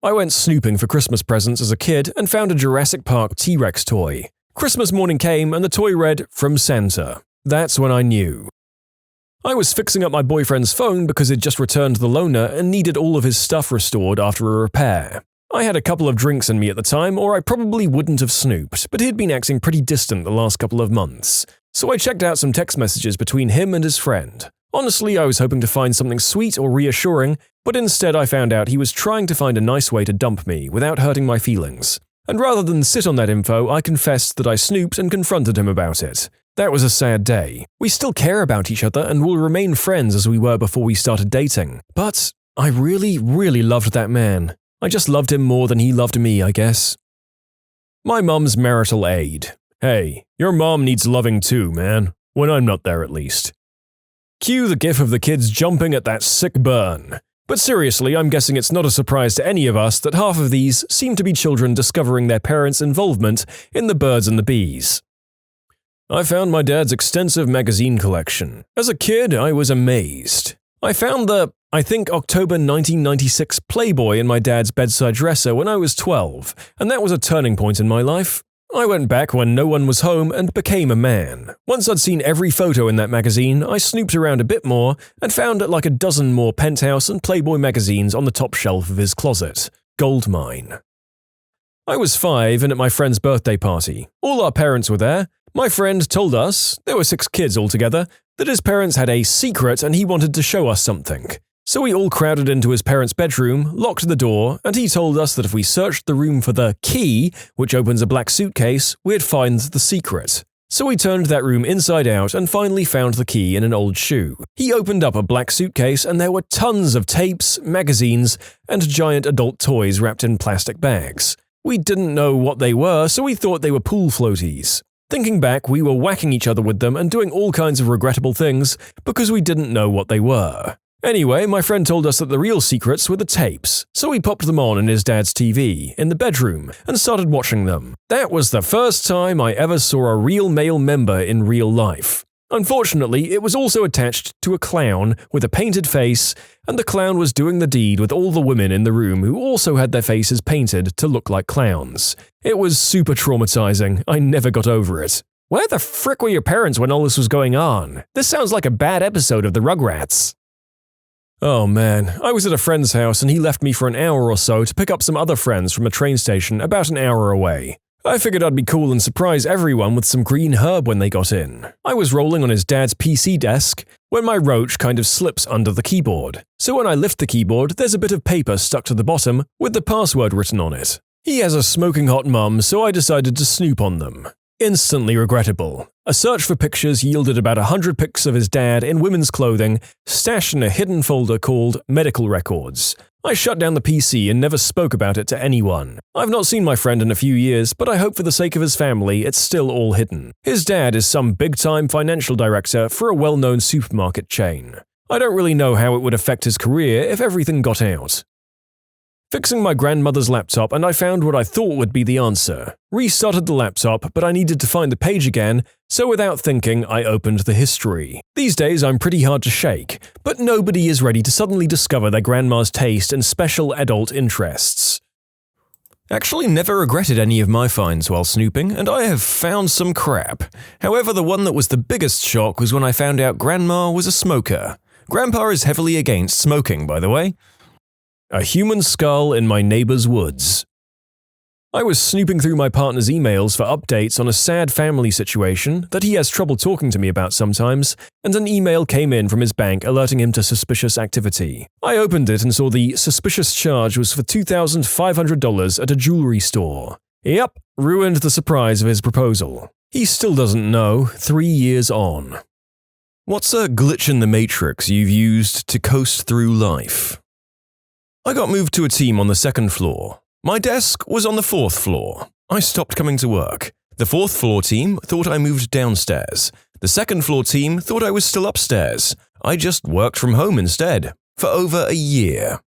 I went snooping for Christmas presents as a kid and found a Jurassic Park T-Rex toy. Christmas morning came and the toy read, "From Santa." That's when I knew. I was fixing up my boyfriend's phone because he'd just returned the loaner and needed all of his stuff restored after a repair. I had a couple of drinks in me at the time or I probably wouldn't have snooped, but he'd been acting pretty distant the last couple of months. So I checked out some text messages between him and his friend. Honestly, I was hoping to find something sweet or reassuring, but instead I found out he was trying to find a nice way to dump me without hurting my feelings. And rather than sit on that info, I confessed that I snooped and confronted him about it. That was a sad day. We still care about each other and will remain friends as we were before we started dating. But I really, really loved that man. I just loved him more than he loved me, I guess. My mum's marital aid. Hey, your mom needs loving too, man. When I'm not there at least. Cue the gif of the kids jumping at that sick burn. But seriously, I'm guessing it's not a surprise to any of us that half of these seem to be children discovering their parents' involvement in the birds and the bees. I found my dad's extensive magazine collection. As a kid, I was amazed. I found the, I think, October 1996 Playboy in my dad's bedside dresser when I was 12, and that was a turning point in my life. I went back when no one was home and became a man. Once I'd seen every photo in that magazine, I snooped around a bit more and found like a dozen more Penthouse and Playboy magazines on the top shelf of his closet. Goldmine. I was 5 and at my friend's birthday party. All our parents were there. My friend told us, there were 6 kids altogether, that his parents had a secret and he wanted to show us something. So we all crowded into his parents' bedroom, locked the door, and he told us that if we searched the room for the key, which opens a black suitcase, we'd find the secret. So we turned that room inside out and finally found the key in an old shoe. He opened up a black suitcase and there were tons of tapes, magazines, and giant adult toys wrapped in plastic bags. We didn't know what they were, so we thought they were pool floaties. Thinking back, we were whacking each other with them and doing all kinds of regrettable things because we didn't know what they were. Anyway, my friend told us that the real secrets were the tapes, so we popped them on in his dad's TV, in the bedroom, and started watching them. That was the first time I ever saw a real male member in real life. Unfortunately, it was also attached to a clown with a painted face, and the clown was doing the deed with all the women in the room who also had their faces painted to look like clowns. It was super traumatizing. I never got over it. Where the frick were your parents when all this was going on? This sounds like a bad episode of the Rugrats. Oh man, I was at a friend's house and he left me for an hour or so to pick up some other friends from a train station about an hour away. I figured I'd be cool and surprise everyone with some green herb when they got in. I was rolling on his dad's PC desk when my roach kind of slips under the keyboard. So when I lift the keyboard, there's a bit of paper stuck to the bottom with the password written on it. He has a smoking hot mum, so I decided to snoop on them. Instantly regrettable. A search for pictures yielded about 100 pics of his dad in women's clothing, stashed in a hidden folder called Medical Records. I shut down the PC and never spoke about it to anyone. I've not seen my friend in a few years, but I hope for the sake of his family it's still all hidden. His dad is some big-time financial director for a well-known supermarket chain. I don't really know how it would affect his career if everything got out. Fixing my grandmother's laptop and I found what I thought would be the answer. Restarted the laptop, but I needed to find the page again, so without thinking, I opened the history. These days I'm pretty hard to shake, but nobody is ready to suddenly discover their grandma's taste and special adult interests. Actually never regretted any of my finds while snooping, and I have found some crap. However, the one that was the biggest shock was when I found out Grandma was a smoker. Grandpa is heavily against smoking, by the way. A human skull in my neighbor's woods. I was snooping through my partner's emails for updates on a sad family situation that he has trouble talking to me about sometimes, and an email came in from his bank alerting him to suspicious activity. I opened it and saw the suspicious charge was for $2,500 at a jewelry store. Yep, ruined the surprise of his proposal. He still doesn't know, 3 years on. What's a glitch in the matrix you've used to coast through life? I got moved to a team on the 2nd floor. My desk was on the 4th floor. I stopped coming to work. The 4th floor team thought I moved downstairs. The 2nd floor team thought I was still upstairs. I just worked from home instead, for over a year.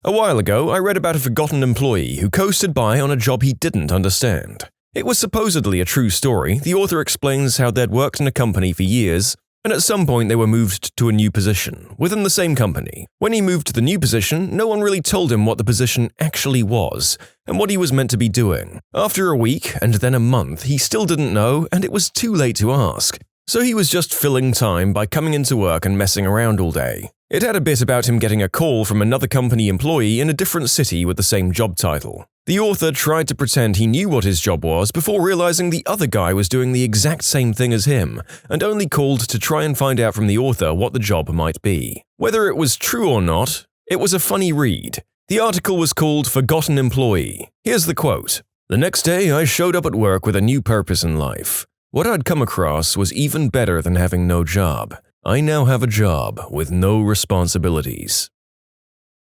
A while ago, I read about a forgotten employee who coasted by on a job he didn't understand. It was supposedly a true story. The author explains how they'd worked in a company for years, and at some point they were moved to a new position, within the same company. When he moved to the new position, no one really told him what the position actually was, and what he was meant to be doing. After a week, and then a month, he still didn't know, and it was too late to ask. So he was just filling time by coming into work and messing around all day. It had a bit about him getting a call from another company employee in a different city with the same job title. The author tried to pretend he knew what his job was before realizing the other guy was doing the exact same thing as him, and only called to try and find out from the author what the job might be. Whether it was true or not, it was a funny read. The article was called Forgotten Employee. Here's the quote. "The next day, I showed up at work with a new purpose in life. What I'd come across was even better than having no job. I now have a job with no responsibilities."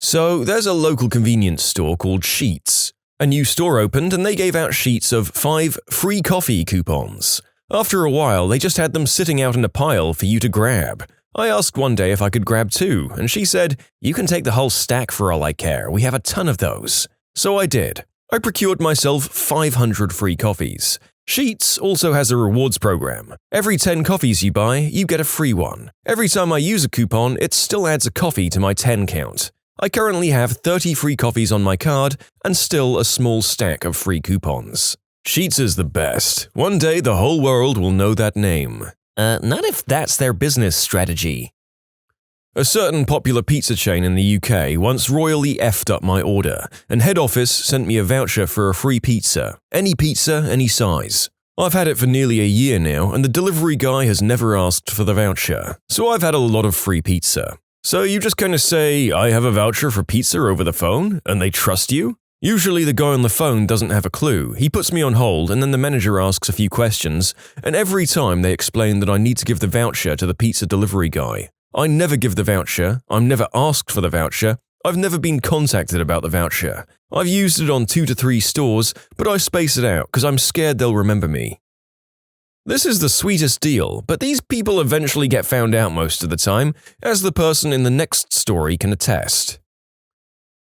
So, there's a local convenience store called Sheets. A new store opened and they gave out sheets of 5 free coffee coupons. After a while, they just had them sitting out in a pile for you to grab. I asked one day if I could grab 2, and she said, "You can take the whole stack for all I care, we have a ton of those." So I did. I procured myself 500 free coffees. Sheets also has a rewards program. Every 10 coffees you buy, you get a free one. Every time I use a coupon, it still adds a coffee to my 10 count. I currently have 30 free coffees on my card and still a small stack of free coupons. Sheets is the best. One day the whole world will know that name. Not if that's their business strategy. A certain popular pizza chain in the UK once royally effed up my order, and head office sent me a voucher for a free pizza. Any size. I've had it for nearly a year now, and the delivery guy has never asked for the voucher, so I've had a lot of free pizza. So you just kind of say, I have a voucher for pizza over the phone, and they trust you? Usually the guy on the phone doesn't have a clue. He puts me on hold, and then the manager asks a few questions, and every time they explain that I need to give the voucher to the pizza delivery guy. I never give the voucher, I'm never asked for the voucher, I've never been contacted about the voucher. I've used it on 2 to 3 stores, but I space it out because I'm scared they'll remember me. This is the sweetest deal, but these people eventually get found out most of the time, as the person in the next story can attest.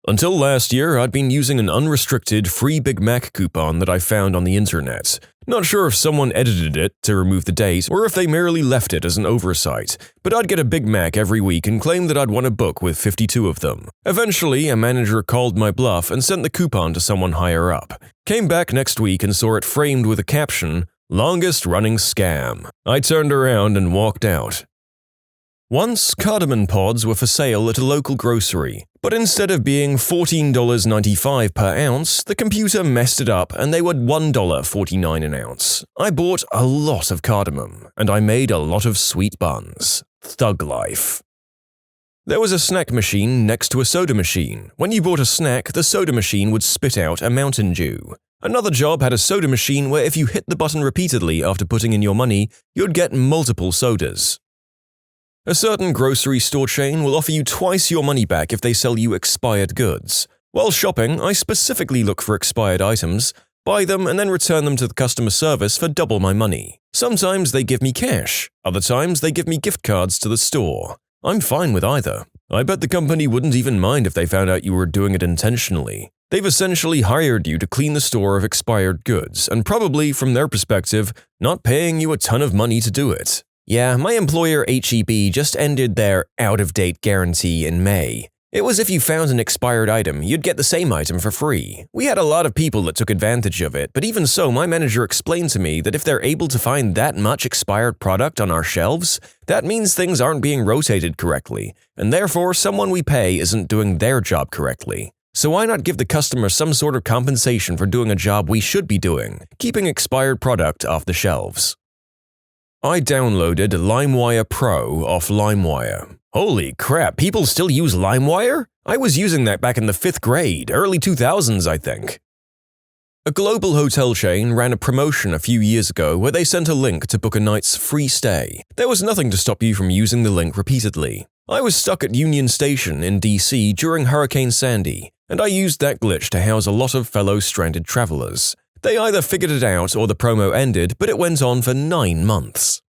Until last year, I'd been using an unrestricted free Big Mac coupon that I found on the internet. Not sure if someone edited it to remove the date or if they merely left it as an oversight, but I'd get a Big Mac every week and claim that I'd won a book with 52 of them. Eventually, a manager called my bluff and sent the coupon to someone higher up. Came back next week and saw it framed with a caption, "Longest running scam." I turned around and walked out. Once, cardamom pods were for sale at a local grocery, but instead of being $14.95 per ounce, the computer messed it up and they were $1.49 an ounce. I bought a lot of cardamom, and I made a lot of sweet buns. Thug life. There was a snack machine next to a soda machine. When you bought a snack, the soda machine would spit out a Mountain Dew. Another job had a soda machine where if you hit the button repeatedly after putting in your money, you'd get multiple sodas. A certain grocery store chain will offer you twice your money back if they sell you expired goods. While shopping, I specifically look for expired items, buy them and then return them to the customer service for double my money. Sometimes they give me cash, other times they give me gift cards to the store. I'm fine with either. I bet the company wouldn't even mind if they found out you were doing it intentionally. They've essentially hired you to clean the store of expired goods, and probably, from their perspective, not paying you a ton of money to do it. Yeah, my employer HEB just ended their out-of-date guarantee in May. It was if you found an expired item, you'd get the same item for free. We had a lot of people that took advantage of it, but even so, my manager explained to me that if they're able to find that much expired product on our shelves, that means things aren't being rotated correctly, and therefore someone we pay isn't doing their job correctly. So why not give the customer some sort of compensation for doing a job we should be doing, keeping expired product off the shelves? I downloaded LimeWire Pro off LimeWire. Holy crap, people still use LimeWire? I was using that back in the 5th grade, early 2000s, I think. A global hotel chain ran a promotion a few years ago where they sent a link to book a night's free stay. There was nothing to stop you from using the link repeatedly. I was stuck at Union Station in DC during Hurricane Sandy, and I used that glitch to house a lot of fellow stranded travelers. They either figured it out or the promo ended, but it went on for 9 months.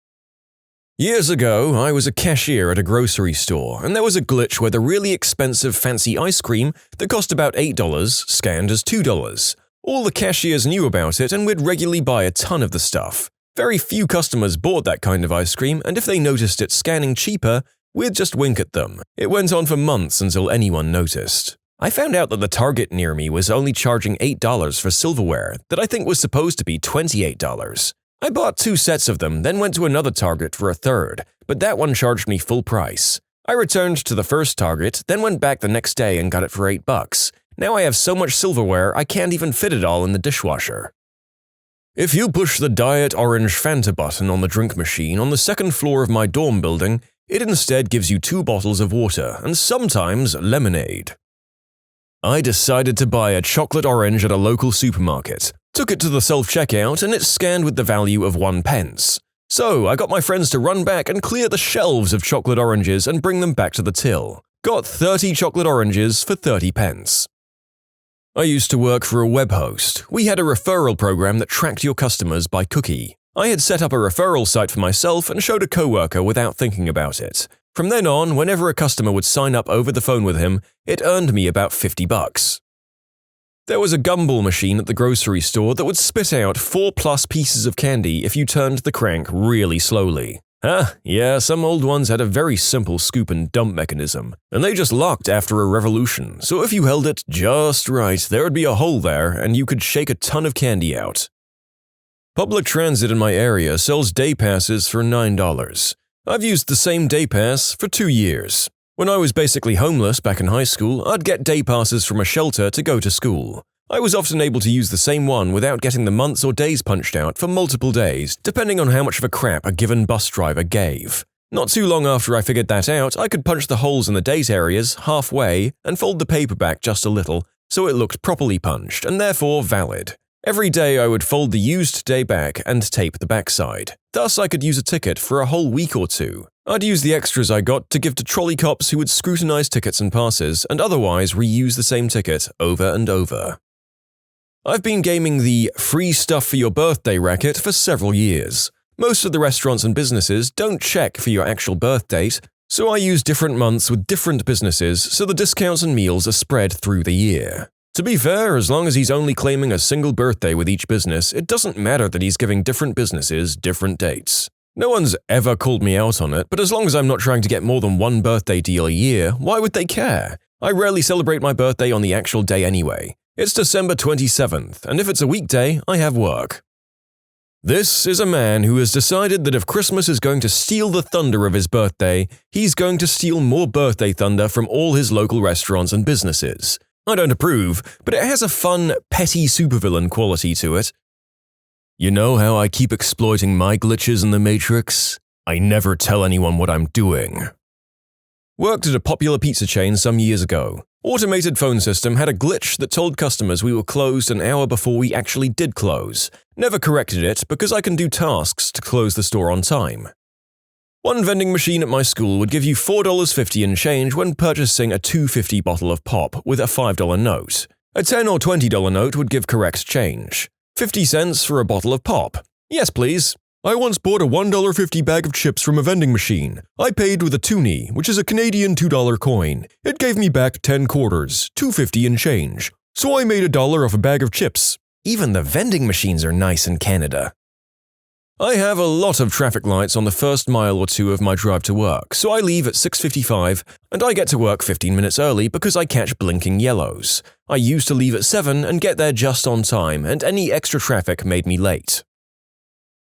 Years ago, I was a cashier at a grocery store, and there was a glitch where the really expensive fancy ice cream that cost about $8 scanned as $2. All the cashiers knew about it, and we'd regularly buy a ton of the stuff. Very few customers bought that kind of ice cream, and if they noticed it scanning cheaper, we'd just wink at them. It went on for months until anyone noticed. I found out that the Target near me was only charging $8 for silverware that I think was supposed to be $28. I bought 2 sets of them, then went to another Target for a third, but that one charged me full price. I returned to the first Target, then went back the next day and got it for $8. Now I have so much silverware I can't even fit it all in the dishwasher. If you push the Diet Orange Fanta button on the drink machine on the 2nd floor of my dorm building, it instead gives you 2 bottles of water and sometimes lemonade. I decided to buy a chocolate orange at a local supermarket, took it to the self-checkout, and it scanned with the value of 1 pence. So I got my friends to run back and clear the shelves of chocolate oranges and bring them back to the till. Got 30 chocolate oranges for 30 pence. I used to work for a web host. We had a referral program that tracked your customers by cookie. I had set up a referral site for myself and showed a coworker without thinking about it. From then on, whenever a customer would sign up over the phone with him, it earned me about $50. There was a gumball machine at the grocery store that would spit out 4+ pieces of candy if you turned the crank really slowly. Yeah, some old ones had a very simple scoop and dump mechanism, and they just locked after a revolution, so if you held it just right, there would be a hole there and you could shake a ton of candy out. Public transit in my area sells day passes for $9. I've used the same day pass for 2 years. When I was basically homeless back in high school, I'd get day passes from a shelter to go to school. I was often able to use the same one without getting the months or days punched out for multiple days, depending on how much of a crap a given bus driver gave. Not too long after I figured that out, I could punch the holes in the date areas halfway and fold the paper back just a little so it looked properly punched and therefore valid. Every day I would fold the used day back and tape the backside. Thus I could use a ticket for a whole week or two. I'd use the extras I got to give to trolley cops who would scrutinize tickets and passes and otherwise reuse the same ticket over and over. I've been gaming the free stuff for your birthday racket for several years. Most of the restaurants and businesses don't check for your actual birth date, so I use different months with different businesses so the discounts and meals are spread through the year. To be fair, as long as he's only claiming a single birthday with each business, it doesn't matter that he's giving different businesses different dates. No one's ever called me out on it, but as long as I'm not trying to get more than one birthday deal a year, why would they care? I rarely celebrate my birthday on the actual day anyway. It's December 27th, and if it's a weekday, I have work. This is a man who has decided that if Christmas is going to steal the thunder of his birthday, he's going to steal more birthday thunder from all his local restaurants and businesses. I don't approve, but it has a fun, petty supervillain quality to it. You know how I keep exploiting my glitches in the Matrix? I never tell anyone what I'm doing. Worked at a popular pizza chain some years ago. Automated phone system had a glitch that told customers we were closed an hour before we actually did close. Never corrected it because I can do tasks to close the store on time. One vending machine at my school would give you $4.50 in change when purchasing a $2.50 bottle of pop with a $5 note. A $10 or $20 note would give correct change. 50 cents for a bottle of pop. Yes, please. I once bought a $1.50 bag of chips from a vending machine. I paid with a toonie, which is a Canadian $2 coin. It gave me back 10 quarters, $2.50 in change. So I made $1 off a bag of chips. Even the vending machines are nice in Canada. I have a lot of traffic lights on the first mile or two of my drive to work, so I leave at 6:55 and I get to work 15 minutes early because I catch blinking yellows. I used to leave at 7 and get there just on time, and any extra traffic made me late.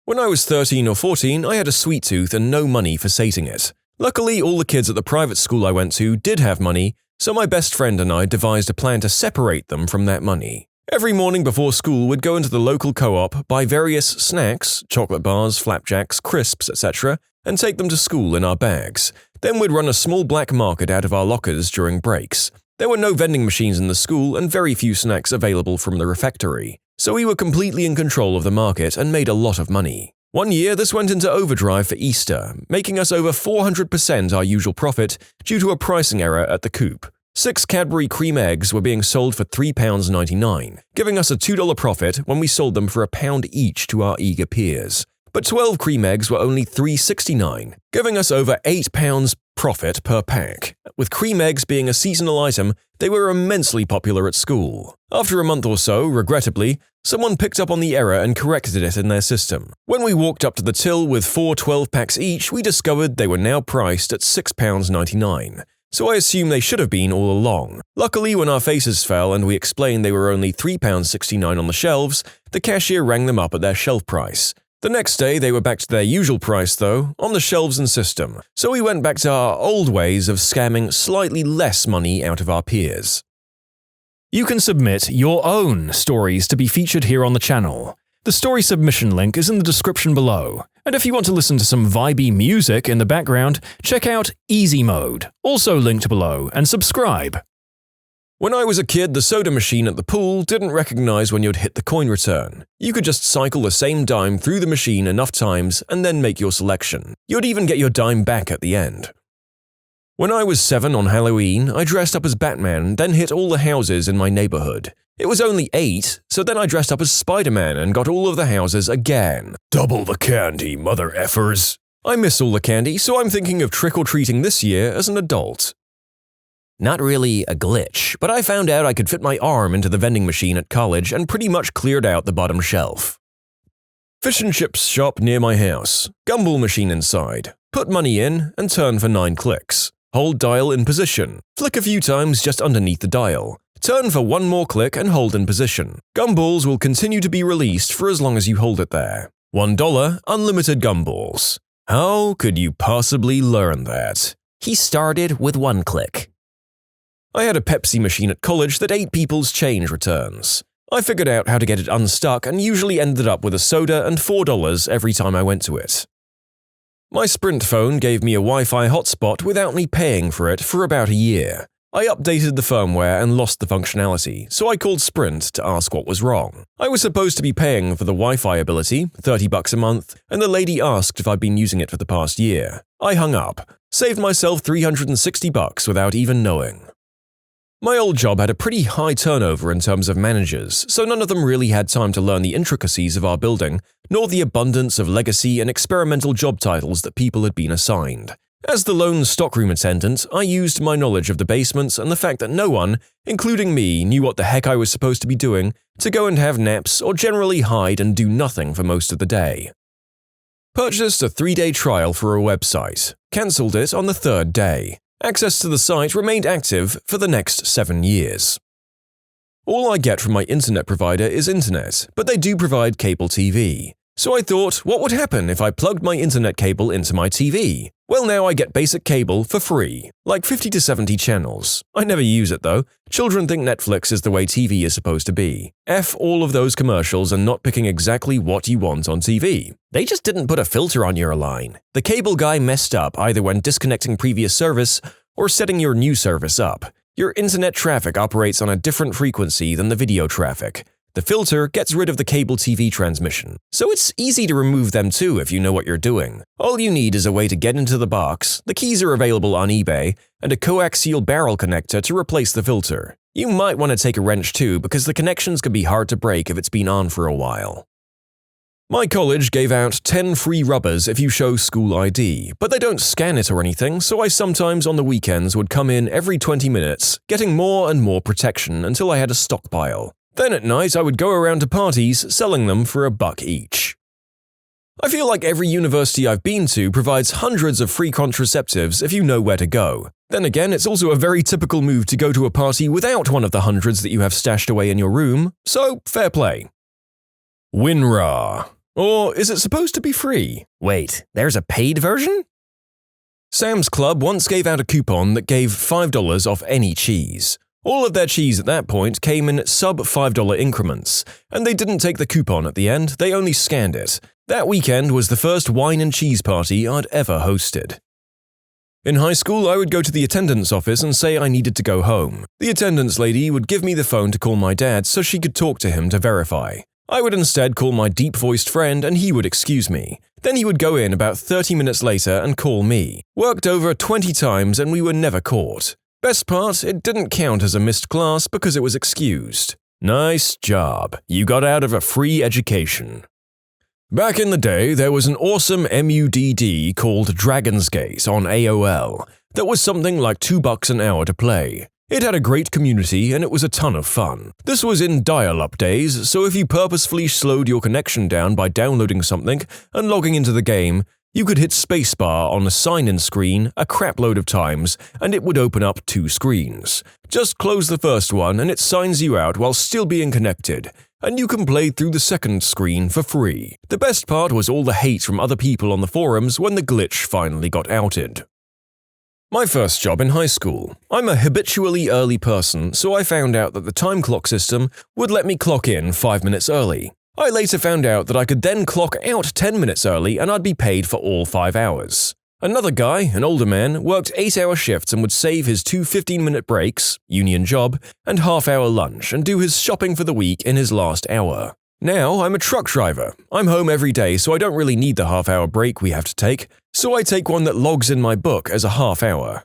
When I was 13 or 14, I had a sweet tooth and no money for sating it. Luckily, all the kids at the private school I went to did have money, so my best friend and I devised a plan to separate them from that money. Every morning before school, we'd go into the local co-op, buy various snacks, chocolate bars, flapjacks, crisps, etc., and take them to school in our bags. Then we'd run a small black market out of our lockers during breaks. There were no vending machines in the school and very few snacks available from the refectory, so we were completely in control of the market and made a lot of money. One year, this went into overdrive for Easter, making us over 400% our usual profit due to a pricing error at the coop. 6 Cadbury cream eggs were being sold for £3.99, giving us a $2 profit when we sold them for £1 each to our eager peers. But 12 cream eggs were only £3.69, giving us over £8 profit per pack. With cream eggs being a seasonal item, they were immensely popular at school. After a month or so, regrettably, someone picked up on the error and corrected it in their system. When we walked up to the till with 4 12-packs each, we discovered they were now priced at £6.99. So I assume they should have been all along. Luckily, when our faces fell and we explained they were only £3.69 on the shelves, the cashier rang them up at their shelf price. The next day, they were back to their usual price though, on the shelves and system, so we went back to our old ways of scamming slightly less money out of our peers. You can submit your own stories to be featured here on the channel. The story submission link is in the description below. And if you want to listen to some vibey music in the background, check out easymode, also linked below, and subscribe. When I was a kid, the soda machine at the pool didn't recognize when you'd hit the coin return. You could just cycle the same dime through the machine enough times and then make your selection. You'd even get your dime back at the end. When I was 7 on Halloween, I dressed up as Batman, then hit all the houses in my neighborhood. It was only 8, so then I dressed up as Spider-Man and got all of the houses again. Double the candy, mother effers. I miss all the candy, so I'm thinking of trick-or-treating this year as an adult. Not really a glitch, but I found out I could fit my arm into the vending machine at college and pretty much cleared out the bottom shelf. Fish and chips shop near my house. Gumball machine inside. Put money in and turn for 9 clicks. Hold dial in position. Flick a few times just underneath the dial. Turn for 1 more click and hold in position. Gumballs will continue to be released for as long as you hold it there. $1, unlimited gumballs. How could you possibly learn that? He started with 1 click. I had a Pepsi machine at college that ate people's change returns. I figured out how to get it unstuck and usually ended up with a soda and $4 every time I went to it. My Sprint phone gave me a Wi-Fi hotspot without me paying for it for about a year. I updated the firmware and lost the functionality, so I called Sprint to ask what was wrong. I was supposed to be paying for the Wi-Fi ability, $30 a month, and the lady asked if I'd been using it for the past year. I hung up, saved myself $360 without even knowing. My old job had a pretty high turnover in terms of managers, so none of them really had time to learn the intricacies of our building, nor the abundance of legacy and experimental job titles that people had been assigned. As the lone stockroom attendant, I used my knowledge of the basements and the fact that no one, including me, knew what the heck I was supposed to be doing, to go and have naps or generally hide and do nothing for most of the day. Purchased a 3-day trial for a website, cancelled it on the 3rd day. Access to the site remained active for the next 7 years. All I get from my internet provider is internet, but they do provide cable TV. So I thought, what would happen if I plugged my internet cable into my TV? Well, now I get basic cable for free, like 50 to 70 channels. I never use it though. Children think Netflix is the way TV is supposed to be. F all of those commercials and not picking exactly what you want on TV. They just didn't put a filter on your line. The cable guy messed up either when disconnecting previous service or setting your new service up. Your internet traffic operates on a different frequency than the video traffic. The filter gets rid of the cable TV transmission, so it's easy to remove them too if you know what you're doing. All you need is a way to get into the box, the keys are available on eBay, and a coaxial barrel connector to replace the filter. You might want to take a wrench too because the connections can be hard to break if it's been on for a while. My college gave out 10 free rubbers if you show school ID, but they don't scan it or anything, so I sometimes on the weekends would come in every 20 minutes, getting more and more protection until I had a stockpile. Then at night I would go around to parties selling them for $1 each. I feel like every university I've been to provides hundreds of free contraceptives if you know where to go. Then again, it's also a very typical move to go to a party without one of the hundreds that you have stashed away in your room, so fair play. WinRAR. Or is it supposed to be free? Wait, there's a paid version? Sam's Club once gave out a coupon that gave $5 off any cheese. All of their cheese at that point came in sub-$5 increments, and they didn't take the coupon at the end, they only scanned it. That weekend was the first wine and cheese party I'd ever hosted. In high school, I would go to the attendance office and say I needed to go home. The attendance lady would give me the phone to call my dad so she could talk to him to verify. I would instead call my deep-voiced friend and he would excuse me. Then he would go in about 30 minutes later and call me. Worked over 20 times and we were never caught. Best part, it didn't count as a missed class because it was excused. Nice job. You got out of a free education. Back in the day, there was an awesome MUDD called Dragon's Gate on AOL that was something like $2 an hour to play. It had a great community and it was a ton of fun. This was in dial-up days, so if you purposefully slowed your connection down by downloading something and logging into the game, you could hit spacebar on the sign-in screen a crapload of times and it would open up 2 screens. Just close the first one and it signs you out while still being connected, and you can play through the second screen for free. The best part was all the hate from other people on the forums when the glitch finally got outed. My first job in high school. I'm a habitually early person, so I found out that the time clock system would let me clock in 5 minutes early. I later found out that I could then clock out 10 minutes early and I'd be paid for all 5 hours. Another guy, an older man, worked 8-hour shifts and would save his 2 15-minute breaks, union job, and half-hour lunch and do his shopping for the week in his last hour. Now, I'm a truck driver. I'm home every day, so I don't really need the half-hour break we have to take, so I take one that logs in my book as a half-hour.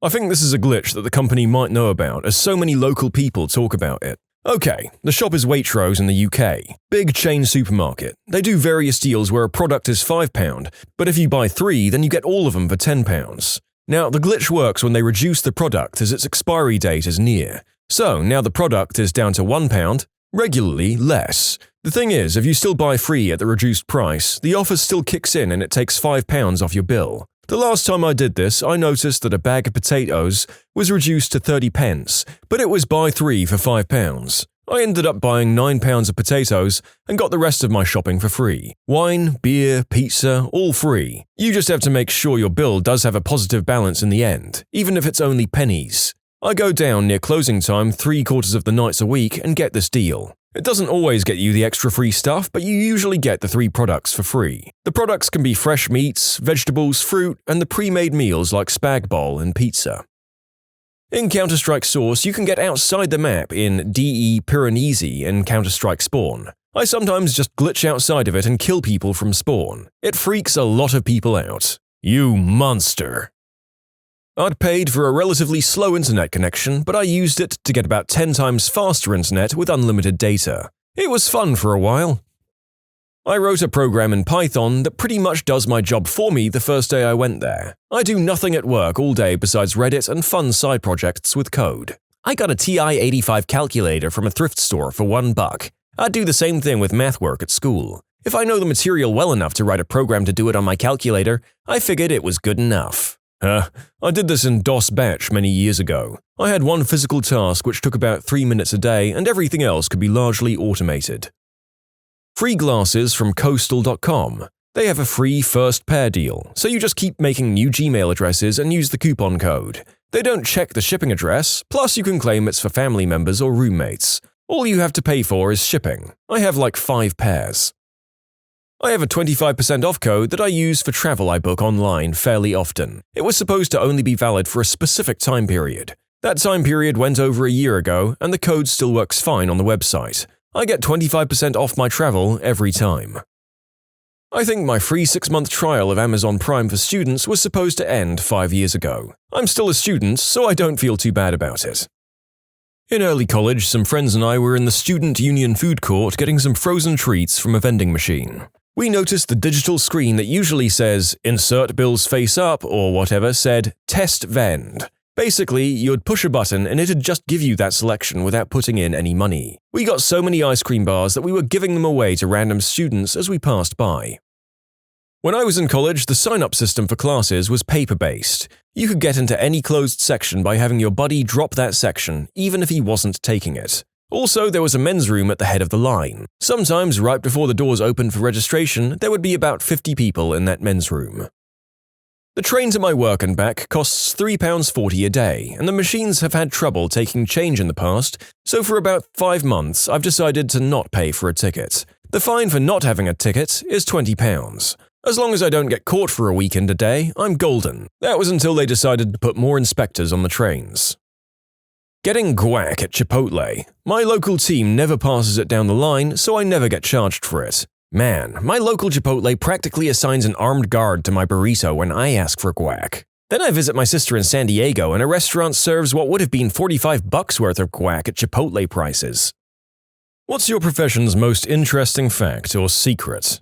I think this is a glitch that the company might know about, as so many local people talk about it. Okay, the shop is Waitrose in the UK. Big chain supermarket. They do various deals where a product is £5, but if you buy 3, then you get all of them for £10. Now, the glitch works when they reduce the product as its expiry date is near. So, now the product is down to £1, regularly less. The thing is, if you still buy 3 at the reduced price, the offer still kicks in and it takes £5 off your bill. The last time I did this, I noticed that a bag of potatoes was reduced to 30p, but it was buy 3 for £5. I ended up buying £9 of potatoes and got the rest of my shopping for free. Wine, beer, pizza, all free. You just have to make sure your bill does have a positive balance in the end, even if it's only pennies. I go down near closing time 3/4 of the nights a week and get this deal. It doesn't always get you the extra free stuff, but you usually get the 3 products for free. The products can be fresh meats, vegetables, fruit, and the pre-made meals like spag bol and pizza. In Counter-Strike Source, you can get outside the map in DE Piranesi and Counter-Strike Spawn. I sometimes just glitch outside of it and kill people from spawn. It freaks a lot of people out. You monster. I'd paid for a relatively slow internet connection, but I used it to get about 10 times faster internet with unlimited data. It was fun for a while. I wrote a program in Python that pretty much does my job for me the first day I went there. I do nothing at work all day besides Reddit and fun side projects with code. I got a TI-85 calculator from a thrift store for $1. I'd do the same thing with math work at school. If I know the material well enough to write a program to do it on my calculator, I figured it was good enough. I did this in DOS batch many years ago. I had one physical task which took about 3 minutes a day and everything else could be largely automated. Free glasses from Coastal.com. They have a free first pair deal, so you just keep making new Gmail addresses and use the coupon code. They don't check the shipping address, plus you can claim it's for family members or roommates. All you have to pay for is shipping. I have like 5 pairs. I have a 25% off code that I use for travel I book online fairly often. It was supposed to only be valid for a specific time period. That time period went over a year ago, and the code still works fine on the website. I get 25% off my travel every time. I think my free 6-month trial of Amazon Prime for students was supposed to end 5 years ago. I'm still a student, so I don't feel too bad about it. In early college, some friends and I were in the Student Union food court getting some frozen treats from a vending machine. We noticed the digital screen that usually says, "Insert bills face up," or whatever said, "Test Vend." Basically, you'd push a button and it'd just give you that selection without putting in any money. We got so many ice cream bars that we were giving them away to random students as we passed by. When I was in college, the sign-up system for classes was paper-based. You could get into any closed section by having your buddy drop that section, even if he wasn't taking it. Also, there was a men's room at the head of the line. Sometimes, right before the doors opened for registration, there would be about 50 people in that men's room. The train to my work and back costs £3.40 a day, and the machines have had trouble taking change in the past, so for about 5 months I've decided to not pay for a ticket. The fine for not having a ticket is £20. As long as I don't get caught for a weekend a day, I'm golden. That was until they decided to put more inspectors on the trains. Getting guac at Chipotle. My local team never passes it down the line, so I never get charged for it. Man, my local Chipotle practically assigns an armed guard to my burrito when I ask for guac. Then I visit my sister in San Diego and a restaurant serves what would have been $45 worth of guac at Chipotle prices. What's your profession's most interesting fact or secret?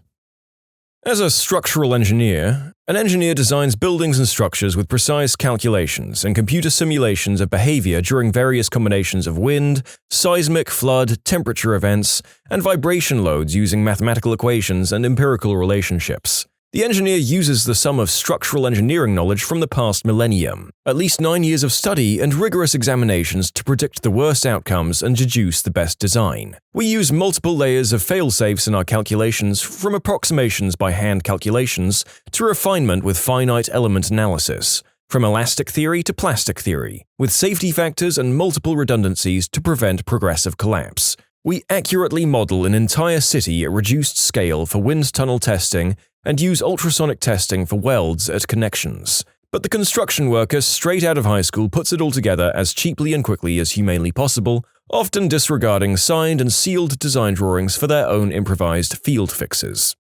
As a structural engineer, an engineer designs buildings and structures with precise calculations and computer simulations of behavior during various combinations of wind, seismic, flood, temperature events, and vibration loads using mathematical equations and empirical relationships. The engineer uses the sum of structural engineering knowledge from the past millennium, at least 9 years of study and rigorous examinations to predict the worst outcomes and deduce the best design. We use multiple layers of fail-safes in our calculations, from approximations by hand calculations to refinement with finite element analysis, from elastic theory to plastic theory, with safety factors and multiple redundancies to prevent progressive collapse. We accurately model an entire city at reduced scale for wind tunnel testing and use ultrasonic testing for welds at connections. But the construction worker straight out of high school puts it all together as cheaply and quickly as humanly possible, often disregarding signed and sealed design drawings for their own improvised field fixes.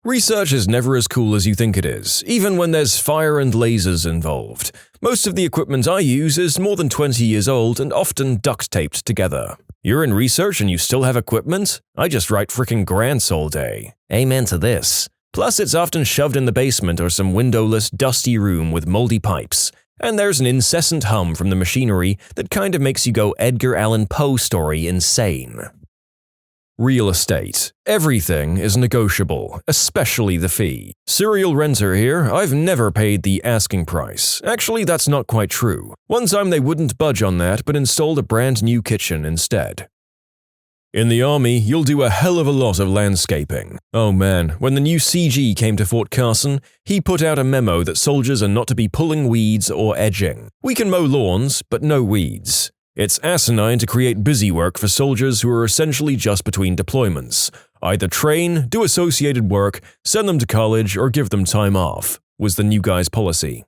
Research is never as cool as you think it is, even when there's fire and lasers involved. Most of the equipment I use is more than 20 years old and often duct-taped together. You're in research and you still have equipment? I just write frickin' grants all day. Amen to this. Plus, it's often shoved in the basement or some windowless, dusty room with moldy pipes. And there's an incessant hum from the machinery that kind of makes you go Edgar Allan Poe story insane. Real estate. Everything is negotiable, especially the fee. Serial renter here, I've never paid the asking price. Actually, that's not quite true. One time they wouldn't budge on that but installed a brand new kitchen instead. In the army, you'll do a hell of a lot of landscaping. Oh man, when the new CG came to Fort Carson, he put out a memo that soldiers are not to be pulling weeds or edging. We can mow lawns, but no weeds. It's asinine to create busy work for soldiers who are essentially just between deployments. Either train, do associated work, send them to college, or give them time off, was the new guy's policy.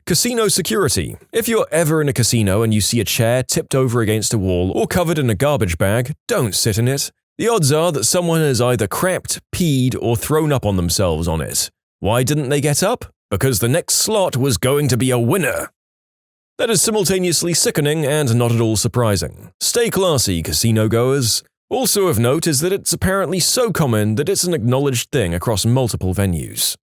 Casino security. If you're ever in a casino and you see a chair tipped over against a wall or covered in a garbage bag, don't sit in it. The odds are that someone has either crapped, peed, or thrown up on themselves on it. Why didn't they get up? Because the next slot was going to be a winner. That is simultaneously sickening and not at all surprising. Stay classy, casino goers. Also of note is that it's apparently so common that it's an acknowledged thing across multiple venues.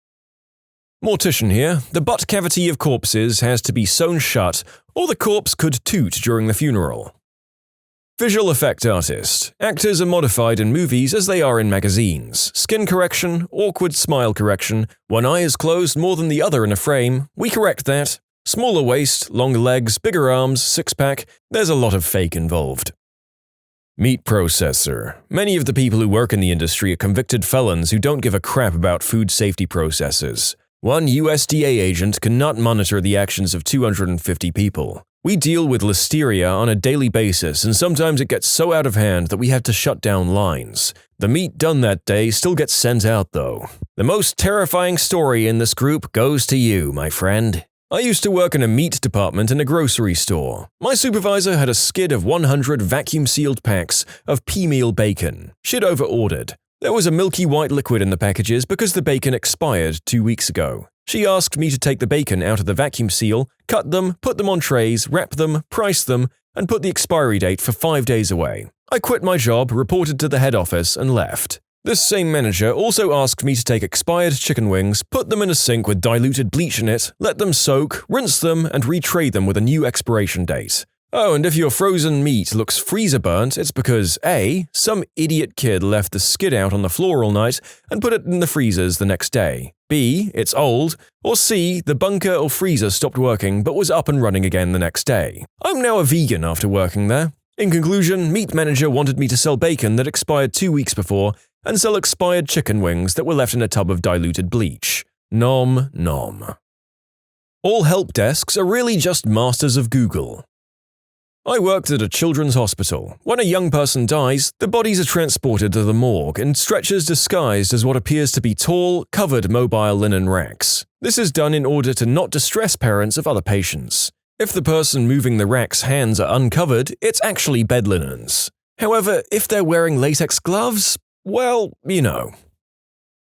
Mortician here. The butt cavity of corpses has to be sewn shut, or the corpse could toot during the funeral. Visual effect artist. Actors are modified in movies as they are in magazines. Skin correction, awkward smile correction, one eye is closed more than the other in a frame. We correct that. Smaller waist, longer legs, bigger arms, six-pack. There's a lot of fake involved. Meat processor. Many of the people who work in the industry are convicted felons who don't give a crap about food safety processes. One USDA agent cannot monitor the actions of 250 people. We deal with listeria on a daily basis, and sometimes it gets so out of hand that we have to shut down lines. The meat done that day still gets sent out, though. The most terrifying story in this group goes to you, my friend. I used to work in a meat department in a grocery store. My supervisor had a skid of 100 vacuum-sealed packs of pea-meal bacon. She'd over-ordered. There was a milky white liquid in the packages because the bacon expired 2 weeks ago. She asked me to take the bacon out of the vacuum seal, cut them, put them on trays, wrap them, price them, and put the expiry date for 5 days away. I quit my job, reported to the head office, and left. This same manager also asked me to take expired chicken wings, put them in a sink with diluted bleach in it, let them soak, rinse them, and retrade them with a new expiration date. Oh, and if your frozen meat looks freezer burnt, it's because A. Some idiot kid left the skid out on the floor all night and put it in the freezers the next day. B. It's old. Or C. The bunker or freezer stopped working but was up and running again the next day. I'm now a vegan after working there. In conclusion, meat manager wanted me to sell bacon that expired 2 weeks before and sell expired chicken wings that were left in a tub of diluted bleach. Nom nom. All help desks are really just masters of Google. I worked at a children's hospital. When a young person dies, the bodies are transported to the morgue in stretchers disguised as what appears to be tall, covered mobile linen racks. This is done in order to not distress parents of other patients. If the person moving the rack's hands are uncovered, it's actually bed linens. However, if they're wearing latex gloves, well, you know.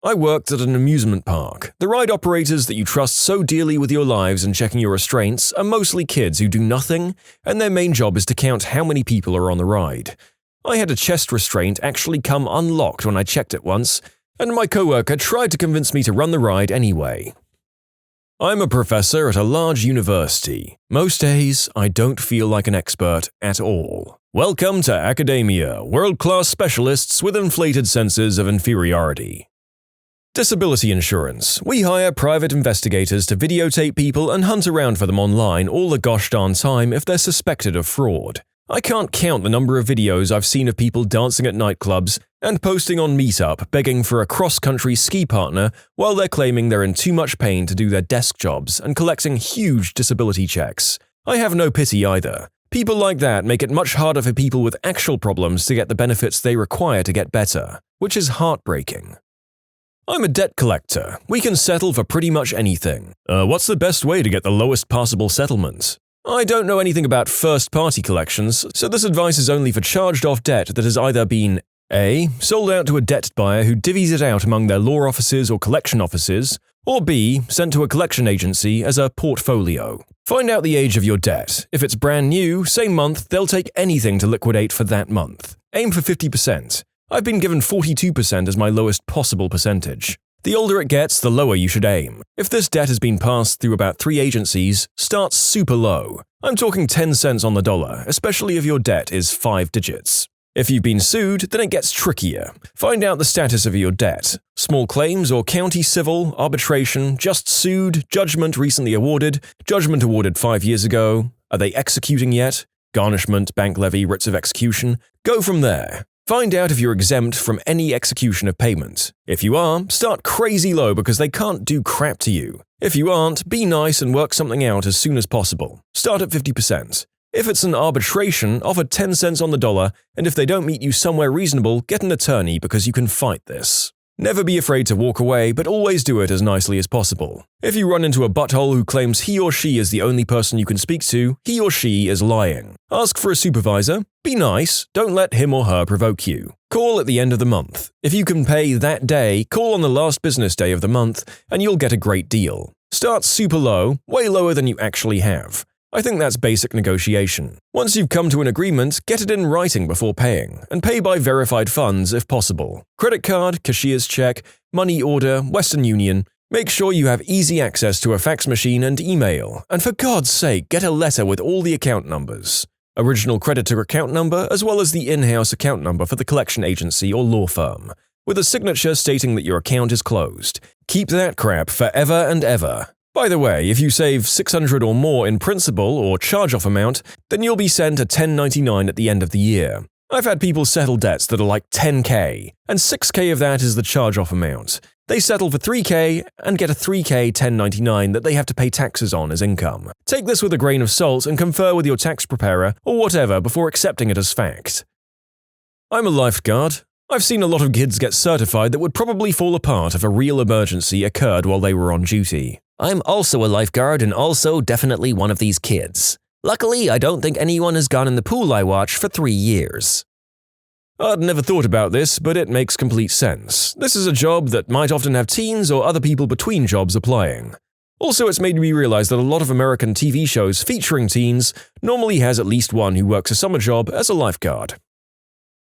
I worked at an amusement park. The ride operators that you trust so dearly with your lives and checking your restraints are mostly kids who do nothing, and their main job is to count how many people are on the ride. I had a chest restraint actually come unlocked when I checked it once, and my coworker tried to convince me to run the ride anyway. I'm a professor at a large university. Most days, I don't feel like an expert at all. Welcome to academia, world-class specialists with inflated senses of inferiority. Disability insurance. We hire private investigators to videotape people and hunt around for them online all the gosh darn time if they're suspected of fraud. I can't count the number of videos I've seen of people dancing at nightclubs and posting on Meetup begging for a cross-country ski partner while they're claiming they're in too much pain to do their desk jobs and collecting huge disability checks. I have no pity either. People like that make it much harder for people with actual problems to get the benefits they require to get better, which is heartbreaking. I'm a debt collector. We can settle for pretty much anything. What's the best way to get the lowest possible settlement? I don't know anything about first-party collections, so this advice is only for charged-off debt that has either been A. Sold out to a debt buyer who divvies it out among their law offices or collection offices, or B. Sent to a collection agency as a portfolio. Find out the age of your debt. If it's brand new, same month, they'll take anything to liquidate for that month. Aim for 50%. I've been given 42% as my lowest possible percentage. The older it gets, the lower you should aim. If this debt has been passed through about 3 agencies, start super low. I'm talking 10 cents on the dollar, especially if your debt is 5 digits. If you've been sued, then it gets trickier. Find out the status of your debt. Small claims or county civil, arbitration, just sued, judgment recently awarded, judgment awarded 5 years ago. Are they executing yet? garnishment, bank levy, writs of execution. Go from there. Find out if you're exempt from any execution of payment. If you are, start crazy low because they can't do crap to you. If you aren't, be nice and work something out as soon as possible. Start at 50%. If it's an arbitration, offer 10 cents on the dollar, and if they don't meet you somewhere reasonable, get an attorney because you can fight this. Never be afraid to walk away, but always do it as nicely as possible. If you run into a butthole who claims he or she is the only person you can speak to, he or she is lying. Ask for a supervisor. Be nice. Don't let him or her provoke you. Call at the end of the month. If you can pay that day, call on the last business day of the month, and you'll get a great deal. Start super low, way lower than you actually have. I think that's basic negotiation. Once you've come to an agreement, get it in writing before paying, and pay by verified funds if possible. Credit card, cashier's check, money order, Western Union. Make sure you have easy access to a fax machine and email, and for God's sake, get a letter with all the account numbers. Original creditor account number as well as the in-house account number for the collection agency or law firm, with a signature stating that your account is closed. Keep that crap forever and ever. By the way, if you save $600 or more in principal or charge-off amount, then you'll be sent a 1099 at the end of the year. I've had people settle debts that are like $10K, and $6K of that is the charge-off amount. They settle for $3K and get a $3K 1099 that they have to pay taxes on as income. Take this with a grain of salt and confer with your tax preparer or whatever before accepting it as fact. I'm a lifeguard. I've seen a lot of kids get certified that would probably fall apart if a real emergency occurred while they were on duty. I'm also a lifeguard and also definitely one of these kids. Luckily, I don't think anyone has gone in the pool I watch for 3 years. I'd never thought about this, but it makes complete sense. This is a job that might often have teens or other people between jobs applying. Also, it's made me realize that a lot of American TV shows featuring teens normally has at least one who works a summer job as a lifeguard.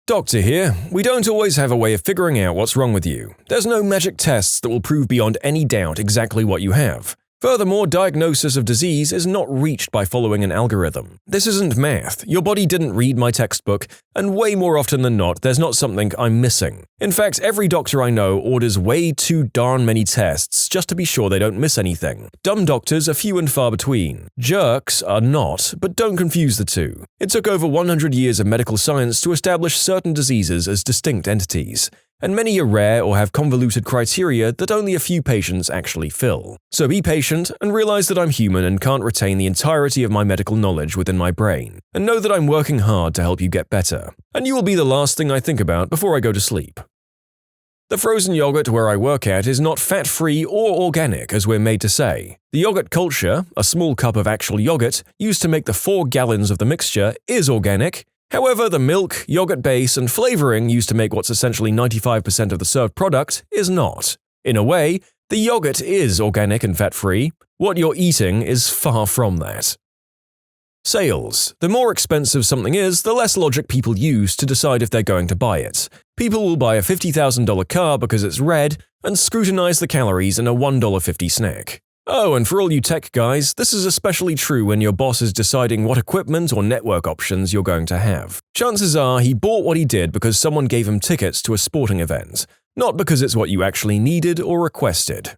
Doctor here. We don't always have a way of figuring out what's wrong with you. There's no magic tests that will prove beyond any doubt exactly what you have. Furthermore, diagnosis of disease is not reached by following an algorithm. This isn't math. Your body didn't read my textbook, and way more often than not, there's not something I'm missing. In fact, every doctor I know orders way too darn many tests just to be sure they don't miss anything. Dumb doctors are few and far between. Jerks are not, but don't confuse the two. It took over 100 years of medical science to establish certain diseases as distinct entities, and many are rare or have convoluted criteria that only a few patients actually fill. So be patient and realize that I'm human and can't retain the entirety of my medical knowledge within my brain, and know that I'm working hard to help you get better. And you will be the last thing I think about before I go to sleep. The frozen yogurt where I work at is not fat-free or organic as we're made to say. The yogurt culture, a small cup of actual yogurt used to make the 4 gallons of the mixture, is organic. However, the milk, yogurt base, and flavoring used to make what's essentially 95% of the served product is not. In a way, the yogurt is organic and fat-free. What you're eating is far from that. Sales. The more expensive something is, the less logic people use to decide if they're going to buy it. People will buy a $50,000 car because it's red and scrutinize the calories in a $1.50 snack. Oh, and for all you tech guys, this is especially true when your boss is deciding what equipment or network options you're going to have. Chances are he bought what he did because someone gave him tickets to a sporting event, not because it's what you actually needed or requested.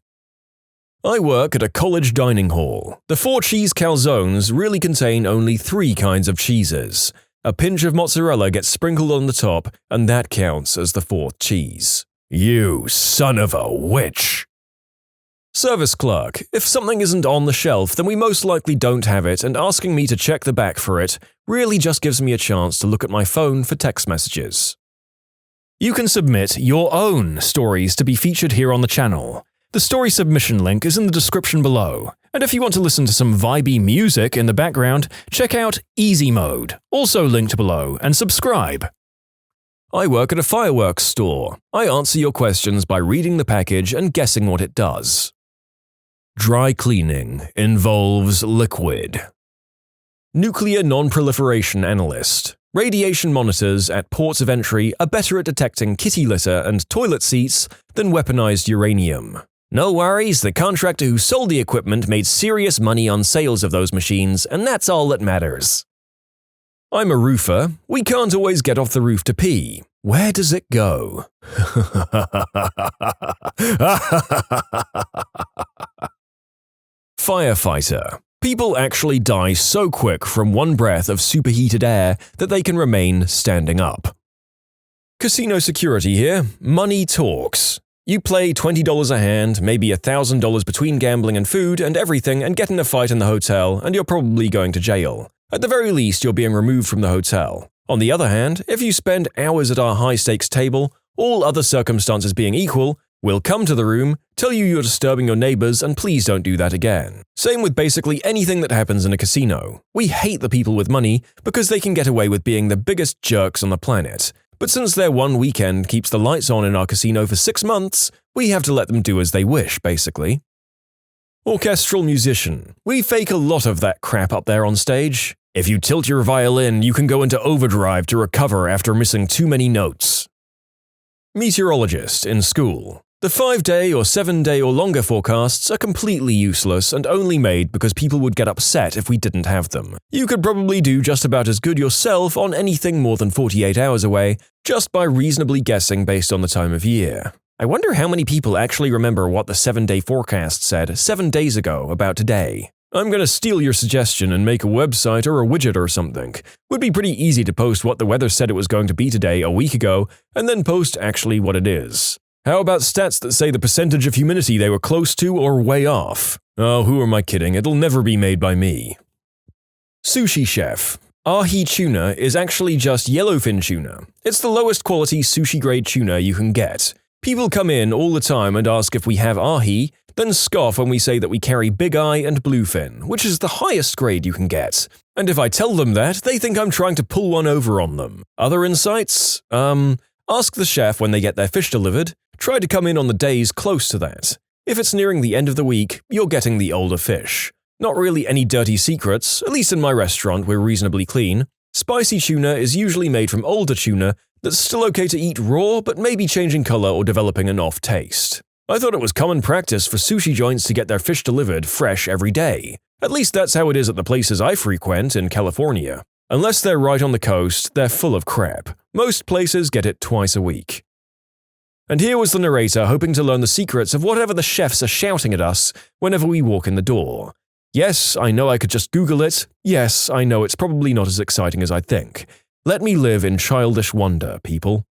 I work at a college dining hall. The 4 cheese calzones really contain only 3 kinds of cheeses. A pinch of mozzarella gets sprinkled on the top, and that counts as the 4th cheese. You son of a witch! Service clerk. If something isn't on the shelf, then we most likely don't have it, and asking me to check the back for it really just gives me a chance to look at my phone for text messages. You can submit your own stories to be featured here on the channel. The story submission link is in the description below, and if you want to listen to some vibey music in the background, check out easymode, also linked below, and subscribe. I work at a fireworks store. I answer your questions by reading the package and guessing what it does. Dry cleaning involves liquid. Nuclear non-proliferation analyst. Radiation monitors at ports of entry are better at detecting kitty litter and toilet seats than weaponized uranium. No worries, the contractor who sold the equipment made serious money on sales of those machines, and that's all that matters. I'm a roofer. We can't always get off the roof to pee. Where does it go? Firefighter. People actually die so quick from one breath of superheated air that they can remain standing up. Casino security here. Money talks. You play $20 a hand, maybe $1,000 between gambling and food and everything, and get in a fight in the hotel, and you're probably going to jail. At the very least, you're being removed from the hotel. On the other hand, if you spend hours at our high-stakes table, all other circumstances being equal, we'll come to the room, tell you you're disturbing your neighbors, and please don't do that again. Same with basically anything that happens in a casino. We hate the people with money because they can get away with being the biggest jerks on the planet. But since their one weekend keeps the lights on in our casino for 6 months, we have to let them do as they wish, basically. Orchestral musician. We fake a lot of that crap up there on stage. If you tilt your violin, you can go into overdrive to recover after missing too many notes. Meteorologist in school. The 5-day or 7-day or longer forecasts are completely useless and only made because people would get upset if we didn't have them. You could probably do just about as good yourself on anything more than 48 hours away, just by reasonably guessing based on the time of year. I wonder how many people actually remember what the 7-day forecast said 7 days ago about today. I'm gonna steal your suggestion and make a website or a widget or something. Would be pretty easy to post what the weather said it was going to be today a week ago, and then post actually what it is. How about stats that say the percentage of humidity they were close to or way off? Oh, who am I kidding? It'll never be made by me. Sushi chef. Ahi tuna is actually just yellowfin tuna. It's the lowest quality sushi-grade tuna you can get. People come in all the time and ask if we have ahi, then scoff when we say that we carry big eye and bluefin, which is the highest grade you can get. And if I tell them that, they think I'm trying to pull one over on them. Other insights? Ask the chef when they get their fish delivered. Try to come in on the days close to that. If it's nearing the end of the week, you're getting the older fish. Not really any dirty secrets, at least in my restaurant we're reasonably clean. Spicy tuna is usually made from older tuna that's still okay to eat raw but maybe changing color or developing an off taste. I thought it was common practice for sushi joints to get their fish delivered fresh every day. At least that's how it is at the places I frequent in California. Unless they're right on the coast, they're full of crap. Most places get it twice a week. And here was the narrator hoping to learn the secrets of whatever the chefs are shouting at us whenever we walk in the door. Yes, I know I could just Google it. Yes, I know it's probably not as exciting as I think. Let me live in childish wonder, people.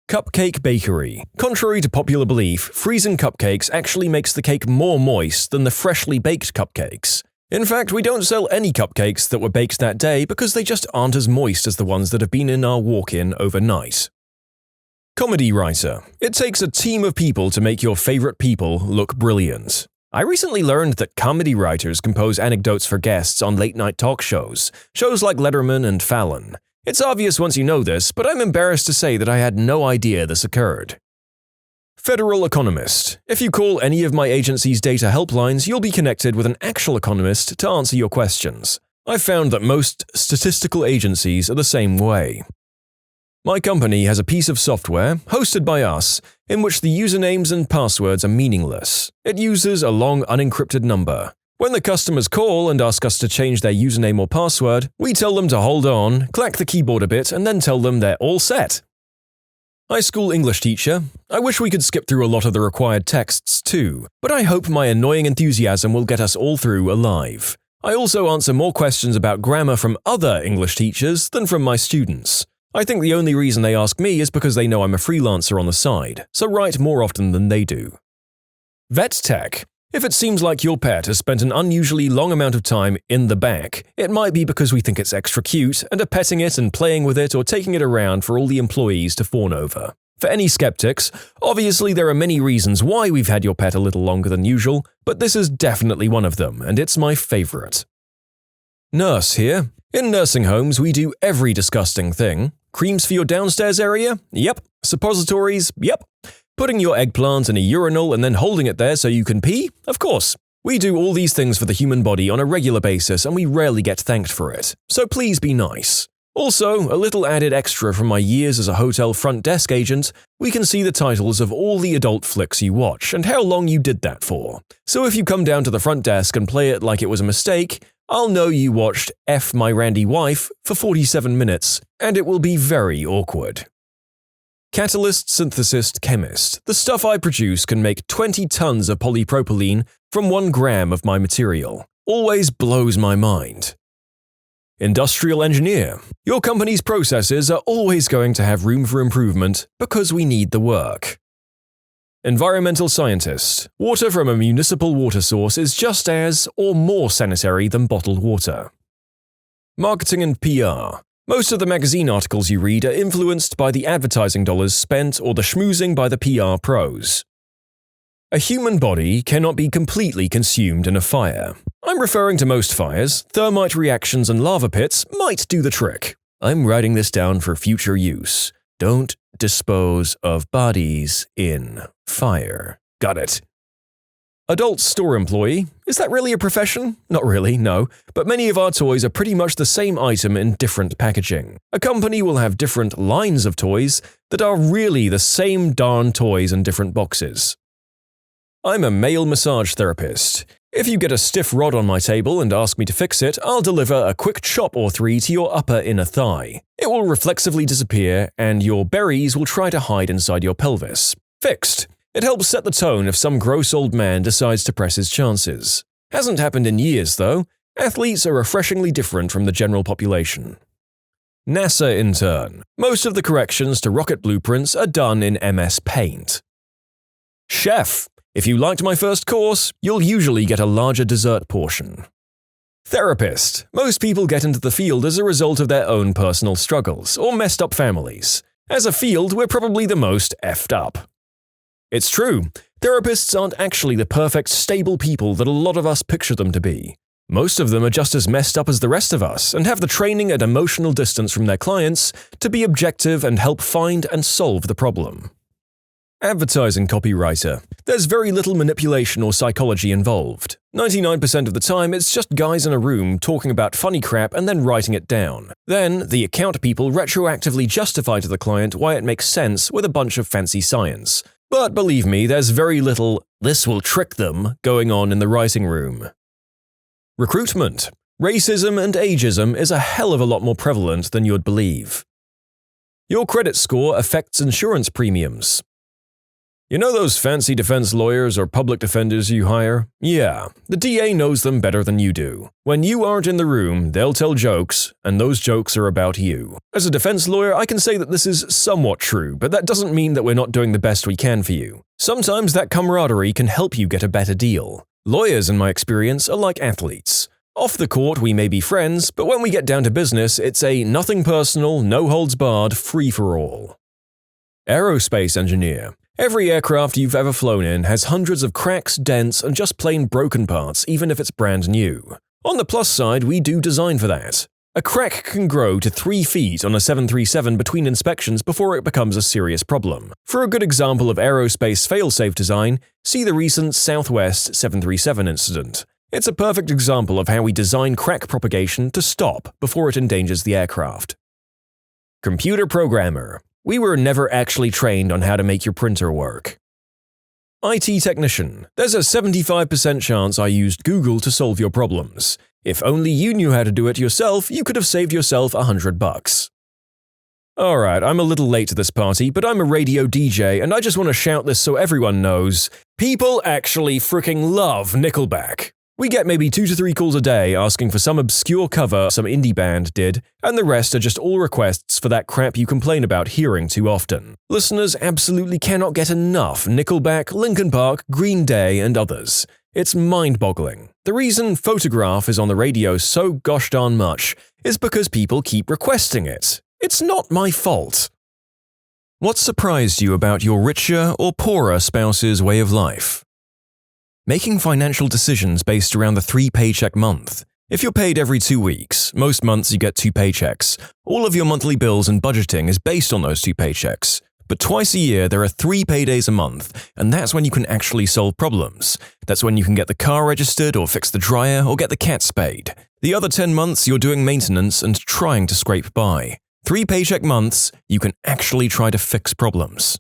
Cupcake bakery. Contrary to popular belief, freezing cupcakes actually makes the cake more moist than the freshly baked cupcakes. In fact, we don't sell any cupcakes that were baked that day because they just aren't as moist as the ones that have been in our walk-in overnight. Comedy writer. It takes a team of people to make your favorite people look brilliant. I recently learned that comedy writers compose anecdotes for guests on late-night talk shows like Letterman and Fallon. It's obvious once you know this, but I'm embarrassed to say that I had no idea this occurred. Federal economist. If you call any of my agency's data helplines, you'll be connected with an actual economist to answer your questions. I've found that most statistical agencies are the same way. My company has a piece of software, hosted by us, in which the usernames and passwords are meaningless. It uses a long unencrypted number. When the customers call and ask us to change their username or password, we tell them to hold on, clack the keyboard a bit, and then tell them they're all set. High school English teacher. I wish we could skip through a lot of the required texts too, but I hope my annoying enthusiasm will get us all through alive. I also answer more questions about grammar from other English teachers than from my students. I think the only reason they ask me is because they know I'm a freelancer on the side, so write more often than they do. Vet tech. If it seems like your pet has spent an unusually long amount of time in the back, it might be because we think it's extra cute and are petting it and playing with it or taking it around for all the employees to fawn over. For any skeptics, obviously there are many reasons why we've had your pet a little longer than usual, but this is definitely one of them, and it's my favorite. Nurse here. In nursing homes, we do every disgusting thing. Creams for your downstairs area? Yep. Suppositories? Yep. Putting your eggplant in a urinal and then holding it there so you can pee? Of course. We do all these things for the human body on a regular basis and we rarely get thanked for it. So please be nice. Also, a little added extra from my years as a hotel front desk agent, we can see the titles of all the adult flicks you watch and how long you did that for. So if you come down to the front desk and play it like it was a mistake, I'll know you watched F My Randy Wife for 47 minutes, and it will be very awkward. Catalyst synthesis chemist. The stuff I produce can make 20 tons of polypropylene from 1 gram of my material. always blows my mind. Industrial engineer. Your company's processes are always going to have room for improvement because we need the work. Environmental scientist. Water from a municipal water source is just as or more sanitary than bottled water. Marketing and PR. Most of the magazine articles you read are influenced by the advertising dollars spent or the schmoozing by the PR pros. A human body cannot be completely consumed in a fire. I'm referring to most fires. Thermite reactions and lava pits might do the trick. I'm writing this down for future use. Don't dispose of bodies in fire. Got it. Adult store employee. Is that really a profession? Not really, no. But many of our toys are pretty much the same item in different packaging. A company will have different lines of toys that are really the same darn toys in different boxes. I'm a male massage therapist. If you get a stiff rod on my table and ask me to fix it, I'll deliver a quick chop or three to your upper inner thigh. It will reflexively disappear, and your berries will try to hide inside your pelvis. Fixed. It helps set the tone if some gross old man decides to press his chances. Hasn't happened in years, though. Athletes are refreshingly different from the general population. NASA intern. Most of the corrections to rocket blueprints are done in MS Paint. Chef. If you liked my first course, you'll usually get a larger dessert portion. Therapist. Most people get into the field as a result of their own personal struggles or messed up families. As a field, we're probably the most effed up. It's true, therapists aren't actually the perfect, stable people that a lot of us picture them to be. Most of them are just as messed up as the rest of us and have the training and emotional distance from their clients to be objective and help find and solve the problem. Advertising copywriter. There's very little manipulation or psychology involved. 99% of the time, it's just guys in a room talking about funny crap and then writing it down. Then, the account people retroactively justify to the client why it makes sense with a bunch of fancy science. But believe me, there's very little "this will trick them" going on in the writing room. Recruitment. Racism and ageism is a hell of a lot more prevalent than you'd believe. Your credit score affects insurance premiums. You know those fancy defense lawyers or public defenders you hire? Yeah, the DA knows them better than you do. When you aren't in the room, they'll tell jokes, and those jokes are about you. As a defense lawyer, I can say that this is somewhat true, but that doesn't mean that we're not doing the best we can for you. Sometimes that camaraderie can help you get a better deal. Lawyers, in my experience, are like athletes. Off the court, we may be friends, but when we get down to business, it's a nothing personal, no holds barred, free-for-all. Aerospace engineer. Every aircraft you've ever flown in has hundreds of cracks, dents, and just plain broken parts, even if it's brand new. On the plus side, we do design for that. A crack can grow to 3 feet on a 737 between inspections before it becomes a serious problem. For a good example of aerospace fail-safe design, see the recent Southwest 737 incident. It's a perfect example of how we design crack propagation to stop before it endangers the aircraft. Computer programmer. We were never actually trained on how to make your printer work. IT technician. There's a 75% chance I used Google to solve your problems. If only you knew how to do it yourself, you could have saved yourself $100. Alright, I'm a little late to this party, but I'm a radio DJ and I just want to shout this so everyone knows. People actually freaking love Nickelback. We get maybe 2 to 3 calls a day asking for some obscure cover some indie band did, and the rest are just all requests for that crap you complain about hearing too often. Listeners absolutely cannot get enough Nickelback, Linkin Park, Green Day, and others. It's mind-boggling. The reason Photograph is on the radio so gosh darn much is because people keep requesting it. It's not my fault. What surprised you about your richer or poorer spouse's way of life? Making financial decisions based around the 3-paycheck month. If you're paid every 2 weeks, most months you get 2 paychecks. All of your monthly bills and budgeting is based on those 2 paychecks. But twice a year there are 3 paydays a month, and that's when you can actually solve problems. That's when you can get the car registered or fix the dryer or get the cat spayed. The other 10 months you're doing maintenance and trying to scrape by. 3 paycheck months, you can actually try to fix problems.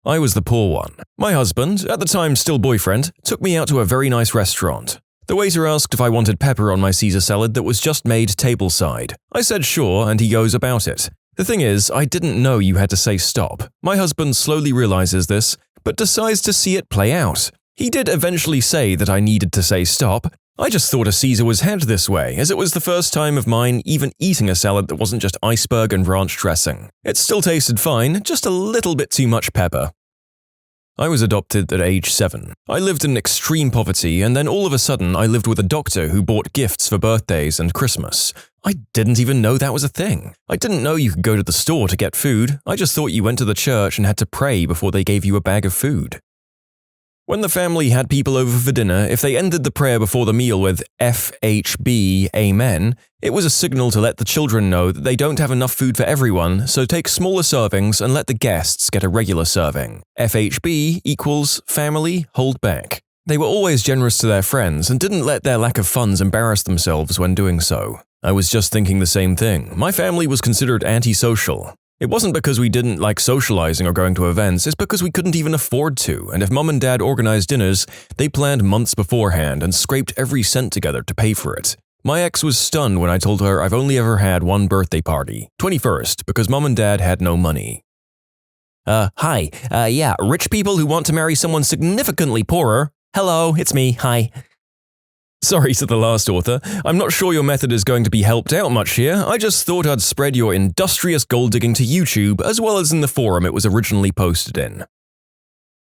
I was the poor one. My husband, at the time still boyfriend, took me out to a very nice restaurant. The waiter asked if I wanted pepper on my Caesar salad that was just made tableside. I said sure, and he goes about it. The thing is, I didn't know you had to say stop. My husband slowly realizes this, but decides to see it play out. He did eventually say that I needed to say stop. I just thought a Caesar was had this way, as it was the first time of mine even eating a salad that wasn't just iceberg and ranch dressing. It still tasted fine, just a little bit too much pepper. I was adopted at age 7. I lived in extreme poverty, and then all of a sudden I lived with a doctor who bought gifts for birthdays and Christmas. I didn't even know that was a thing. I didn't know you could go to the store to get food. I just thought you went to the church and had to pray before they gave you a bag of food. When the family had people over for dinner, if they ended the prayer before the meal with FHB, Amen, it was a signal to let the children know that they don't have enough food for everyone, so take smaller servings and let the guests get a regular serving. FHB equals family, hold back. They were always generous to their friends and didn't let their lack of funds embarrass themselves when doing so. I was just thinking the same thing. My family was considered antisocial. It wasn't because we didn't like socializing or going to events, it's because we couldn't even afford to, and if mom and dad organized dinners, they planned months beforehand and scraped every cent together to pay for it. My ex was stunned when I told her I've only ever had one birthday party, 21st, because mom and dad had no money. Hi. Yeah, rich people who want to marry someone significantly poorer. Hello, it's me, hi. Sorry to the last author, I'm not sure your method is going to be helped out much here. I just thought I'd spread your industrious gold digging to YouTube as well as in the forum it was originally posted in.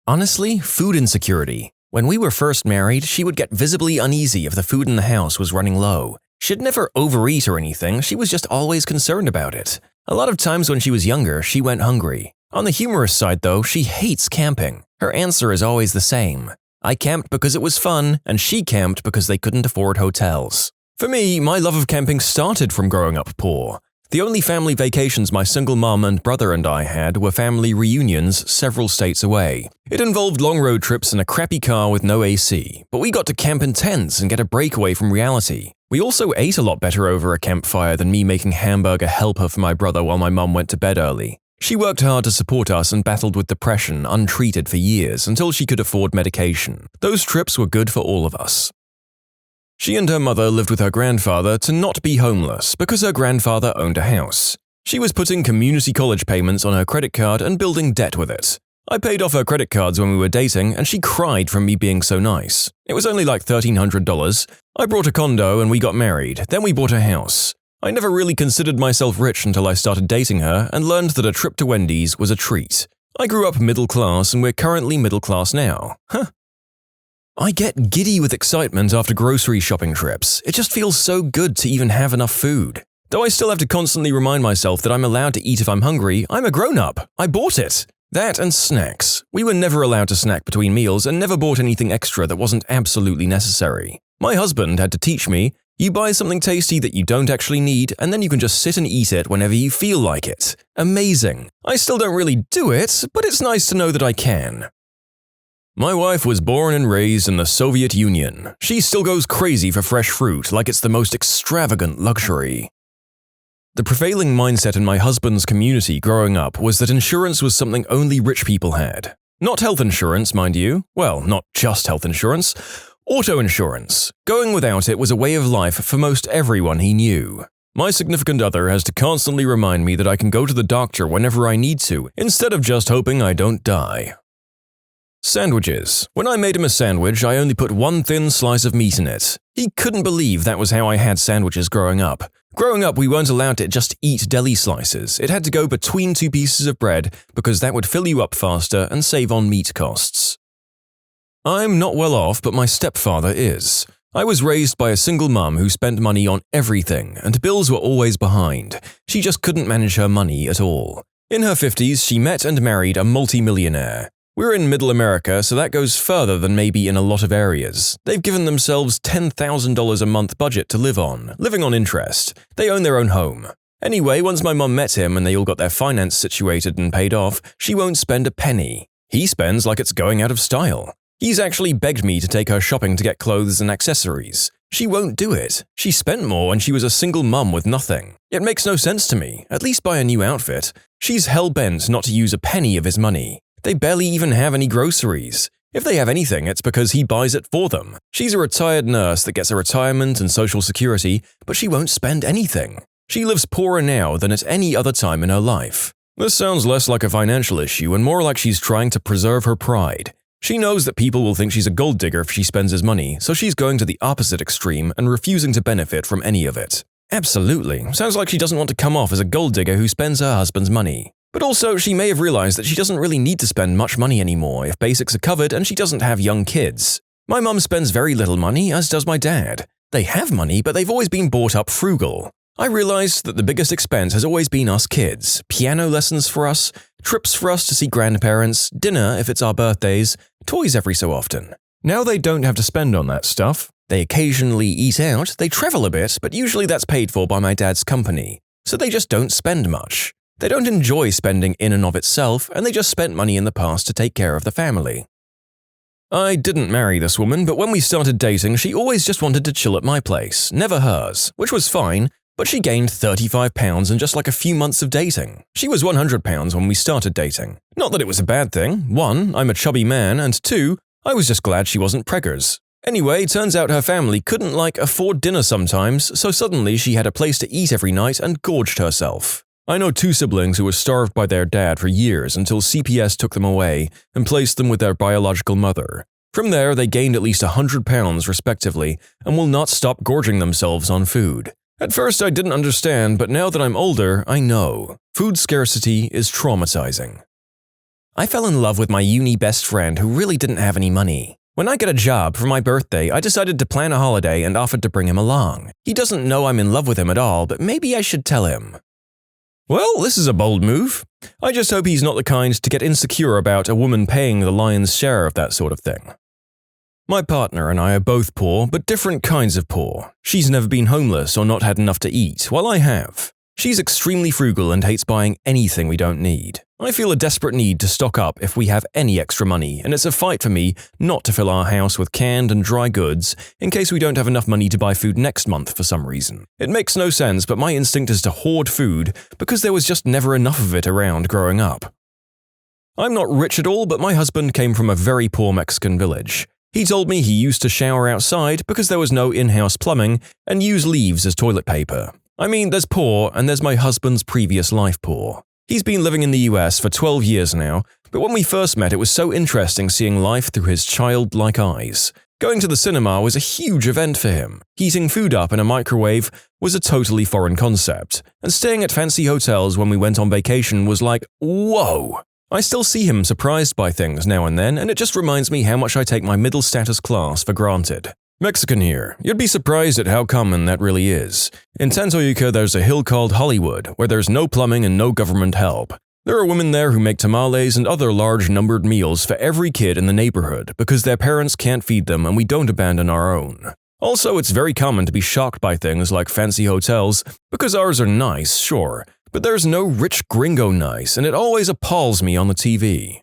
Honestly, food insecurity. When we were first married, she would get visibly uneasy if the food in the house was running low. She'd never overeat or anything, she was just always concerned about it. A lot of times when she was younger, she went hungry. On the humorous side though, she hates camping. Her answer is always the same. I camped because it was fun, and she camped because they couldn't afford hotels. For me, my love of camping started from growing up poor. The only family vacations my single mum and brother and I had were family reunions several states away. It involved long road trips in a crappy car with no AC, but we got to camp in tents and get a break away from reality. We also ate a lot better over a campfire than me making hamburger helper for my brother while my mum went to bed early. She worked hard to support us and battled with depression untreated for years until she could afford medication. Those trips were good for all of us. She and her mother lived with her grandfather to not be homeless because her grandfather owned a house. She was putting community college payments on her credit card and building debt with it. I paid off her credit cards when we were dating and she cried from me being so nice. It was only like $1,300. I bought a condo and we got married, then we bought a house. I never really considered myself rich until I started dating her and learned that a trip to Wendy's was a treat. I grew up middle class and we're currently middle class now. I get giddy with excitement after grocery shopping trips. It just feels so good to even have enough food. Though I still have to constantly remind myself that I'm allowed to eat if I'm hungry, I'm a grown-up. I bought it. That and snacks. We were never allowed to snack between meals and never bought anything extra that wasn't absolutely necessary. My husband had to teach me, you buy something tasty that you don't actually need, and then you can just sit and eat it whenever you feel like it. Amazing. I still don't really do it, but it's nice to know that I can. My wife was born and raised in the Soviet Union. She still goes crazy for fresh fruit like it's the most extravagant luxury. The prevailing mindset in my husband's community growing up was that insurance was something only rich people had. Not health insurance, mind you. Well, not just health insurance. Auto insurance. Going without it was a way of life for most everyone he knew. My significant other has to constantly remind me that I can go to the doctor whenever I need to, instead of just hoping I don't die. Sandwiches. When I made him a sandwich, I only put one thin slice of meat in it. He couldn't believe that was how I had sandwiches growing up. Growing up, we weren't allowed to just eat deli slices. It had to go between two pieces of bread because that would fill you up faster and save on meat costs. I'm not well off, but my stepfather is. I was raised by a single mum who spent money on everything, and bills were always behind. She just couldn't manage her money at all. In her 50s, she met and married a multi-millionaire. We're in Middle America, so that goes further than maybe in a lot of areas. They've given themselves $10,000 a month budget to live on, living on interest. They own their own home. Anyway, once my mum met him and they all got their finance situated and paid off, she won't spend a penny. He spends like it's going out of style. He's actually begged me to take her shopping to get clothes and accessories. She won't do it. She spent more when she was a single mum with nothing. It makes no sense to me, at least buy a new outfit. She's hell-bent not to use a penny of his money. They barely even have any groceries. If they have anything, it's because he buys it for them. She's a retired nurse that gets a retirement and social security, but she won't spend anything. She lives poorer now than at any other time in her life. This sounds less like a financial issue and more like she's trying to preserve her pride. She knows that people will think she's a gold digger if she spends his money, so she's going to the opposite extreme and refusing to benefit from any of it. Absolutely. Sounds like she doesn't want to come off as a gold digger who spends her husband's money. But also, she may have realized that she doesn't really need to spend much money anymore if basics are covered and she doesn't have young kids. My mum spends very little money, as does my dad. They have money, but they've always been brought up frugal. I realized that the biggest expense has always been us kids. Piano lessons for us, trips for us to see grandparents, dinner if it's our birthdays, toys every so often. Now they don't have to spend on that stuff. They occasionally eat out, they travel a bit, but usually that's paid for by my dad's company. So they just don't spend much. They don't enjoy spending in and of itself, and they just spent money in the past to take care of the family. I didn't marry this woman, but when we started dating, she always just wanted to chill at my place, never hers, which was fine, but she gained 35 pounds in just like a few months of dating. She was 100 pounds when we started dating. Not that it was a bad thing. 1, I'm a chubby man, and 2, I was just glad she wasn't preggers. Anyway, turns out her family couldn't afford dinner sometimes, so suddenly she had a place to eat every night and gorged herself. I know 2 siblings who were starved by their dad for years until CPS took them away and placed them with their biological mother. From there, they gained at least 100 pounds respectively and will not stop gorging themselves on food. At first, I didn't understand, but now that I'm older, I know. Food scarcity is traumatizing. I fell in love with my uni best friend who really didn't have any money. When I got a job for my birthday, I decided to plan a holiday and offered to bring him along. He doesn't know I'm in love with him at all, but maybe I should tell him. Well, this is a bold move. I just hope he's not the kind to get insecure about a woman paying the lion's share of that sort of thing. My partner and I are both poor, but different kinds of poor. She's never been homeless or not had enough to eat, while I have. She's extremely frugal and hates buying anything we don't need. I feel a desperate need to stock up if we have any extra money, and it's a fight for me not to fill our house with canned and dry goods in case we don't have enough money to buy food next month for some reason. It makes no sense, but my instinct is to hoard food because there was just never enough of it around growing up. I'm not rich at all, but my husband came from a very poor Mexican village. He told me he used to shower outside because there was no in-house plumbing and use leaves as toilet paper. I mean, there's poor and there's my husband's previous life poor. He's been living in the US for 12 years now, but when we first met it was so interesting seeing life through his childlike eyes. Going to the cinema was a huge event for him. Heating food up in a microwave was a totally foreign concept, and staying at fancy hotels when we went on vacation was like, whoa! I still see him surprised by things now and then, and it just reminds me how much I take my middle status class for granted. Mexican here. You'd be surprised at how common that really is. In Tantoyuca, there's a hill called Hollywood, where there's no plumbing and no government help. There are women there who make tamales and other large numbered meals for every kid in the neighborhood because their parents can't feed them and we don't abandon our own. Also, it's very common to be shocked by things like fancy hotels because ours are nice, sure, but there's no rich gringo nice and it always appalls me on the TV.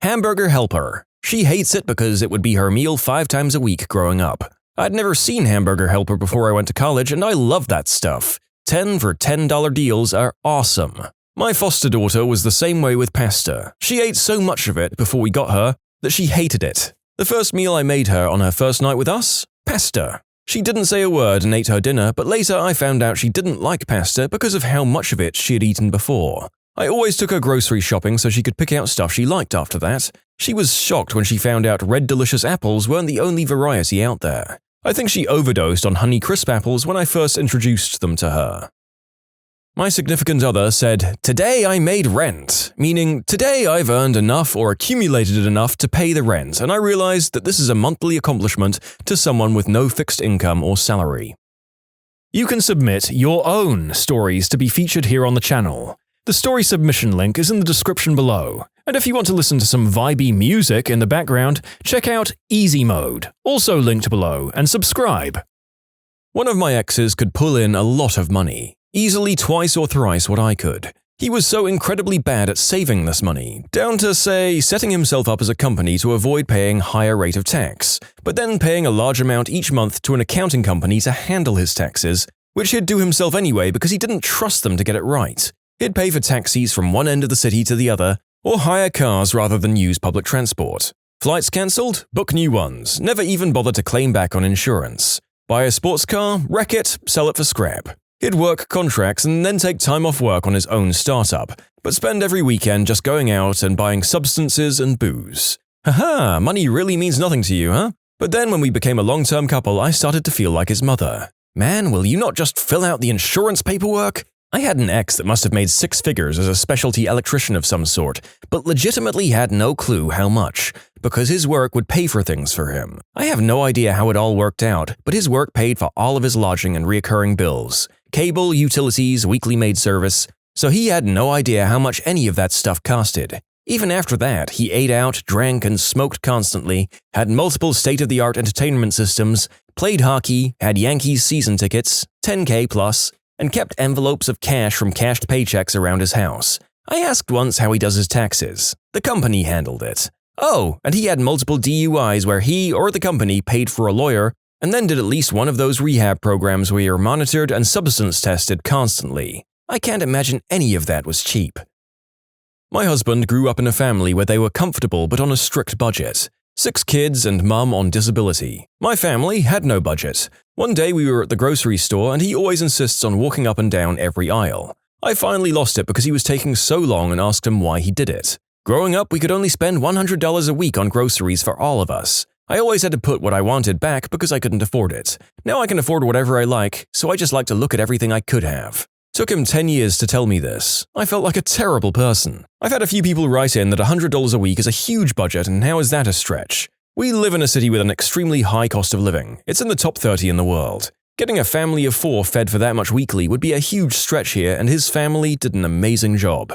Hamburger helper. She hates it because it would be her meal 5 times a week growing up. I'd never seen Hamburger Helper before I went to college and I love that stuff. 10 for $10 deals are awesome. My foster daughter was the same way with pasta. She ate so much of it before we got her that she hated it. The first meal I made her on her first night with us? Pasta. She didn't say a word and ate her dinner, but later I found out she didn't like pasta because of how much of it she had eaten before. I always took her grocery shopping so she could pick out stuff she liked after that. She was shocked when she found out red delicious apples weren't the only variety out there. I think she overdosed on Honey Crisp apples when I first introduced them to her. My significant other said, "Today I made rent," meaning today I've earned enough or accumulated enough to pay the rent, and I realized that this is a monthly accomplishment to someone with no fixed income or salary. You can submit your own stories to be featured here on the channel. The story submission link is in the description below, and if you want to listen to some vibey music in the background, check out easymode, also linked below, and subscribe. One of my exes could pull in a lot of money, easily twice or thrice what I could. He was so incredibly bad at saving this money, down to, say, setting himself up as a company to avoid paying higher rate of tax, but then paying a large amount each month to an accounting company to handle his taxes, which he'd do himself anyway because he didn't trust them to get it right. He'd pay for taxis from one end of the city to the other, or hire cars rather than use public transport. Flights cancelled? Book new ones. Never even bother to claim back on insurance. Buy a sports car? Wreck it? Sell it for scrap. He'd work contracts and then take time off work on his own startup, but spend every weekend just going out and buying substances and booze. Haha, money really means nothing to you, huh? But then when we became a long-term couple, I started to feel like his mother. Man, will you not just fill out the insurance paperwork? I had an ex that must have made 6 figures as a specialty electrician of some sort, but legitimately had no clue how much, because his work would pay for things for him. I have no idea how it all worked out, but his work paid for all of his lodging and reoccurring bills, cable, utilities, weekly maid service, so he had no idea how much any of that stuff costed. Even after that, he ate out, drank, and smoked constantly, had multiple state-of-the-art entertainment systems, played hockey, had Yankees season tickets, 10K plus, and kept envelopes of cash from cashed paychecks around his house. I asked once how he does his taxes. The company handled it. Oh, and he had multiple DUIs where he or the company paid for a lawyer and then did at least one of those rehab programs where you're monitored and substance tested constantly. I can't imagine any of that was cheap. My husband grew up in a family where they were comfortable but on a strict budget. 6 kids and mum on disability. My family had no budget. One day we were at the grocery store and he always insists on walking up and down every aisle. I finally lost it because he was taking so long and asked him why he did it. Growing up, we could only spend $100 a week on groceries for all of us. I always had to put what I wanted back because I couldn't afford it. Now I can afford whatever I like, so I just like to look at everything I could have. Took him 10 years to tell me this. I felt like a terrible person. I've had a few people write in that $100 a week is a huge budget, and how is that a stretch? We live in a city with an extremely high cost of living. It's in the top 30 in the world. Getting a family of 4 fed for that much weekly would be a huge stretch here, and his family did an amazing job.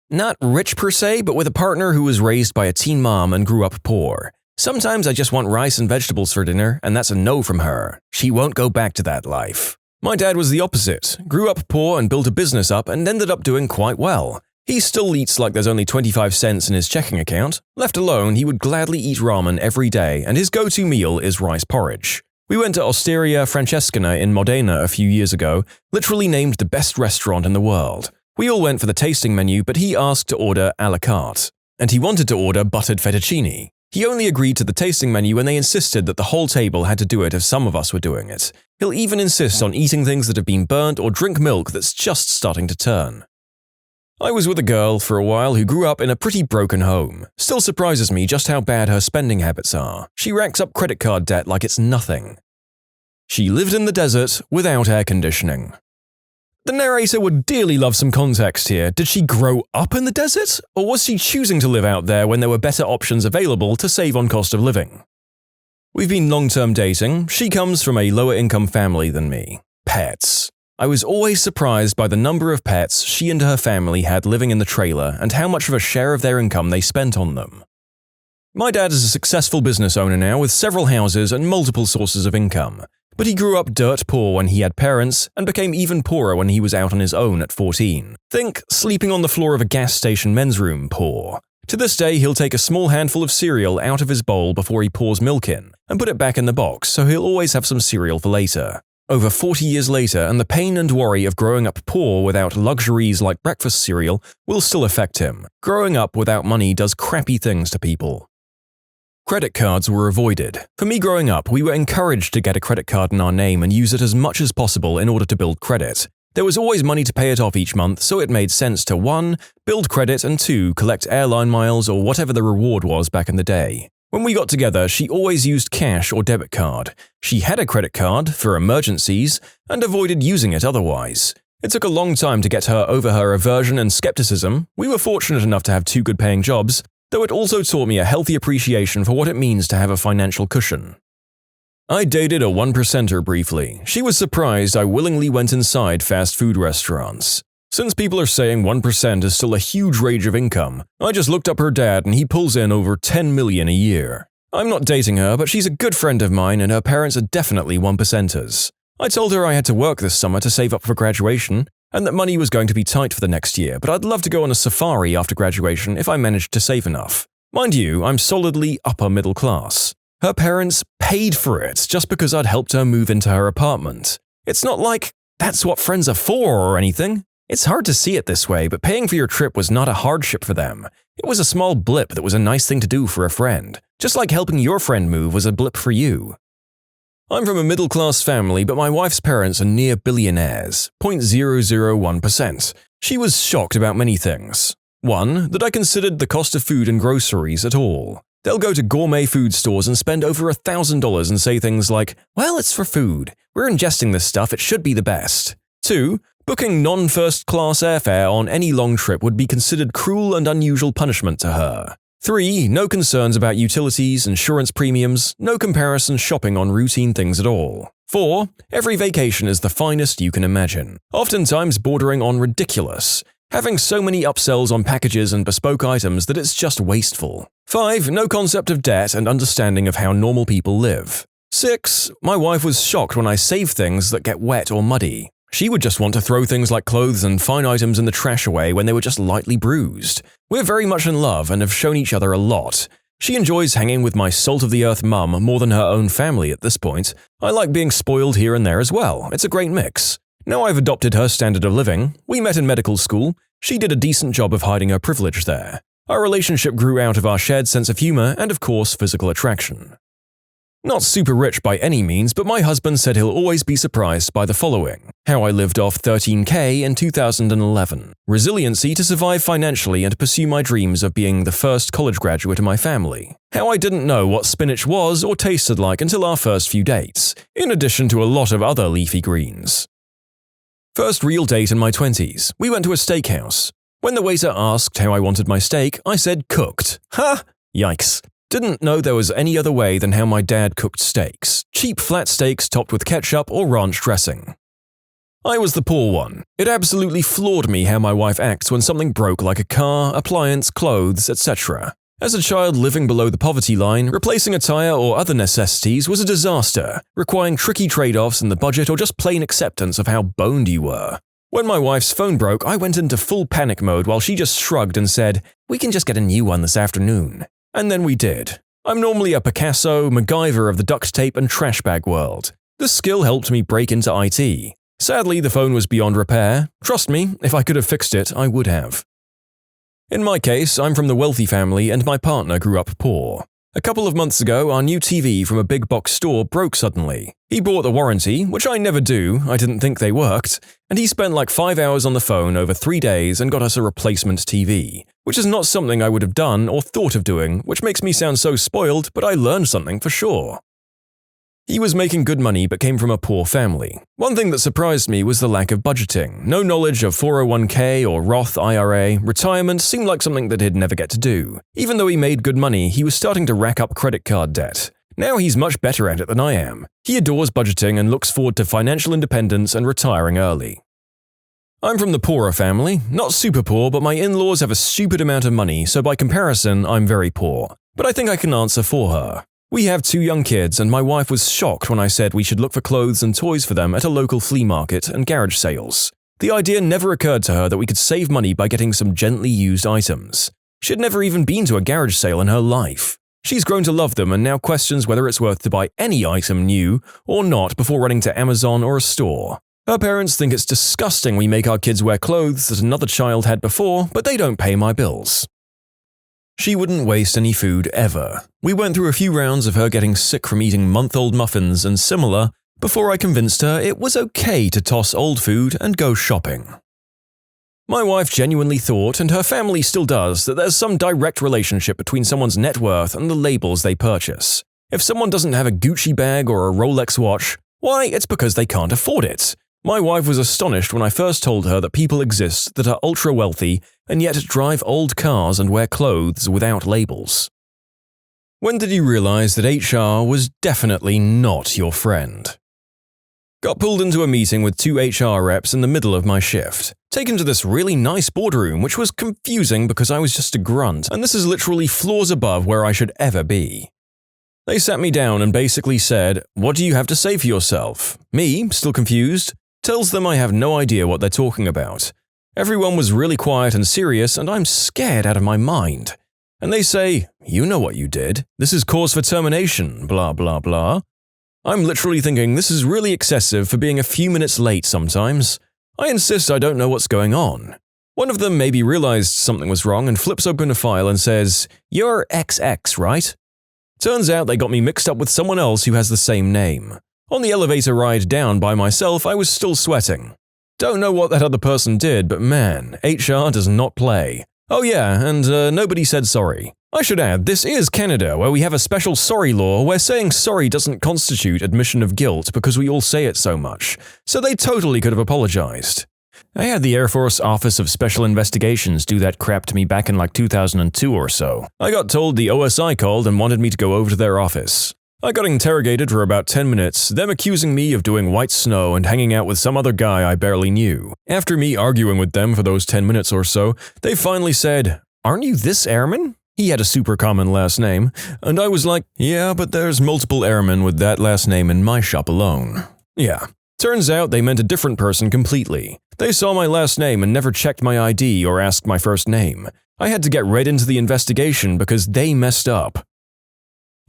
Not rich per se, but with a partner who was raised by a teen mom and grew up poor. Sometimes I just want rice and vegetables for dinner, and that's a no from her. She won't go back to that life. My dad was the opposite, grew up poor and built a business up and ended up doing quite well. He still eats like there's only 25 cents in his checking account. Left alone, he would gladly eat ramen every day, and his go-to meal is rice porridge. We went to Osteria Francescana in Modena a few years ago, literally named the best restaurant in the world. We all went for the tasting menu, but he asked to order à la carte. And he wanted to order buttered fettuccine. He only agreed to the tasting menu when they insisted that the whole table had to do it if some of us were doing it. He'll even insist on eating things that have been burnt or drink milk that's just starting to turn. I was with a girl for a while who grew up in a pretty broken home. Still surprises me just how bad her spending habits are. She racks up credit card debt like it's nothing. She lived in the desert without air conditioning. The narrator would dearly love some context here. Did she grow up in the desert? Or was she choosing to live out there when there were better options available to save on cost of living? We've been long-term dating. She comes from a lower-income family than me. Pets. I was always surprised by the number of pets she and her family had living in the trailer and how much of a share of their income they spent on them. My dad is a successful business owner now with several houses and multiple sources of income. But he grew up dirt poor when he had parents and became even poorer when he was out on his own at 14. Think sleeping on the floor of a gas station men's room poor. To this day, he'll take a small handful of cereal out of his bowl before he pours milk in and put it back in the box, so he'll always have some cereal for later. Over 40 years later, and the pain and worry of growing up poor without luxuries like breakfast cereal will still affect him. Growing up without money does crappy things to people. Credit cards were avoided. For me growing up, we were encouraged to get a credit card in our name and use it as much as possible in order to build credit. There was always money to pay it off each month, so it made sense to 1. Build credit and 2. Collect airline miles or whatever the reward was back in the day. When we got together, she always used cash or debit card. She had a credit card for emergencies and avoided using it otherwise. It took a long time to get her over her aversion and skepticism. We were fortunate enough to have 2 good-paying jobs, though it also taught me a healthy appreciation for what it means to have a financial cushion. I dated a 1%er briefly. She was surprised I willingly went inside fast food restaurants. Since people are saying 1% is still a huge range of income, I just looked up her dad and he pulls in over $10 million a year. I'm not dating her, but she's a good friend of mine and her parents are definitely 1%ers. I told her I had to work this summer to save up for graduation, and that money was going to be tight for the next year, but I'd love to go on a safari after graduation if I managed to save enough. Mind you, I'm solidly upper middle class. Her parents paid for it just because I'd helped her move into her apartment. It's not like that's what friends are for or anything. It's hard to see it this way, but paying for your trip was not a hardship for them. It was a small blip that was a nice thing to do for a friend, just like helping your friend move was a blip for you. I'm from a middle-class family, but my wife's parents are near billionaires, 0.001%. She was shocked about many things. One, that I considered the cost of food and groceries at all. They'll go to gourmet food stores and spend over $1,000 and say things like, well, it's for food. We're ingesting this stuff, it should be the best. 2. Booking non-first-class airfare on any long trip would be considered cruel and unusual punishment to her. 3. No concerns about utilities, insurance premiums, no comparison shopping on routine things at all. 4. Every vacation is the finest you can imagine, oftentimes bordering on ridiculous, having so many upsells on packages and bespoke items that it's just wasteful. 5. No concept of debt and understanding of how normal people live. 6. My wife was shocked when I save things that get wet or muddy. She would just want to throw things like clothes and fine items in the trash away when they were just lightly bruised. We're very much in love and have shown each other a lot. She enjoys hanging with my salt-of-the-earth mum more than her own family at this point. I like being spoiled here and there as well. It's a great mix. Now I've adopted her standard of living. We met in medical school. She did a decent job of hiding her privilege there. Our relationship grew out of our shared sense of humor and, of course, physical attraction. Not super rich by any means, but my husband said he'll always be surprised by the following. How I lived off $13,000 in 2011. Resiliency to survive financially and pursue my dreams of being the first college graduate in my family. How I didn't know what spinach was or tasted like until our first few dates, in addition to a lot of other leafy greens. First real date in my 20s. We went to a steakhouse. When the waiter asked how I wanted my steak, I said cooked. Ha! Yikes. Didn't know there was any other way than how my dad cooked steaks. Cheap flat steaks topped with ketchup or ranch dressing. I was the poor one. It absolutely floored me how my wife acts when something broke like a car, appliance, clothes, etc. As a child living below the poverty line, replacing a tire or other necessities was a disaster, requiring tricky trade-offs in the budget or just plain acceptance of how boned you were. When my wife's phone broke, I went into full panic mode while she just shrugged and said, "We can just get a new one this afternoon." And then we did. I'm normally a Picasso, MacGyver of the duct tape and trash bag world. This skill helped me break into IT. Sadly, the phone was beyond repair. Trust me, if I could have fixed it, I would have. In my case, I'm from the wealthy family and my partner grew up poor. A couple of months ago, our new TV from a big box store broke suddenly. He bought the warranty, which I never do, I didn't think they worked, and he spent like 5 hours on the phone over 3 days and got us a replacement TV, which is not something I would have done or thought of doing, which makes me sound so spoiled, but I learned something for sure. He was making good money but came from a poor family. One thing that surprised me was the lack of budgeting. No knowledge of 401k or Roth IRA. Retirement seemed like something that he'd never get to do. Even though he made good money, he was starting to rack up credit card debt. Now he's much better at it than I am. He adores budgeting and looks forward to financial independence and retiring early. I'm from the poorer family. Not super poor, but my in-laws have a stupid amount of money, so by comparison, I'm very poor. But I think I can answer for her. We have 2 young kids, and my wife was shocked when I said we should look for clothes and toys for them at a local flea market and garage sales. The idea never occurred to her that we could save money by getting some gently used items. She had never even been to a garage sale in her life. She's grown to love them and now questions whether it's worth to buy any item new or not before running to Amazon or a store. Her parents think it's disgusting we make our kids wear clothes that another child had before, but they don't pay my bills. She wouldn't waste any food ever. We went through a few rounds of her getting sick from eating month-old muffins and similar before I convinced her it was okay to toss old food and go shopping. My wife genuinely thought, and her family still does, that there's some direct relationship between someone's net worth and the labels they purchase. If someone doesn't have a Gucci bag or a Rolex watch, why, it's because they can't afford it. My wife was astonished when I first told her that people exist that are ultra-wealthy and yet drive old cars and wear clothes without labels. When did you realize that HR was definitely not your friend? Got pulled into a meeting with 2 HR reps in the middle of my shift. Taken to this really nice boardroom, which was confusing because I was just a grunt, and this is literally floors above where I should ever be. They sat me down and basically said, "What do you have to say for yourself?" Me, still confused, tells them I have no idea what they're talking about. Everyone was really quiet and serious, and I'm scared out of my mind. And they say, "You know what you did. This is cause for termination, blah blah blah." I'm literally thinking this is really excessive for being a few minutes late sometimes. I insist I don't know what's going on. One of them maybe realized something was wrong and flips open a file and says, "You're XX, right?" Turns out they got me mixed up with someone else who has the same name. On the elevator ride down by myself, I was still sweating. Don't know what that other person did, but man, HR does not play. Oh yeah, and nobody said sorry. I should add, this is Canada, where we have a special sorry law where saying sorry doesn't constitute admission of guilt because we all say it so much, so they totally could have apologized. I had the Air Force Office of Special Investigations do that crap to me back in like 2002 or so. I got told the OSI called and wanted me to go over to their office. I got interrogated for about 10 minutes, them accusing me of doing white snow and hanging out with some other guy I barely knew. After me arguing with them for those 10 minutes or so, they finally said, "Aren't you this airman?" He had a super common last name, and I was like, "Yeah, but there's multiple airmen with that last name in my shop alone." Yeah. Turns out they meant a different person completely. They saw my last name and never checked my ID or asked my first name. I had to get right into the investigation because they messed up.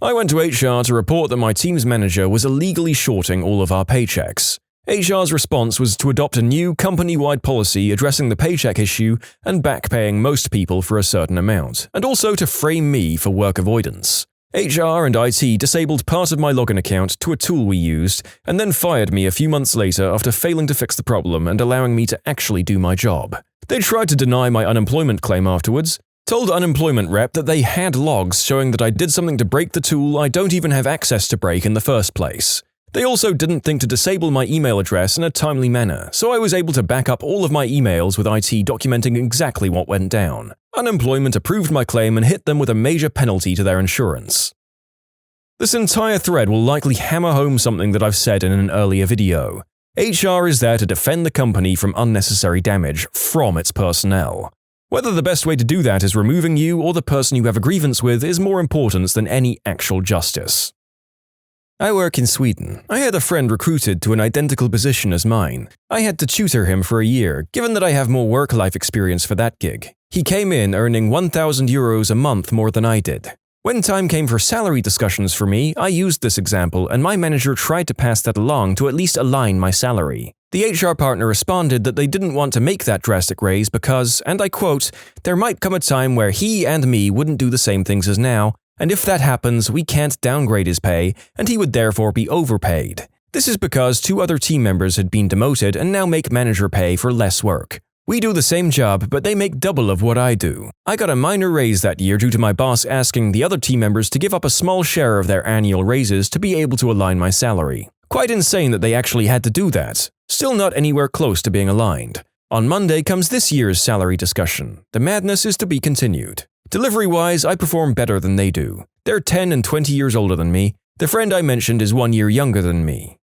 I went to HR to report that my team's manager was illegally shorting all of our paychecks. HR's response was to adopt a new company-wide policy addressing the paycheck issue and backpaying most people for a certain amount, and also to frame me for work avoidance. HR and IT disabled part of my login account to a tool we used, and then fired me a few months later after failing to fix the problem and allowing me to actually do my job. They tried to deny my unemployment claim afterwards, told unemployment rep that they had logs showing that I did something to break the tool I don't even have access to break in the first place. They also didn't think to disable my email address in a timely manner, so I was able to back up all of my emails with IT documenting exactly what went down. Unemployment approved my claim and hit them with a major penalty to their insurance. This entire thread will likely hammer home something that I've said in an earlier video. HR is there to defend the company from unnecessary damage from its personnel. Whether the best way to do that is removing you or the person you have a grievance with is more important than any actual justice. I work in Sweden. I had a friend recruited to an identical position as mine. I had to tutor him for a year, given that I have more work-life experience for that gig. He came in earning €1,000 a month more than I did. When time came for salary discussions for me, I used this example and my manager tried to pass that along to at least align my salary. The HR partner responded that they didn't want to make that drastic raise because, and I quote, "there might come a time where he and me wouldn't do the same things as now, and if that happens, we can't downgrade his pay, and he would therefore be overpaid. This is because 2 other team members had been demoted and now make manager pay for less work. We do the same job, but they make double of what I do. I got a minor raise that year due to my boss asking the other team members to give up a small share of their annual raises to be able to align my salary. Quite insane that they actually had to do that. Still not anywhere close to being aligned. On Monday comes this year's salary discussion. The madness is to be continued. Delivery-wise, I perform better than they do. They're 10 and 20 years older than me. The friend I mentioned is 1 year younger than me.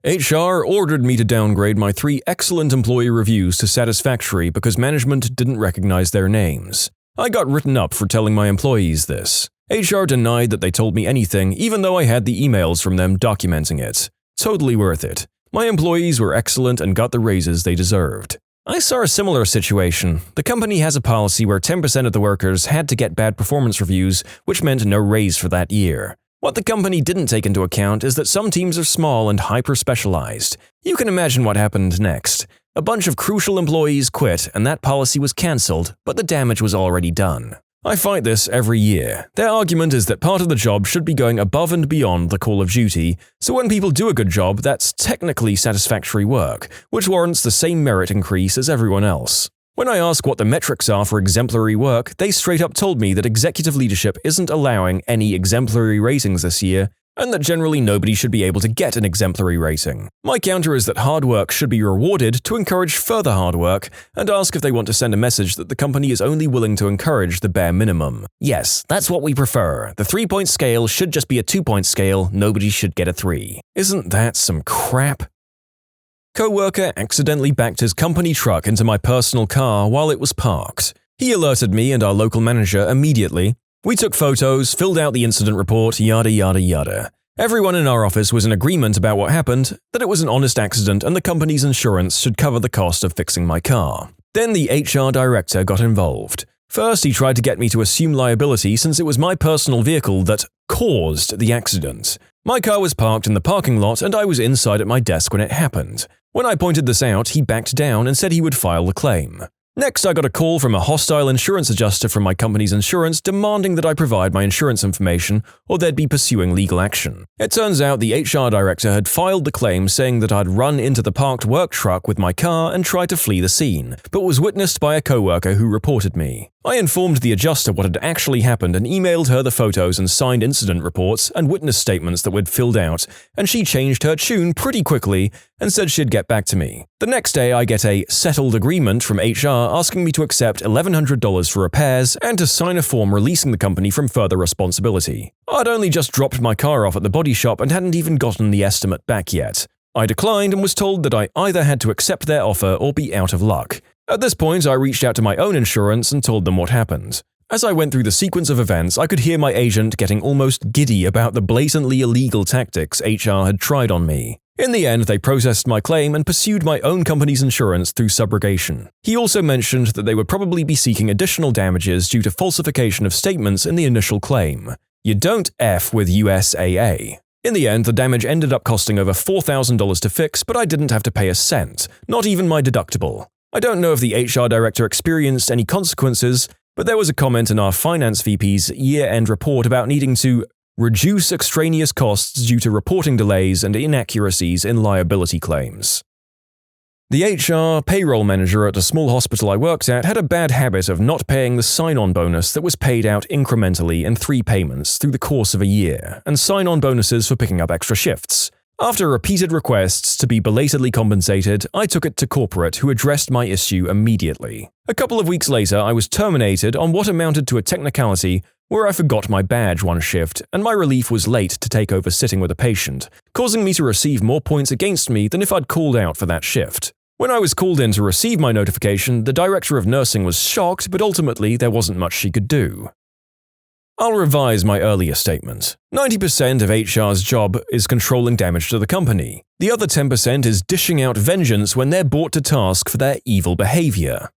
HR ordered me to downgrade my 3 excellent employee reviews to satisfactory because management didn't recognize their names. I got written up for telling my employees this. HR denied that they told me anything, even though I had the emails from them documenting it. Totally worth it. My employees were excellent and got the raises they deserved. I saw a similar situation. The company has a policy where 10% of the workers had to get bad performance reviews, which meant no raise for that year. What the company didn't take into account is that some teams are small and hyper-specialized. You can imagine what happened next. A bunch of crucial employees quit and that policy was cancelled, but the damage was already done. I fight this every year. Their argument is that part of the job should be going above and beyond the call of duty, so when people do a good job, that's technically satisfactory work, which warrants the same merit increase as everyone else. When I ask what the metrics are for exemplary work, they straight up told me that executive leadership isn't allowing any exemplary ratings this year, and that generally nobody should be able to get an exemplary rating. My counter is that hard work should be rewarded to encourage further hard work, and ask if they want to send a message that the company is only willing to encourage the bare minimum. Yes, that's what we prefer. The 3-point scale should just be a 2-point scale, nobody should get a 3. Isn't that some crap? Co-worker accidentally backed his company truck into my personal car while it was parked. He alerted me and our local manager immediately. We took photos, filled out the incident report, yada yada yada. Everyone in our office was in agreement about what happened, that it was an honest accident and the company's insurance should cover the cost of fixing my car. Then the HR director got involved. First, he tried to get me to assume liability since it was my personal vehicle that caused the accident. My car was parked in the parking lot and I was inside at my desk when it happened. When I pointed this out, he backed down and said he would file the claim. Next, I got a call from a hostile insurance adjuster from my company's insurance demanding that I provide my insurance information or they'd be pursuing legal action. It turns out the HR director had filed the claim saying that I'd run into the parked work truck with my car and tried to flee the scene, but was witnessed by a coworker who reported me. I informed the adjuster what had actually happened and emailed her the photos and signed incident reports and witness statements that we'd filled out, and she changed her tune pretty quickly and said she'd get back to me. The next day, I get a settled agreement from HR asking me to accept $1,100 for repairs and to sign a form releasing the company from further responsibility. I'd only just dropped my car off at the body shop and hadn't even gotten the estimate back yet. I declined and was told that I either had to accept their offer or be out of luck. At this point, I reached out to my own insurance and told them what happened. As I went through the sequence of events, I could hear my agent getting almost giddy about the blatantly illegal tactics HR had tried on me. In the end, they processed my claim and pursued my own company's insurance through subrogation. He also mentioned that they would probably be seeking additional damages due to falsification of statements in the initial claim. You don't F with USAA. In the end, the damage ended up costing over $4,000 to fix, but I didn't have to pay a cent, not even my deductible. I don't know if the HR director experienced any consequences, but there was a comment in our finance VP's year-end report about needing to reduce extraneous costs due to reporting delays and inaccuracies in liability claims. The HR payroll manager at a small hospital I worked at had a bad habit of not paying the sign-on bonus that was paid out incrementally in 3 payments through the course of a year, and sign-on bonuses for picking up extra shifts. After repeated requests to be belatedly compensated, I took it to corporate, who addressed my issue immediately. A couple of weeks later, I was terminated on what amounted to a technicality where I forgot my badge one shift, and my relief was late to take over sitting with a patient, causing me to receive more points against me than if I'd called out for that shift. When I was called in to receive my notification, the director of nursing was shocked, but ultimately there wasn't much she could do. I'll revise my earlier statement. 90% of HR's job is controlling damage to the company. The other 10% is dishing out vengeance when they're brought to task for their evil behavior.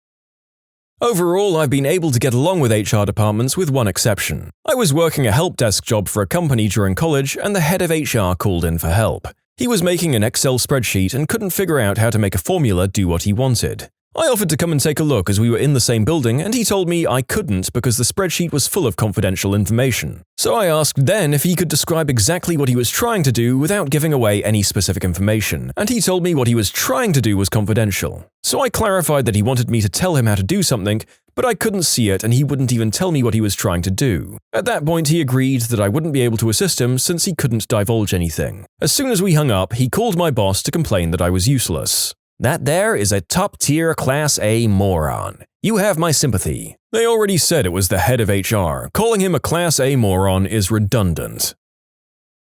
Overall, I've been able to get along with HR departments with one exception. I was working a help desk job for a company during college, and the head of HR called in for help. He was making an Excel spreadsheet and couldn't figure out how to make a formula do what he wanted. I offered to come and take a look as we were in the same building, and he told me I couldn't because the spreadsheet was full of confidential information. So I asked then if he could describe exactly what he was trying to do without giving away any specific information, and he told me what he was trying to do was confidential. So I clarified that he wanted me to tell him how to do something, but I couldn't see it and he wouldn't even tell me what he was trying to do. At that point, he agreed that I wouldn't be able to assist him since he couldn't divulge anything. As soon as we hung up, he called my boss to complain that I was useless. That there is a top-tier Class A moron. You have my sympathy. They already said it was the head of HR. Calling him a Class A moron is redundant.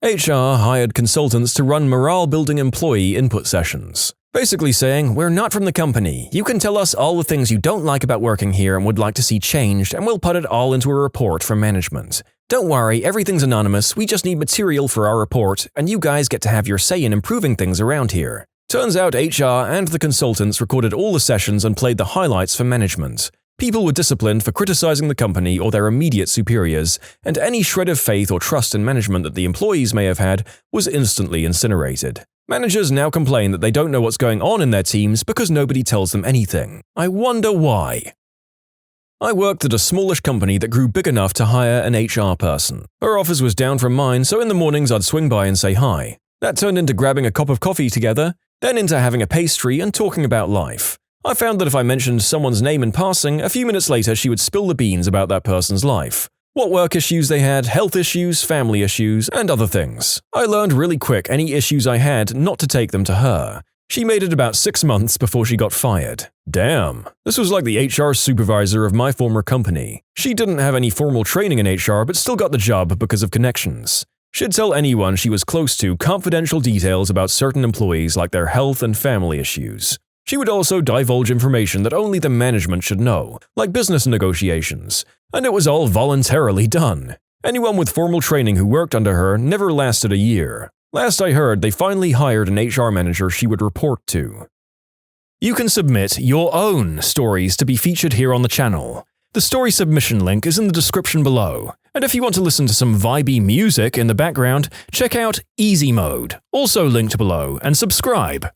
HR hired consultants to run morale-building employee input sessions, basically saying, "We're not from the company. You can tell us all the things you don't like about working here and would like to see changed, and we'll put it all into a report for management. Don't worry, everything's anonymous. We just need material for our report, and you guys get to have your say in improving things around here." Turns out HR and the consultants recorded all the sessions and played the highlights for management. People were disciplined for criticizing the company or their immediate superiors, and any shred of faith or trust in management that the employees may have had was instantly incinerated. Managers now complain that they don't know what's going on in their teams because nobody tells them anything. I wonder why. I worked at a smallish company that grew big enough to hire an HR person. Her office was down from mine, so in the mornings I'd swing by and say hi. That turned into grabbing a cup of coffee together, then into having a pastry and talking about life. I found that if I mentioned someone's name in passing, a few minutes later she would spill the beans about that person's life. What work issues they had, health issues, family issues, and other things. I learned really quick any issues I had not to take them to her. She made it about 6 months before she got fired. Damn. This was like the HR supervisor of my former company. She didn't have any formal training in HR but still got the job because of connections. She'd tell anyone she was close to confidential details about certain employees like their health and family issues. She would also divulge information that only the management should know, like business negotiations, and it was all voluntarily done. Anyone with formal training who worked under her never lasted a year. Last I heard, they finally hired an HR manager she would report to. You can submit your own stories to be featured here on the channel. The story submission link is in the description below. And if you want to listen to some vibey music in the background, check out easymode, also linked below, and subscribe.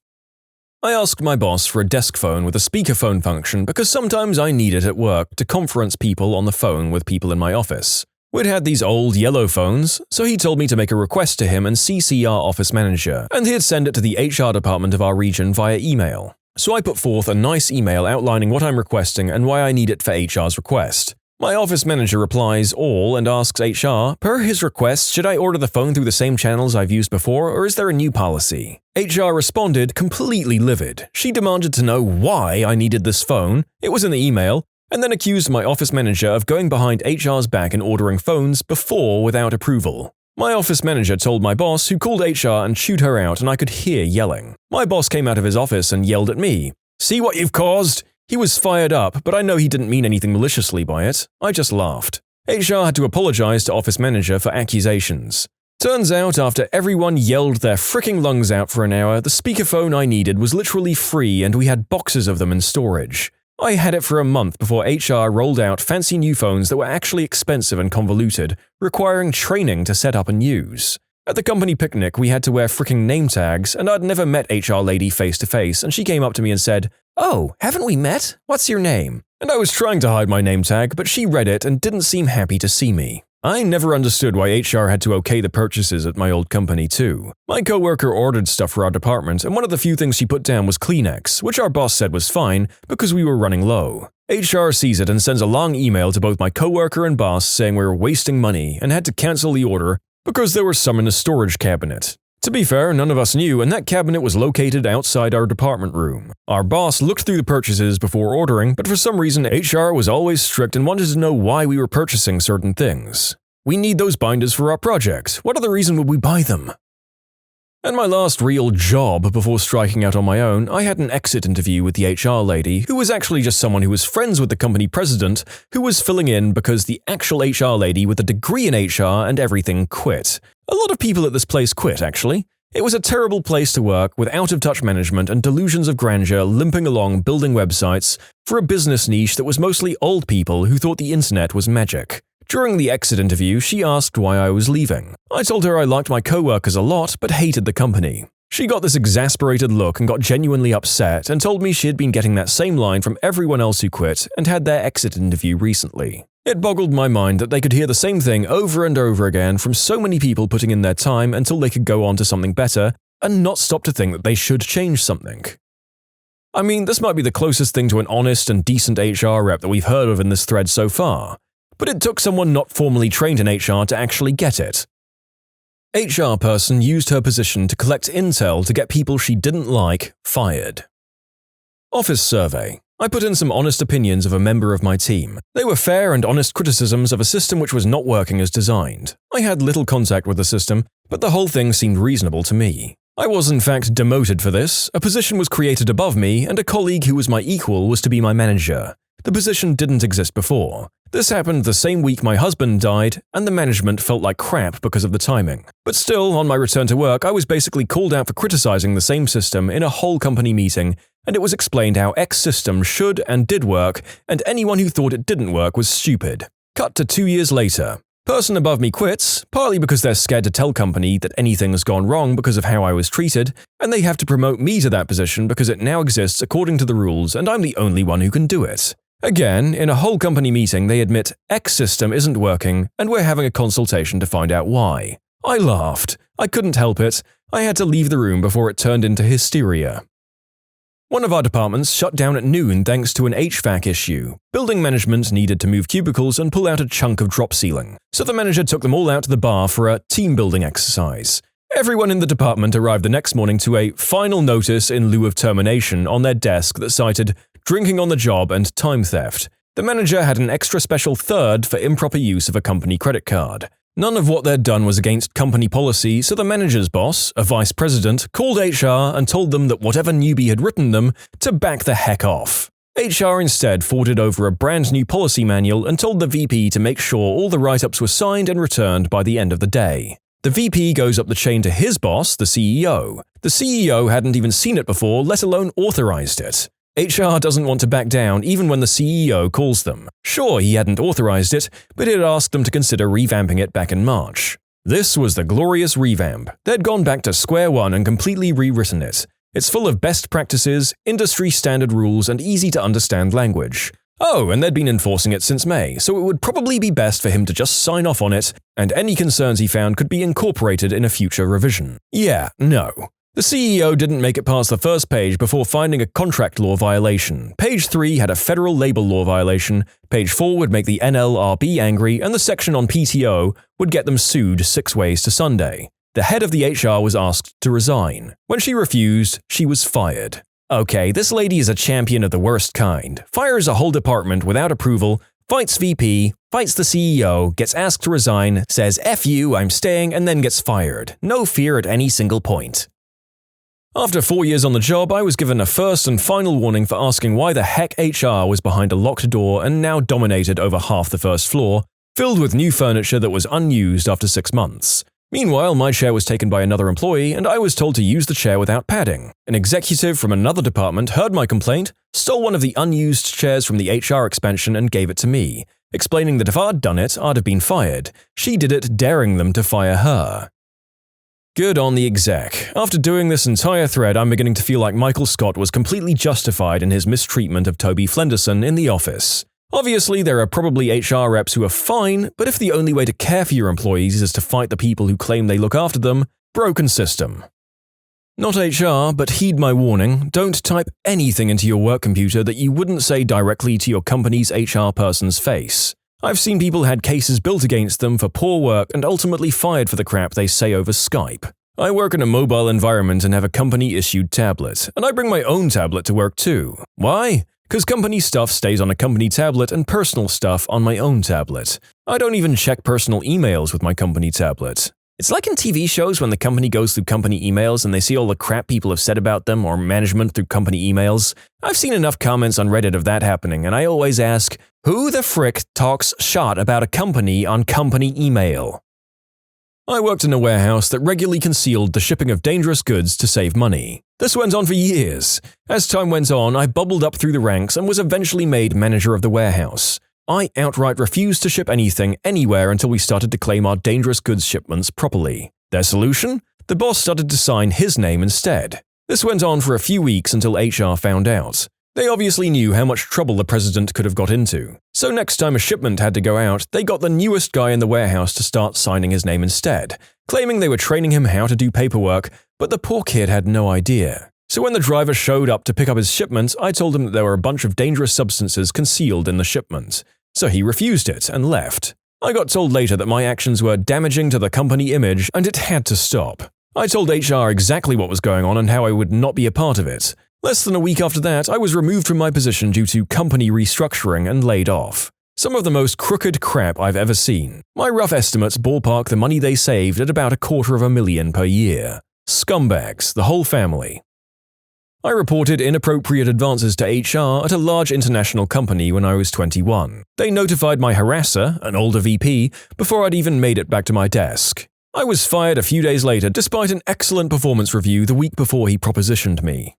I asked my boss for a desk phone with a speakerphone function because sometimes I need it at work to conference people on the phone with people in my office. We'd had these old yellow phones, so he told me to make a request to him and CC our office manager, and he'd send it to the HR department of our region via email. So I put forth a nice email outlining what I'm requesting and why I need it for HR's request. My office manager replies all and asks HR, per his request, should I order the phone through the same channels I've used before, or is there a new policy? HR responded, completely livid. She demanded to know why I needed this phone, it was in the email, and then accused my office manager of going behind HR's back and ordering phones before without approval. My office manager told my boss, who called HR and chewed her out, and I could hear yelling. My boss came out of his office and yelled at me. See what you've caused? He was fired up, but I know he didn't mean anything maliciously by it. I just laughed. HR had to apologize to office manager for accusations. Turns out, after everyone yelled their fricking lungs out for an hour, the speakerphone I needed was literally free and we had boxes of them in storage. I had it for a month before HR rolled out fancy new phones that were actually expensive and convoluted, requiring training to set up and use. At the company picnic, we had to wear fricking name tags, and I'd never met HR lady face to face, and she came up to me and said, "Oh, haven't we met? What's your name?" And I was trying to hide my name tag, but she read it and didn't seem happy to see me. I never understood why HR had to okay the purchases at my old company too. My coworker ordered stuff for our department, and one of the few things she put down was Kleenex, which our boss said was fine because we were running low. HR sees it and sends a long email to both my coworker and boss saying we were wasting money and had to cancel the order because there were some in a storage cabinet. To be fair, none of us knew, and that cabinet was located outside our department room. Our boss looked through the purchases before ordering, but for some reason HR was always strict and wanted to know why we were purchasing certain things. We need those binders for our project. What other reason would we buy them? And my last real job before striking out on my own, I had an exit interview with the HR lady, who was actually just someone who was friends with the company president, who was filling in because the actual HR lady with a degree in HR and everything quit. A lot of people at this place quit, actually. It was a terrible place to work with out-of-touch management and delusions of grandeur limping along building websites for a business niche that was mostly old people who thought the internet was magic. During the exit interview, she asked why I was leaving. I told her I liked my coworkers a lot but hated the company. She got this exasperated look and got genuinely upset and told me she had been getting that same line from everyone else who quit and had their exit interview recently. It boggled my mind that they could hear the same thing over and over again from so many people putting in their time until they could go on to something better and not stop to think that they should change something. I mean, this might be the closest thing to an honest and decent HR rep that we've heard of in this thread so far. But it took someone not formally trained in HR to actually get it. HR person used her position to collect intel to get people she didn't like fired. Office survey. I put in some honest opinions of a member of my team. They were fair and honest criticisms of a system which was not working as designed. I had little contact with the system, but the whole thing seemed reasonable to me. I was in fact demoted for this, a position was created above me, and a colleague who was my equal was to be my manager. The position didn't exist before. This happened the same week my husband died, and the management felt like crap because of the timing. But still, on my return to work, I was basically called out for criticizing the same system in a whole company meeting, and it was explained how X system should and did work, and anyone who thought it didn't work was stupid. Cut to 2 years later. Person above me quits, partly because they're scared to tell company that anything's gone wrong because of how I was treated, and they have to promote me to that position because it now exists according to the rules and I'm the only one who can do it. Again, in a whole company meeting, they admit X system isn't working and we're having a consultation to find out why. I laughed. I couldn't help it. I had to leave the room before it turned into hysteria. One of our departments shut down at noon thanks to an HVAC issue. Building management needed to move cubicles and pull out a chunk of drop ceiling, so the manager took them all out to the bar for a team-building exercise. Everyone in the department arrived the next morning to a final notice in lieu of termination on their desk that cited drinking on the job and time theft. The manager had an extra special third for improper use of a company credit card. None of what they'd done was against company policy, so the manager's boss, a vice president, called HR and told them that whatever newbie had written them to back the heck off. HR instead forwarded over a brand new policy manual and told the VP to make sure all the write-ups were signed and returned by the end of the day. The VP goes up the chain to his boss, the CEO. The CEO hadn't even seen it before, let alone authorized it. HR doesn't want to back down even when the CEO calls them. Sure, he hadn't authorized it, but he'd asked them to consider revamping it back in March. This was the glorious revamp. They'd gone back to square one and completely rewritten it. It's full of best practices, industry standard rules, and easy to understand language. Oh, and they'd been enforcing it since May, so it would probably be best for him to just sign off on it, and any concerns he found could be incorporated in a future revision. Yeah, no. The CEO didn't make it past the first page before finding a contract law violation. Page 3 had a federal labor law violation, page 4 would make the NLRB angry, and the section on PTO would get them sued 6 ways to Sunday. The head of the HR was asked to resign. When she refused, she was fired. Okay, this lady is a champion of the worst kind. Fires a whole department without approval, fights VP, fights the CEO, gets asked to resign, says F you, I'm staying, and then gets fired. No fear at any single point. After 4 years on the job, I was given a first and final warning for asking why the heck HR was behind a locked door and now dominated over half the first floor, filled with new furniture that was unused after 6 months. Meanwhile, my chair was taken by another employee and I was told to use the chair without padding. An executive from another department heard my complaint, stole one of the unused chairs from the HR expansion and gave it to me, explaining that if I'd done it, I'd have been fired. She did it, daring them to fire her. Good on the exec. After doing this entire thread, I'm beginning to feel like Michael Scott was completely justified in his mistreatment of Toby Flenderson in The Office. Obviously, there are probably HR reps who are fine, but if the only way to care for your employees is to fight the people who claim they look after them, broken system. Not HR, but heed my warning, don't type anything into your work computer that you wouldn't say directly to your company's HR person's face. I've seen people had cases built against them for poor work and ultimately fired for the crap they say over Skype. I work in a mobile environment and have a company-issued tablet, and I bring my own tablet to work too. Why? Because company stuff stays on a company tablet and personal stuff on my own tablet. I don't even check personal emails with my company tablet. It's like in TV shows when the company goes through company emails and they see all the crap people have said about them or management through company emails. I've seen enough comments on Reddit of that happening, and I always ask, who the frick talks shot about a company on company email? I worked in a warehouse that regularly concealed the shipping of dangerous goods to save money. This went on for years. As time went on, I bubbled up through the ranks and was eventually made manager of the warehouse. I outright refused to ship anything anywhere until we started to claim our dangerous goods shipments properly. Their solution? The boss started to sign his name instead. This went on for a few weeks until HR found out. They obviously knew how much trouble the president could have got into. So next time a shipment had to go out, they got the newest guy in the warehouse to start signing his name instead, claiming they were training him how to do paperwork, but the poor kid had no idea. So when the driver showed up to pick up his shipment, I told him that there were a bunch of dangerous substances concealed in the shipment. So he refused it and left. I got told later that my actions were damaging to the company image and it had to stop. I told HR exactly what was going on and how I would not be a part of it. Less than a week after that, I was removed from my position due to company restructuring and laid off. Some of the most crooked crap I've ever seen. My rough estimates ballpark the money they saved at about $250,000 per year. Scumbags, the whole family. I reported inappropriate advances to HR at a large international company when I was 21. They notified my harasser, an older VP, before I'd even made it back to my desk. I was fired a few days later despite an excellent performance review the week before he propositioned me.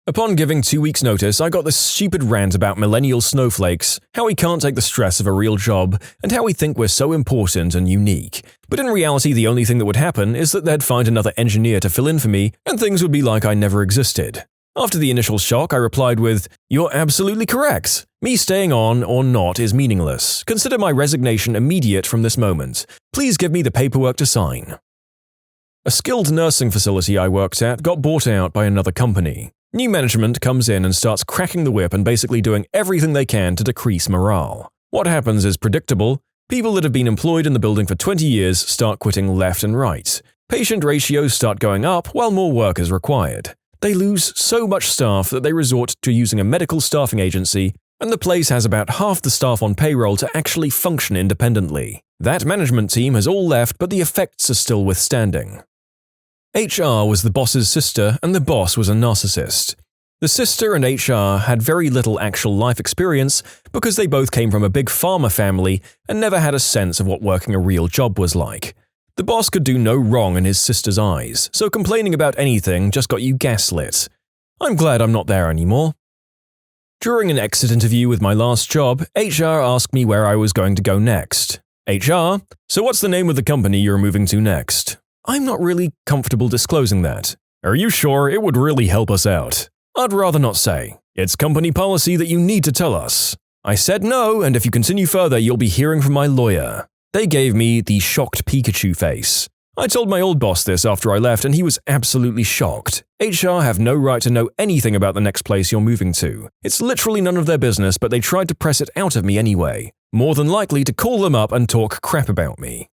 Upon giving 2 weeks' notice, I got this stupid rant about millennial snowflakes, how we can't take the stress of a real job, and how we think we're so important and unique. But in reality, the only thing that would happen is that they'd find another engineer to fill in for me, and things would be like I never existed. After the initial shock, I replied with, "You're absolutely correct. Me staying on or not is meaningless. Consider my resignation immediate from this moment. Please give me the paperwork to sign." A skilled nursing facility I worked at got bought out by another company. New management comes in and starts cracking the whip and basically doing everything they can to decrease morale. What happens is predictable. People that have been employed in the building for 20 years start quitting left and right. Patient ratios start going up while more work is required. They lose so much staff that they resort to using a medical staffing agency, and the place has about half the staff on payroll to actually function independently. That management team has all left, but the effects are still withstanding. HR was the boss's sister, and the boss was a narcissist. The sister and HR had very little actual life experience because they both came from a big pharma family and never had a sense of what working a real job was like. The boss could do no wrong in his sister's eyes, so complaining about anything just got you gaslit. I'm glad I'm not there anymore. During an exit interview with my last job, HR asked me where I was going to go next. HR, so what's the name of the company you're moving to next? I'm not really comfortable disclosing that. Are you sure? It would really help us out. I'd rather not say. It's company policy that you need to tell us. I said no, and if you continue further, you'll be hearing from my lawyer. They gave me the shocked Pikachu face. I told my old boss this after I left, and he was absolutely shocked. HR have no right to know anything about the next place you're moving to. It's literally none of their business, but they tried to press it out of me anyway. More than likely to call them up and talk crap about me.